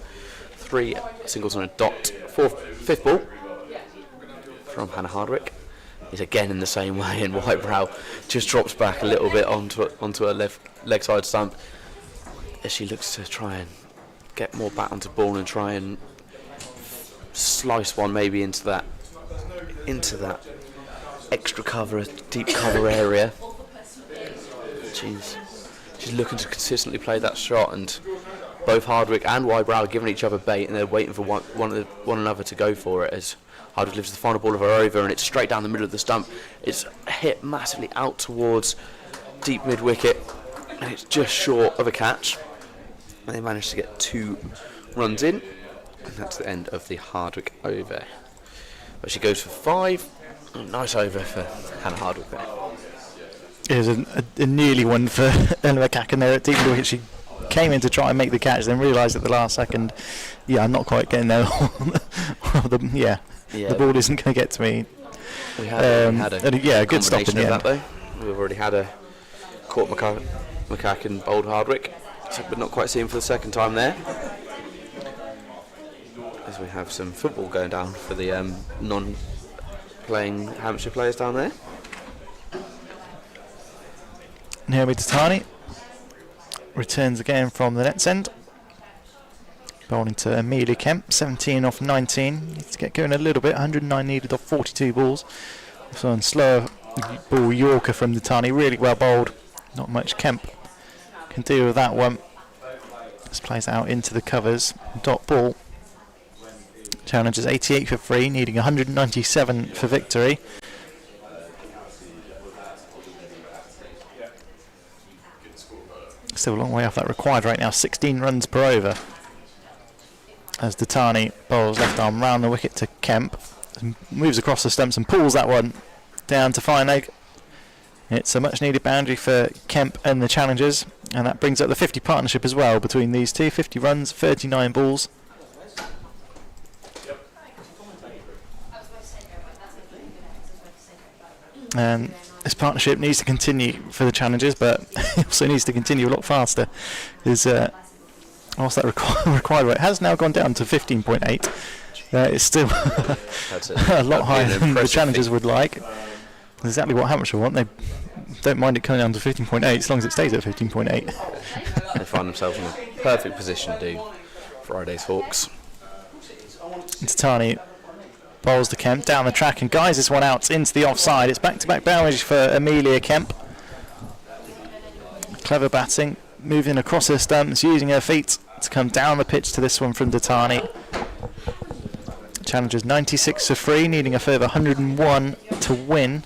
3 singles on a dot. Fifth ball from Hannah Hardwick is again in the same way, and Wybrow just drops back a little bit onto her left leg side stump as she looks to try and get more bat onto ball and try and slice one maybe into that extra cover, deep cover area. She's looking to consistently play that shot, and both Hardwick and Wybrow are giving each other bait, and they're waiting for one another to go for it as Hardwick lifts the final ball of her over, and it's straight down the middle of the stump. It's hit massively out towards deep mid wicket, and it's just short of a catch. And they managed to get 2 runs in, and that's the end of the Hardwick over. But she goes for 5. Oh, nice over for Hannah Hardwick there. it was a nearly one for Eleanor Kacken there at deep mid wicket. She came in to try and make the catch, then realised at the last second, I'm not quite getting there. The ball isn't going to get to me. We had a good stop in the end. That, though. We've already had a caught McCacken bowled Hardwick, but not quite seen for the second time there. As we have some football going down for the non-playing Hampshire players down there. Naomi Tatani returns again from the nets end. Bowling to Amelia Kemp, 17 off 19. Needs to get going a little bit, 109 needed off 42 balls. So on slower ball Yorker from Tatani, really well bowled. Not much Kemp can do with that one. This plays out into the covers. Dot ball. Challengers 88 for 3, needing 197 for victory. Still a long way off that required right now, 16 runs per over. As Tatani bowls left arm round the wicket to Kemp, moves across the stumps and pulls that one down to fine leg. It's a much needed boundary for Kemp and the challengers, and that brings up the 50 partnership as well between these two. 50 runs, 39 balls. And this partnership needs to continue for the challengers, but it also needs to continue a lot faster. What's that required rate? It has now gone down to 15.8. It's still a lot higher than the challengers would like. Exactly what Hampshire want. They don't mind it coming down to 15.8 as long as it stays at 15.8. They find themselves in a perfect position to do Friday's Hawks. Tatani bowls to Kemp down the track and guides this one out into the offside. It's back-to-back boundaries for Amelia Kemp. Clever batting, moving across her stumps, using her feet to come down the pitch to this one from Tatani. Challengers 96 for 3, needing a further 101 to win.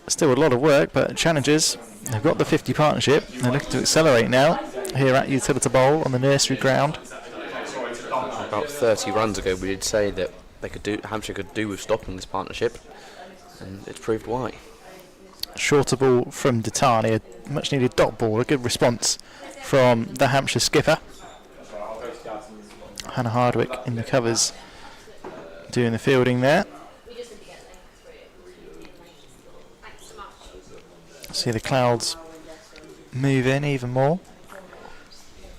Still a lot of work, but challengers, they've got the 50 partnership. They're looking to accelerate now here at Utilita Bowl on the nursery ground. About 30 runs ago we did say that Hampshire could do with stopping this partnership, and it's proved why. Shorter ball from Ditani, a much needed dot ball, a good response from the Hampshire skipper. Hannah Hardwick in the covers doing the fielding there. See the clouds move in even more.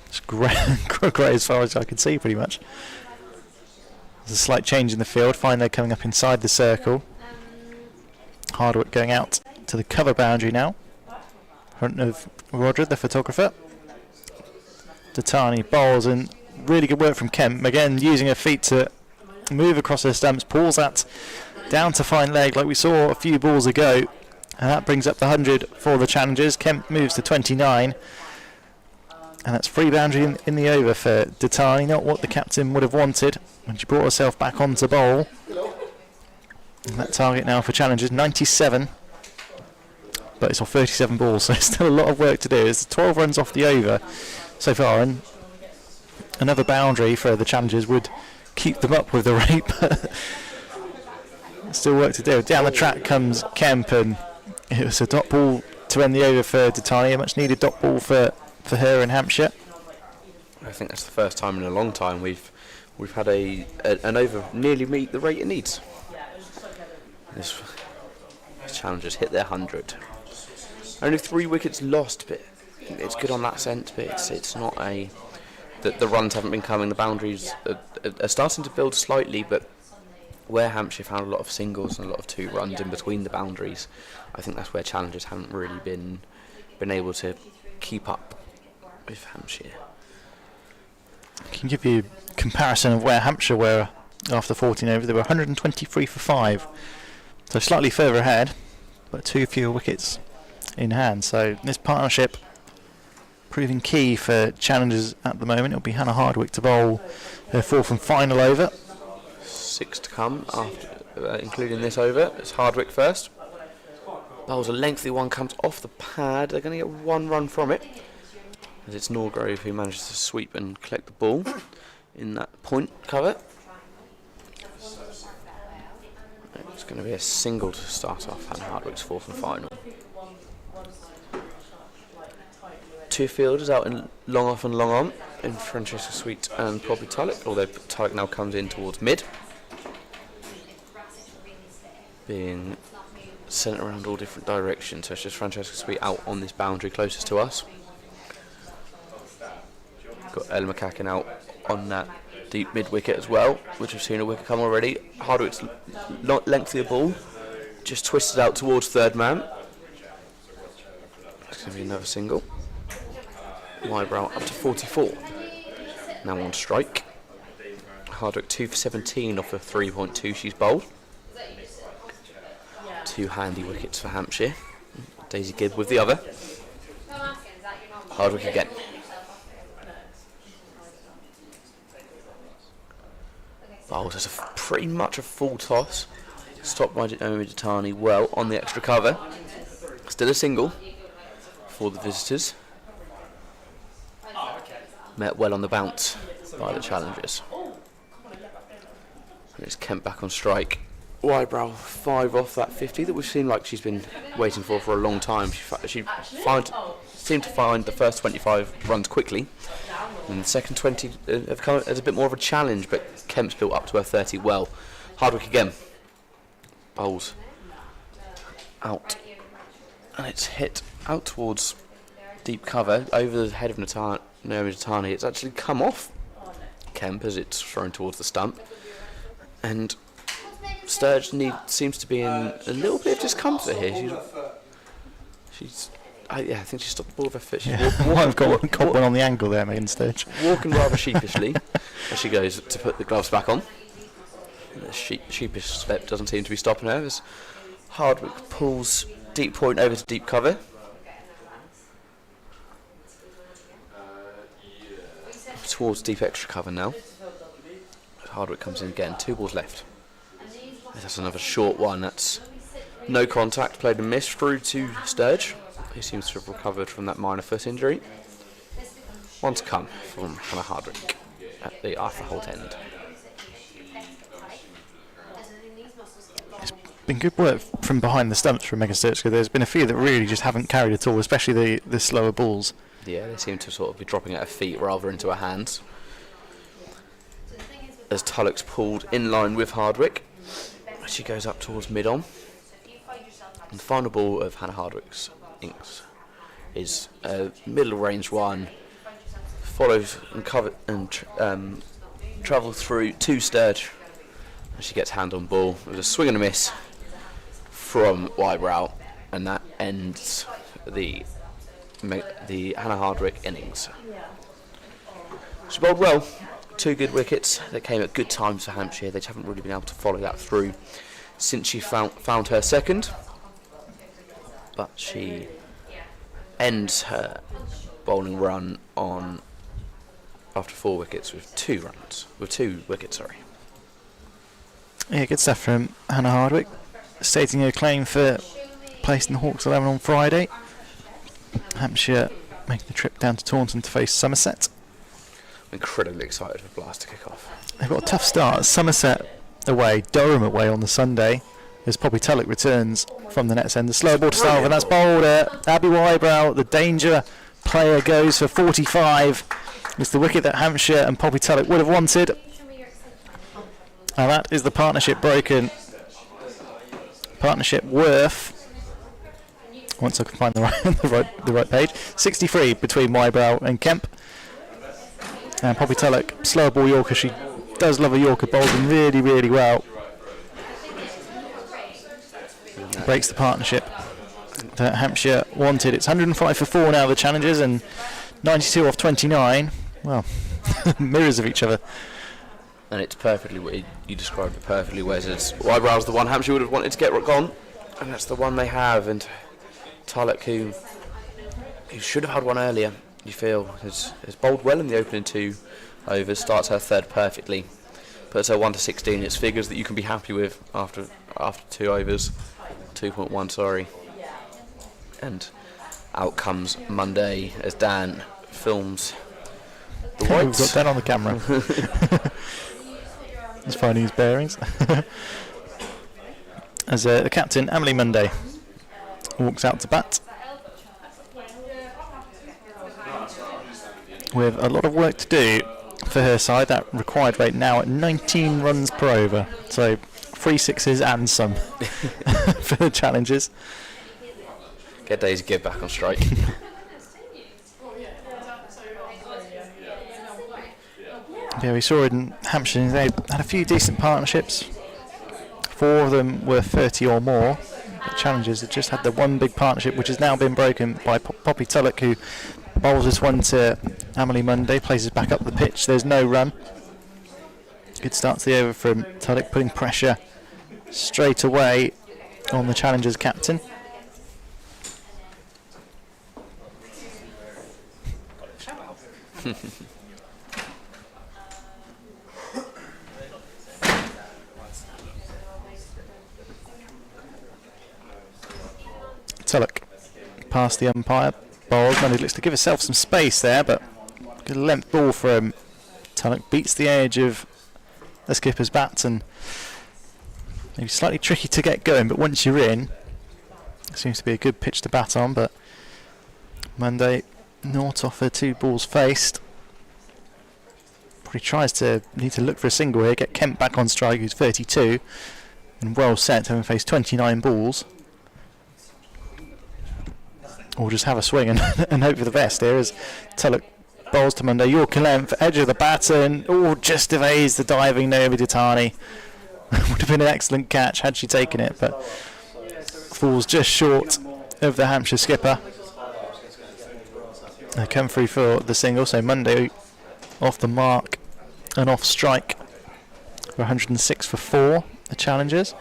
It's grey as far as I can see pretty much. There's a slight change in the field. Fine, they're coming up inside the circle. Hardwick going out to the cover boundary now. Front of Roger, the photographer. Ditani bowls, and really good work from Kemp. Again, using her feet to move across her stumps, pulls that down to fine leg like we saw a few balls ago. And that brings up the 100 for the challengers. Kemp moves to 29. And that's free boundary in the over for Ditani, not what the captain would have wanted when she brought herself back onto bowl. And that target now for challengers, 97. But it's on 37 balls, so there's still a lot of work to do. There's 12 runs off the over so far, and another boundary for the challengers would keep them up with the rate, but still work to do. Down the track comes Kemp, and it was a dot ball to end the over for Ditani, a much needed dot ball for her in Hampshire. I think that's the first time in a long time we've had an over nearly meet the rate it needs. This challengers hit their 100. Only 3 wickets lost, but it's good on that sense. But it's not the runs haven't been coming. The boundaries are starting to build slightly, but where Hampshire found a lot of singles and a lot of 2 runs in between the boundaries, I think that's where challengers haven't really been able to keep up with Hampshire. I can give you a comparison of where Hampshire were after 14 overs. They were 123 for 5, so slightly further ahead, but 2 fewer wickets in hand. So this partnership proving key for challengers at the moment. It'll be Hannah Hardwick to bowl her 4th and final over. 6 to come after, including this over. It's Hardwick first. Bowls a lengthy one, comes off the pad. They're going to get 1 run from it, as it's Norgrove who manages to sweep and collect the ball in that point cover. It's going to be a single to start off Hannah Hardwick's 4th and final. 2 fielders out in long off and long on in Francesca Sweet and Poppy Tullock, although Tullock now comes in towards mid, being sent around all different directions. So it's just Francesca Sweet out on this boundary closest to us. Got Ella McCacken out on that deep mid wicket as well, which we've seen a wicket come already. Hardwick's lengthy ball, just twisted out towards third man. It's going to be another single. Wybrow up to 44. Now on strike. Hardwick 2 for 17 off the 3.2 she's bowled. 2 handy wickets for Hampshire. Daisy Gibb with the other. Hardwick again. Bowls as pretty much a full toss. Stopped by Naomi Ditani well on the extra cover. Still a single for the visitors. Met well on the bounce by the challengers. And it's Kemp back on strike. Wybrow 5 off that 50 that we've seen like she's been waiting for a long time. She seemed to find the first 25 runs quickly, and the second 20 have come as a bit more of a challenge, but Kemp's built up to her 30 well. Hardwick again. Bowls out, and it's hit out towards deep cover over the head of Naomi Ditani. It's actually come off Kemp as it's thrown towards the stump, and Sturge seems to be in a little bit of discomfort here. I think she stopped the ball with her foot. I've got one on the angle there, Megan Sturge. Walking rather sheepishly as she goes to put the gloves back on. The sheepish step doesn't seem to be stopping her as Hardwick pulls deep point over to deep cover. Towards deep extra cover now. Hardwick comes in again, 2 balls left. That's another short one. That's no contact, played and missed through to Sturge, who seems to have recovered from that minor foot injury. 1 to come from Hannah Hardwick at the Arthur Holt end. It's been good work from behind the stumps from Megan Sturczka. There's been a few that really just haven't carried at all, especially the slower balls. Yeah, they seem to sort of be dropping at her feet rather into her hands. As Tulloch's pulled in line with Hardwick, she goes up towards mid-on. And the final ball of Hannah Hardwick's innings is a middle range one, follows and travels through to Sturge, and she gets hand on ball with a swing and a miss from Wybrow, and that ends the Hannah Hardwick innings. She bowled well, 2 good wickets that came at good times for Hampshire. They haven't really been able to follow that through since she found her second, but she ends her bowling run on after 4 wickets with 2 wickets. Yeah, good stuff from Hannah Hardwick, stating her claim for place in the Hawks 11 on Friday. Hampshire making the trip down to Taunton to face Somerset. I'm incredibly excited for Blast to kick off. They've got a tough start. Somerset away, Durham away on the Sunday, as Poppy Tulloch returns from the net's end. The slow ball to start with, and that's bowled Abby Wybrow. The danger player goes for 45. It's the wicket that Hampshire and Poppy Tulloch would have wanted. And that is the partnership broken. Partnership worth, once I can find the right page, 63 between Wybrow and Kemp. And Poppy Tulloch, slow ball Yorker. She does love a Yorker, bowls them really, really well. Breaks the partnership that Hampshire wanted. It's 105 for 4 now, the challengers, and 92 off 29. Well, mirrors of each other. And it's perfectly, you described it perfectly, Wes. Wybrow's the one Hampshire would have wanted to get gone, and that's the one they have. And Tulloch, who should have had one earlier, you feel, has bowled well in the opening 2 overs, starts her third perfectly, puts her 1 to 16. It's figures that you can be happy with after 2 overs, 2.1, sorry. And out comes Monday as Dan films the whites. We've got Dan on the camera. He's finding his bearings. As the captain, Emily Monday, walks out to bat with a lot of work to do for her side. That required rate now at 19 runs per over, so 3 sixes and some for the challengers. Get Daisy Gibb back on strike. Yeah, we saw in Hampshire they had a few decent partnerships. 4 of them were 30 or more. The challengers had just had the one big partnership, which has now been broken by Poppy Tulloch, who bowls this one to Emily Monday, places back up the pitch. There's no run. Good start to the over from Tulloch, putting pressure straight away on the challengers' captain. Tulloch past the umpire, bowled. Monday looks to give herself some space there, but good length ball from Tulloch, beats the edge of the skipper's bat, and maybe slightly tricky to get going, but once you're in, it seems to be a good pitch to bat on. But Monday not off her 2 balls faced. Probably need to look for a single here, get Kemp back on strike, who's 32 and well set, having faced 29 balls. Or just have a swing and, and hope for the best here as Tulloch bowls to Monday. Yorker length, edge of the baton, just evades the diving Naomi Ditani. Would have been an excellent catch had she taken it, but falls just short of the Hampshire skipper. They come through for the single, so Monday off the mark and off strike for 106 for 4, the challengers.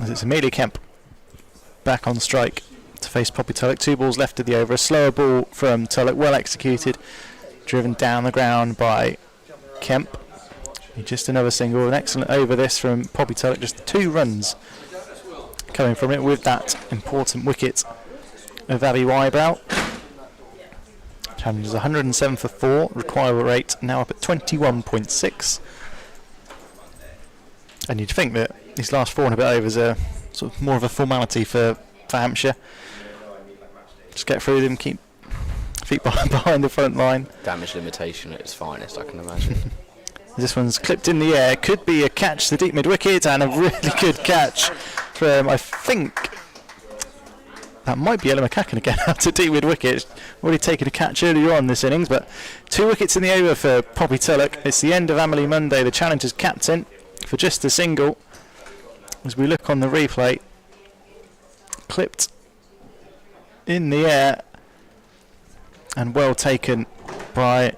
As it's Amelia Kemp back on strike to face Poppy Tulloch. 2 balls left of the over. A slower ball from Tulloch, well executed, driven down the ground by Kemp. Just another single. An excellent over this from Poppy Tulloch. Just 2 runs coming from it with that important wicket of Abby Wybrow. Challenge is 107 for 4. Require rate now up at 21.6. And you'd think that these last 4 and a bit overs are sort of more of a formality for Hampshire. Just get through them, keep feet behind the front line. Damage limitation at its finest, I can imagine. This one's clipped in the air. Could be a catch to the deep mid wicket, and a really good catch from, I think, that might be Ella McCacken again out to deep mid wicket. Already taken a catch earlier on this innings, but 2 wickets in the over for Poppy Tulloch. It's the end of Amelie Monday, the challenger's captain, for just a single. As we look on the replay, clipped in the air and well taken by,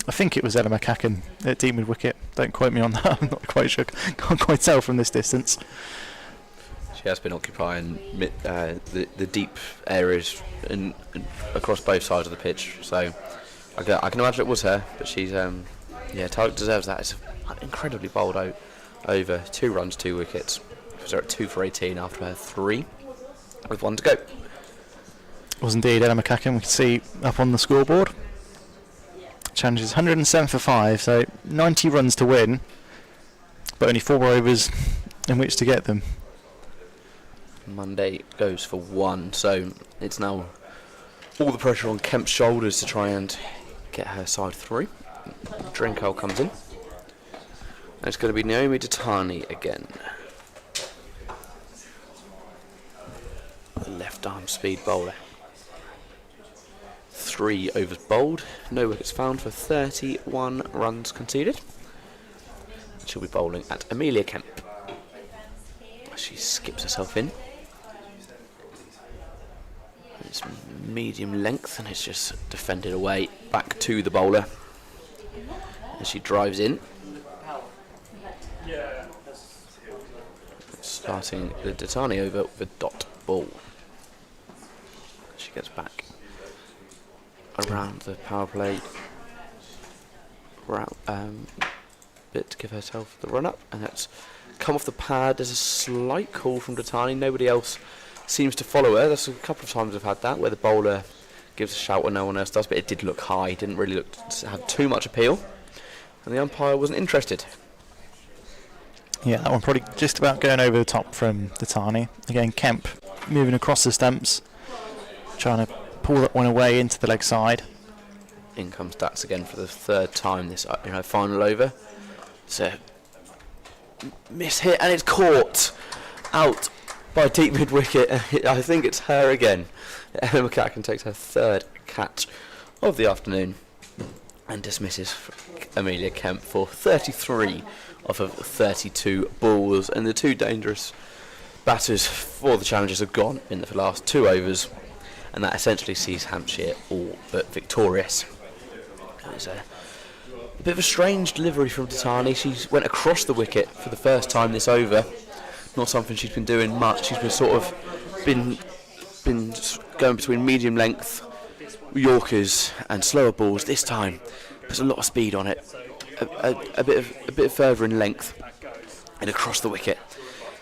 I think it was Ella McCacken at deep mid wicket. Don't quote me on that, I'm not quite sure. Can't quite tell from this distance. She has been occupying the deep areas across both sides of the pitch, so I can imagine it was her, but she's Tulloch deserves that. It's an incredibly bold over. 2 runs, 2 wickets. She was at 2 for 18 after her 3 with 1 to go. Was indeed Ella McCacken. We can see up on the scoreboard. Challenge is 107 for 5, so 90 runs to win, but only 4 overs in which to get them. Monday goes for 1, so it's now all the pressure on Kemp's shoulders to try and get her side through. Drenko comes in, and it's going to be Naomi Datani again. The left arm speed bowler. 3 overs bowled, no wickets found for 31 runs conceded. She'll be bowling at Amelia Kemp. She skips herself in. It's medium length and it's just defended away back to the bowler. And she drives in. Starting the Datani over with a dot ball. She gets back around the power play bit to give herself the run up, and that's come off the pad. There's a slight call from Datani. Nobody else seems to follow her. There's a couple of times I've had that where the bowler gives a shout when no one else does, but it did look high. It didn't really look to have too much appeal, and the umpire wasn't interested. Yeah, that one probably just about going over the top from Datani. Again, Kemp moving across the stumps, trying to pull that one away into the leg side. In comes Dats again for the 3rd time this final over. So miss hit, and it's caught out by deep mid wicket. I think it's her again. Emma McCacken takes her 3rd catch of the afternoon and dismisses Amelia Kemp for 33 off of 32 balls, and the 2 dangerous batters for the challengers have gone in the last 2 overs, and that essentially sees Hampshire all but victorious. It's a bit of a strange delivery from Datani. She went across the wicket for the first time this over. Not something she's been doing much. She's been sort of been going between medium length Yorkers and slower balls. This time there's a lot of speed on it, a bit further in length and across the wicket,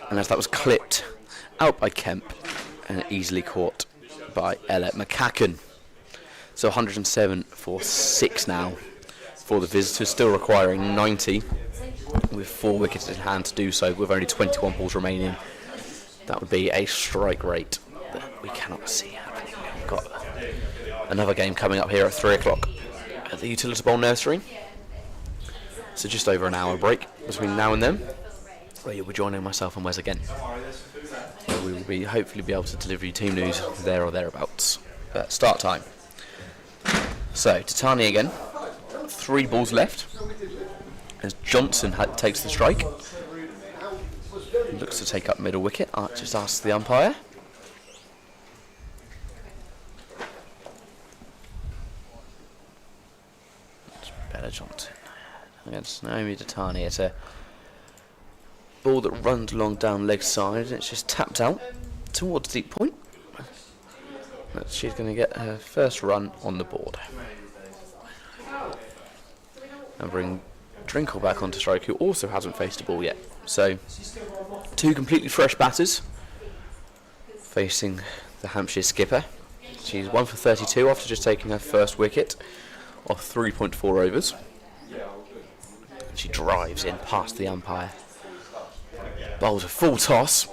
and as that was clipped out by Kemp and easily caught by Ella McCacken. So 107 for 6 now for the visitors, still requiring 90 with 4 wickets in hand to do so, with only 21 balls remaining. That would be a strike rate that we cannot see happening. We've got another game coming up here at 3 o'clock at the Utilita Bowl Nursery. So just over an hour break between now and then, where you'll be joining myself and Wes again. So we will hopefully be able to deliver you team news there or thereabouts. Start time. So Datani again, 3 balls left as Johnson takes the strike. Looks to take up middle wicket. Just asks the umpire. It's Bella Johnson against Naomi Datani. It's a ball that runs along down leg side, and it's just tapped out towards deep point. She's going to get her first run on the board. And bring Drinkle back onto strike, who also hasn't faced a ball yet. So 2 completely fresh batters facing the Hampshire skipper. She's 1 for 32 after just taking her first wicket of 3.4 overs. She drives in past the umpire. Bowls a full toss.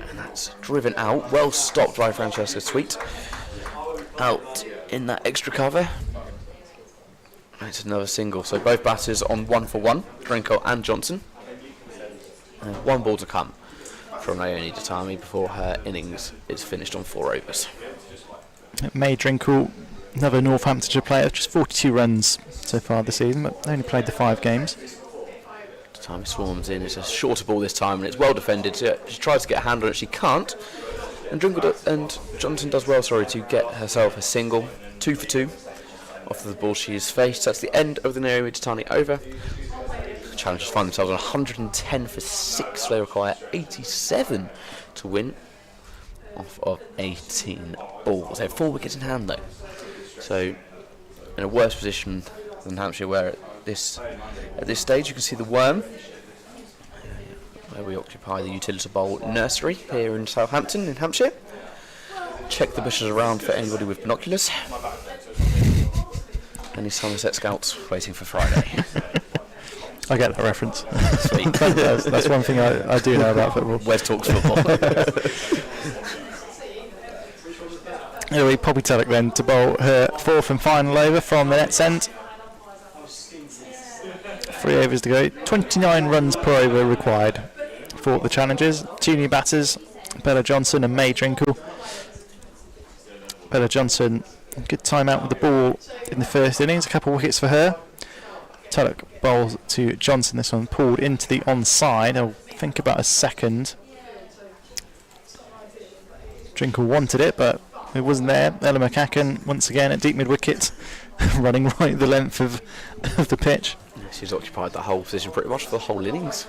And that's driven out. Well stopped by Francesca Sweet. Out in that extra cover. And it's another single. So both batters on 1 for 1. Drinko and Johnson. And 1 ball to come from Naomi Datami before her innings is finished on 4 overs. May Drinkle, another Northamptonshire player, just 42 runs so far this season, but only played the 5 games. Datami swarms in. It's a shorter ball this time, and it's well defended. She tries to get a hand on it, she can't. And Johnson does well, to get herself a single. 2 for 2 off of the ball she has faced. That's the end of the Naomi Datami over. Challengers find themselves on 110 for 6. They require 87 to win off of 18 balls. They have 4 wickets in hand though, so in a worse position than Hampshire, where at this stage you can see the worm where we occupy the Utilita Bowl Nursery here in Southampton in Hampshire. Check the bushes around for anybody with binoculars. Any Somerset scouts waiting for Friday. I get that reference. Sweet. That's one thing I do know about football. Wes talks football. Anyway, Poppy Tulloch then to bowl her 4th and final over from the net's end. 3 overs to go. 29 runs per over required for the challengers. 2 new batters, Bella Johnson and May Drinkle. Bella Johnson, good time out with the ball in the first innings. A couple of wickets for her. Tulloch bowls to Johnson. This one pulled into the onside. I'll think about a second. Drinkle wanted it, but it wasn't there. Ella McCacken once again at deep mid wicket, running right the length of the pitch. She's occupied that whole position pretty much for the whole innings.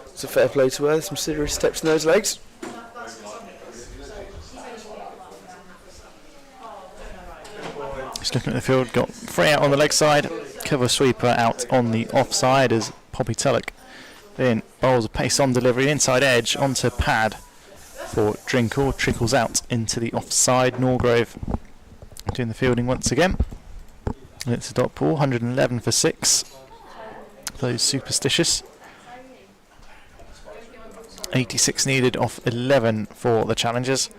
It's a fair play to her. Some serious steps in those legs. Just looking at the field, got 3 out on the leg side, cover sweeper out on the offside as Poppy Tulloch then bowls a pace on delivery, inside edge onto pad for Drinkle, trickles out into the offside. Norgrove doing the fielding once again. And it's a dot ball, 111 for 6. Those superstitious. 86 needed off 11 for the challengers.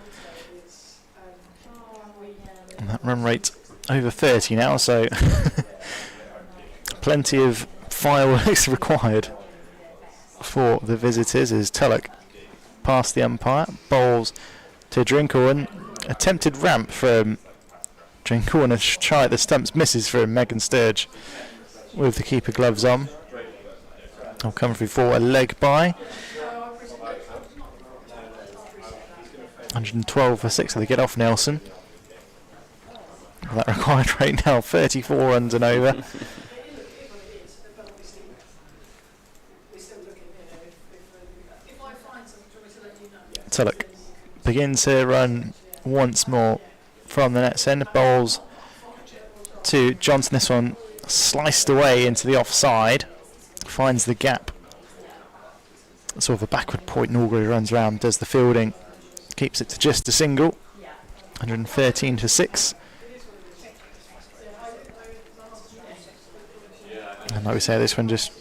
And that run rate over 30 now, so plenty of fireworks required for the visitors as Tulloch past the umpire, bowls to Drinkle, and attempted ramp from Drinkle and a try at the stumps misses from Megan Sturge with the keeper gloves on. I'll come through for a leg by. 112 for 6, so they get off Nelson. That required rate now 34 runs and over. Tulloch begins her run once more from the net's end, bowls to Johnson. This one sliced away into the offside, finds the gap. Sort of a backward point. Norbury runs round, does the fielding, keeps it to just a single. 113 for 6. And like we say, this one just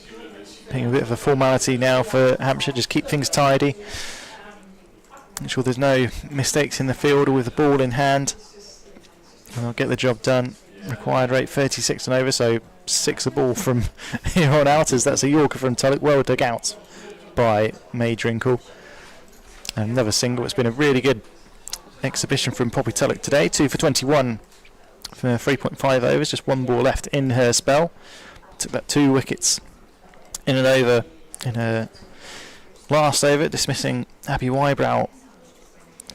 being a bit of a formality now for Hampshire, just keep things tidy. Make sure there's no mistakes in the field or with the ball in hand. And they'll get the job done. Required rate 36 and over, so 6 a ball from here on out, as that's a Yorker from Tulloch, well dug out by May Drinkle. And another single. It's been a really good exhibition from Poppy Tulloch today. 2 for 21 for 3.5 overs, just 1 ball left in her spell. Took that 2 wickets in an over in her last over, dismissing Abby Wybrow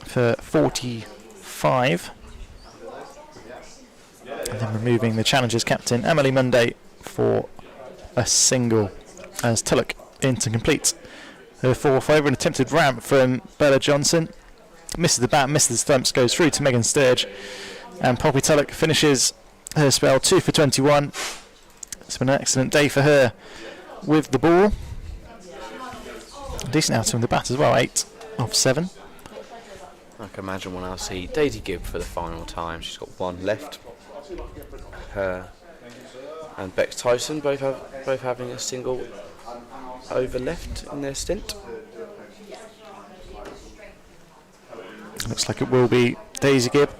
for 45. And then removing the challengers captain Emily Munday for a single as Tulloch in to complete her 4th over. An attempted ramp from Bella Johnson. Misses the bat, misses the stumps, goes through to Megan Sturge. And Poppy Tulloch finishes her spell 2 for 21. It's been an excellent day for her with the ball. Decent outing from the bat as well, 8 off 7. I can imagine we'll now see Daisy Gibb for the final time. She's got one left. Her and Bex Tyson both having a single over left in their stint. Looks like it will be Daisy Gibb.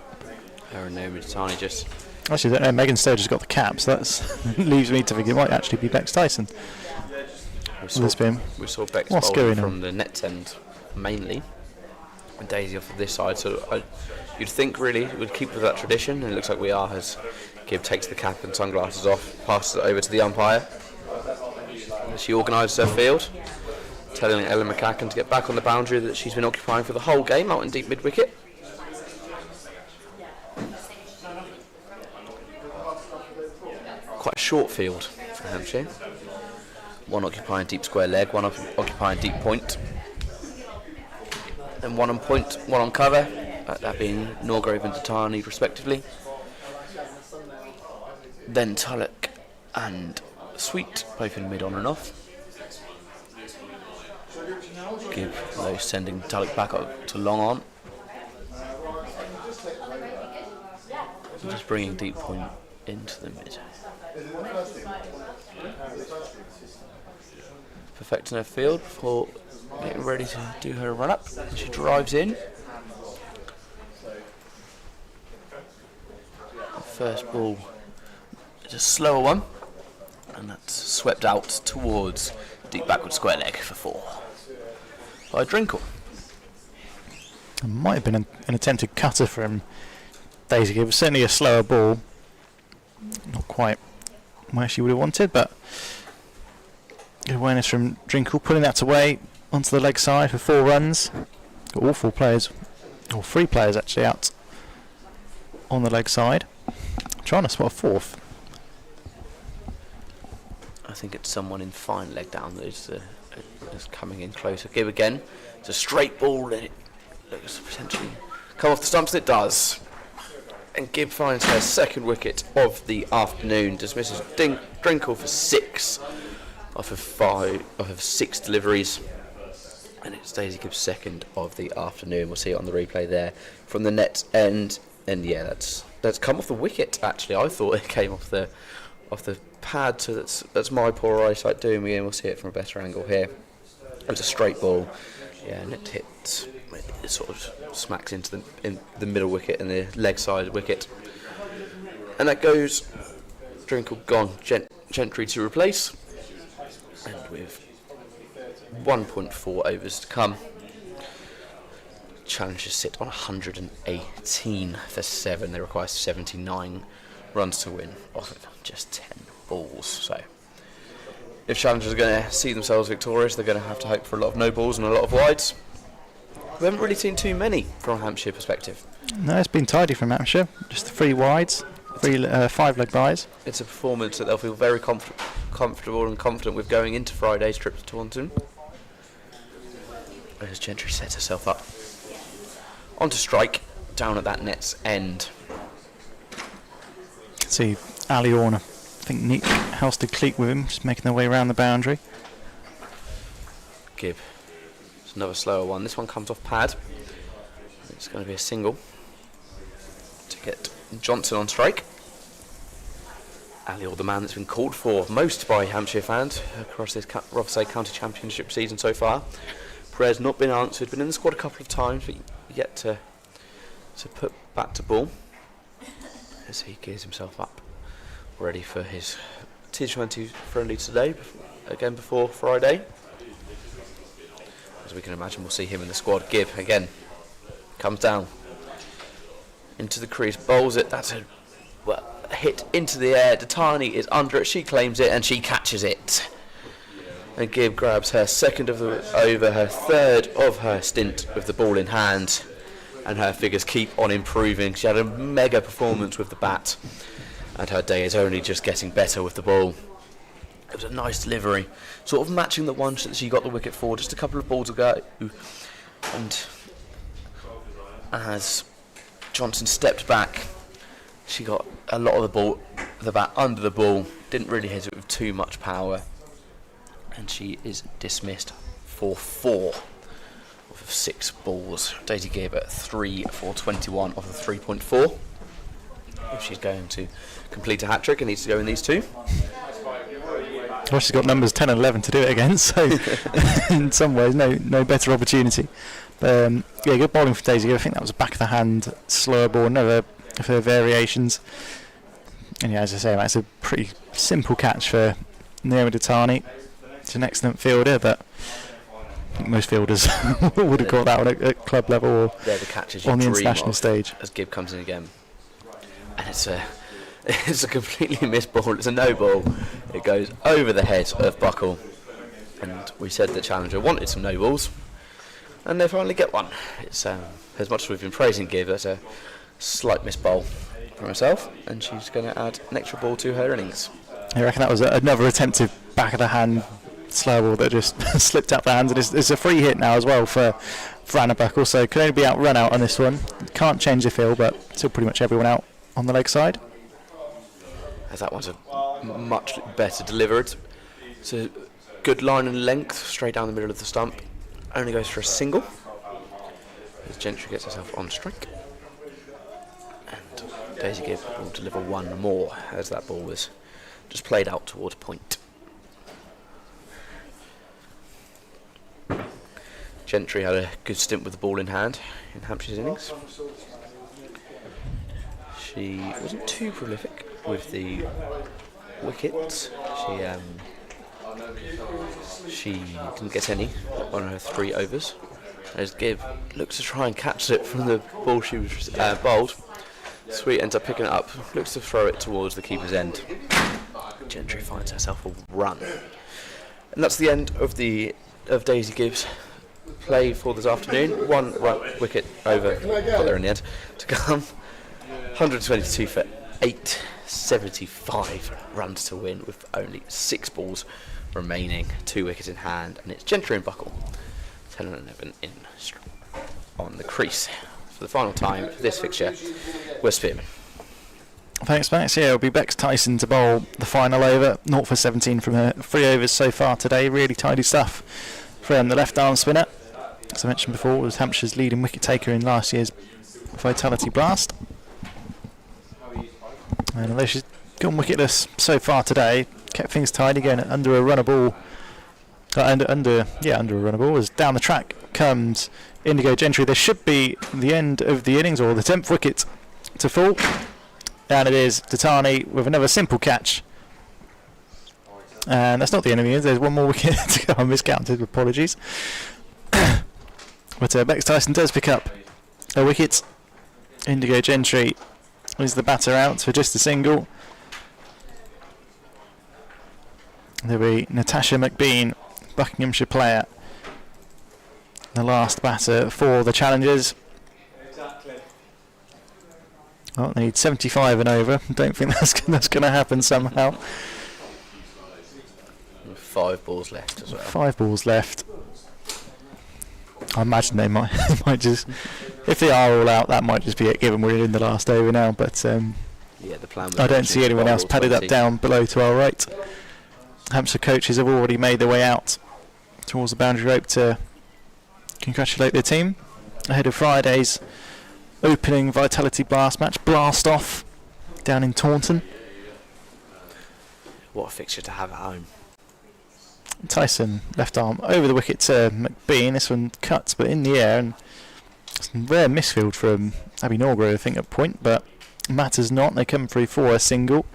Her and Naomi Tani just... Actually, I don't know, Megan Sturge's got the cap, so that leaves me to think it might actually be Bex Tyson. We saw Bex bowling from the net end mainly, and Daisy off of this side. So you'd think really we'd keep with that tradition, and it looks like we are as Gibb takes the cap and sunglasses off, passes it over to the umpire. She organises her field, telling Ellen McCacken to get back on the boundary that she's been occupying for the whole game out in deep mid-wicket. Quite a short field for Hampshire. One occupying deep square leg, one occupying deep point. And one on point, one on cover, that being Norgrove and Tatani respectively. Then Tulloch and Sweet, both in mid on and off. Gibb, though, sending Tulloch back up to long on. Just bringing deep point into the mid. Perfecting her field before getting ready to do her run up. She drives in. The first ball is a slower one, and that's swept out towards deep backward square leg for 4 by Drinkle. It might have been an attempted cutter from Daisy Gibb. Certainly a slower ball. Not quite where she would have wanted, but good awareness from Drinkle, putting that away onto the leg side for 4 runs. Got all 4 players, or 3 players actually, out on the leg side. Trying to spot a 4th. I think it's someone in fine leg down that is coming in closer. Gibb again. It's a straight ball and it looks to potentially come off the stumps, and it does. And Gibb finds her second wicket of the afternoon, dismisses Drinkle for 6 off of 6 deliveries, and it's Daisy Gibb's second of the afternoon. We'll see it on the replay there from the net end, and yeah, that's come off the wicket. Actually, I thought it came off the pad, so that's my poor eyesight doing me in. We'll see it from a better angle here. It was a straight ball, yeah, and it sort of smacks into the middle wicket and the leg side wicket, and that goes. Drinkle gone, Gentry to replace, and with 1.4 overs to come, challengers sit on 118 for 7. They require 79 runs to win off of just 10 balls. So if challengers are going to see themselves victorious, they're going to have to hope for a lot of no balls and a lot of wides. We haven't really seen too many from a Hampshire perspective. No, it's been tidy from Hampshire. Just 3 wides, 5 leg byes. It's a performance that they'll feel very comfortable and confident with going into Friday's trip to Taunton. As Gentry sets herself up onto strike down at that net's end. See Ali Orner, I think Nick Halstead Cleek with him, just making their way around the boundary. Gibb. It's another slower one. This one comes off pad. It's going to be a single to get Johnson on strike. Ali Orr, the man that's been called for most by Hampshire fans across this Rothesay County Championship season so far. Prayer's not been answered, been in the squad a couple of times, but yet to put back to ball as he gears himself up, ready for his T20 friendly today, again before Friday. As we can imagine, we'll see him in the squad. Gibb again comes down into the crease, bowls it. That's a hit into the air. Datani is under it. She claims it and she catches it. And Gibb grabs her second of the over, her third of her stint with the ball in hand, and her figures keep on improving. She had a mega performance with the bat, and her day is only just getting better with the ball. It was a nice delivery, sort of matching the one that she got the wicket for just a couple of balls ago. And as Johnson stepped back, she got a lot of the bat under the ball, didn't really hit it with too much power, and she is dismissed for 4 Off of 6 balls. Daisy Gibb at 3 for 21 off of 3.4. If she's going to complete a hat-trick, it needs to go in these 2. Well, she's got numbers 10 and 11 to do it against, so in some ways, no better opportunity. Yeah, good bowling for Daisy Gibb. I think that was a back of the hand, slower ball, another of her variations. And yeah, as I say, that's a pretty simple catch for Naomi Datani. She's an excellent fielder, but I think most fielders would have got that one at club level or They're the catches on the you dream international of stage. as Gibb comes in again. And it's a completely missed ball. It's a no ball. It goes over the head of Buckle. And we said the challenger wanted some no balls, and they finally get one. It's as much as we've been praising Gibb, that's a slight miss bowl for herself, and she's going to add an extra ball to her innings. I reckon that was another attempted back of the hand slow ball that just slipped out the hands, and it's a free hit now as well for Anna Buckle, so can only be run out on this one. Can't change the field, but still pretty much everyone out on the leg side. As that one's a much better delivered. It's a good line and length straight down the middle of the stump. Only goes for a single as Gentry gets herself on strike. And Daisy Gibb will deliver one more as that ball was just played out towards point. Gentry had a good stint with the ball in hand in Hampshire's innings. She wasn't too prolific with the wickets. She didn't get any on her 3 overs. As Gibb looks to try and catch it from the ball she was bowled. Sweet ends up picking it up, looks to throw it towards the keeper's end. Gentry finds herself a run. And that's the end of Daisy Gibb's play for this afternoon. 1 wicket over, got there in the end, to come. 122 for 875 runs to win with only 6 balls remaining, 2 wickets in hand, and it's Gentry and Buckle 10 and 11 in on the crease for the final time for this fixture. Wes Spearman. Thanks, Max. Yeah, it'll be Bex Tyson to bowl the final over. 0 for 17 from her 3 overs so far today. Really tidy stuff from the left arm spinner. As I mentioned before, was Hampshire's leading wicket taker in last year's Vitality Blast. And although she's gone wicketless so far today, kept things tidy, going under a runner ball. Under a runner ball. As down the track comes Indigo Gentry. There should be the end of the innings, or the 10th wicket to fall. And it is Datani with another simple catch. And that's not the end of the innings. There's one more wicket to go. I miscounted. Apologies. But Bex Tyson does pick up a wicket. Indigo Gentry is the batter out for just a single. There'll be Natasha McBean, Buckinghamshire player, the last batter for the challengers. Oh, they need 75 and over. Don't think that's going to happen somehow. 5 balls left as well. 5 balls left. I imagine they might just, if they are all out, that might just be it, given we're in the last over now. But yeah, the plan was I don't see anyone else padded up 20. down below to our right. Hampshire coaches have already made their way out towards the boundary rope to congratulate their team ahead of Friday's opening Vitality Blast match, Blast Off, down in Taunton. What a fixture to have at home. Tyson, left arm over the wicket to McBean. This one cuts, but in the air, and some rare misfield from Abby Norgrove, I think, at point, but matters not. They come through for a single,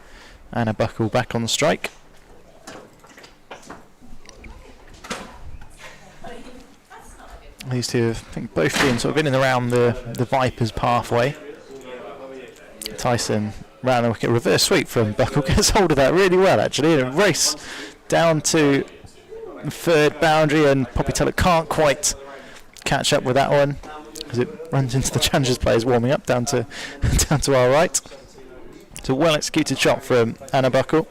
and a Buckle back on the strike. These two have, I think, both been sort of in and around the Vipers pathway. Tyson round the wicket, reverse sweep from Buckle, gets hold of that really well actually, in a race down to the 3rd boundary, and Poppy Tullett can't quite catch up with that one as it runs into the challengers players warming up down to our right. It's a well executed shot from Anna Buckle.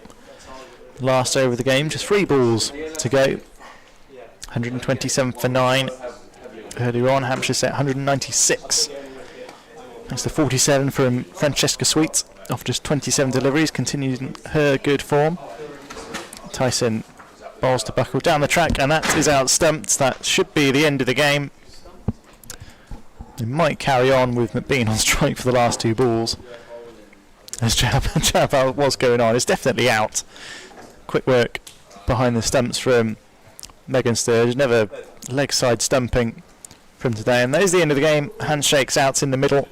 Last over of the game, just 3 balls to go. 127 for 9. Earlier on, Hampshire set 196. Thanks to 47 from Francesca Sweet off just 27 deliveries, continuing her good form. Tyson bowls to Buckle down the track, and that is out stumped. That should be the end of the game. They might carry on with McBean on strike for the last 2 balls. As jab out what's going on. It's definitely out. Quick work behind the stumps from Megan Sturge. Never leg side stumping from today. And there's the end of the game. Handshakes out in the middle.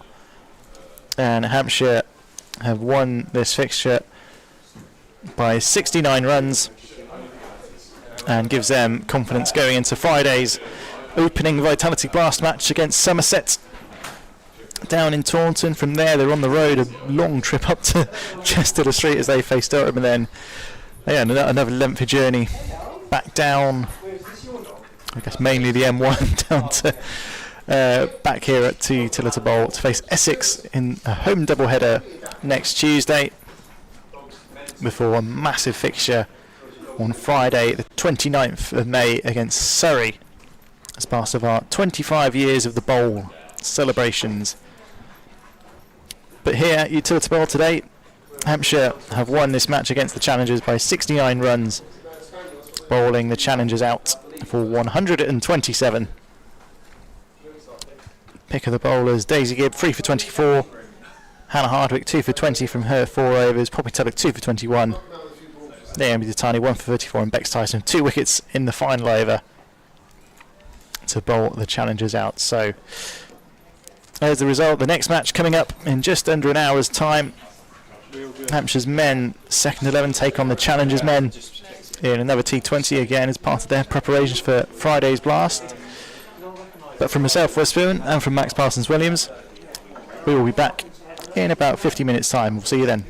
And Hampshire have won this fixture by 69 runs. And gives them confidence going into Friday's opening Vitality Blast match against Somerset down in Taunton. From there they're on the road, a long trip up to Chester Street as they face Durham, and then another lengthy journey back down, I guess mainly the M1 down to back here at Utilita Bowl to face Essex in a home doubleheader next Tuesday before a massive fixture on Friday the 29th of May against Surrey as part of our 25 years of the Bowl celebrations. But here at Utilita Bowl today, Hampshire have won this match against the Challengers by 69 runs, bowling the Challengers out for 127. Pick of the bowlers: Daisy Gibb 3 for 24, Hannah Hardwick 2 for 20 from her 4 overs, Poppy Tullock 2 for 21, Naomi Ditani 1 for 34, and Bex Tyson 2 wickets in the final over to bowl the Challengers out. So there's the result. The next match coming up in just under an hour's time. Hampshire's men, second 11, take on the Challengers men in another T20 again as part of their preparations for Friday's blast. But from myself, Wes Fillon, and from Max Parsons Williams, we will be back in about 50 minutes time. We'll see you then.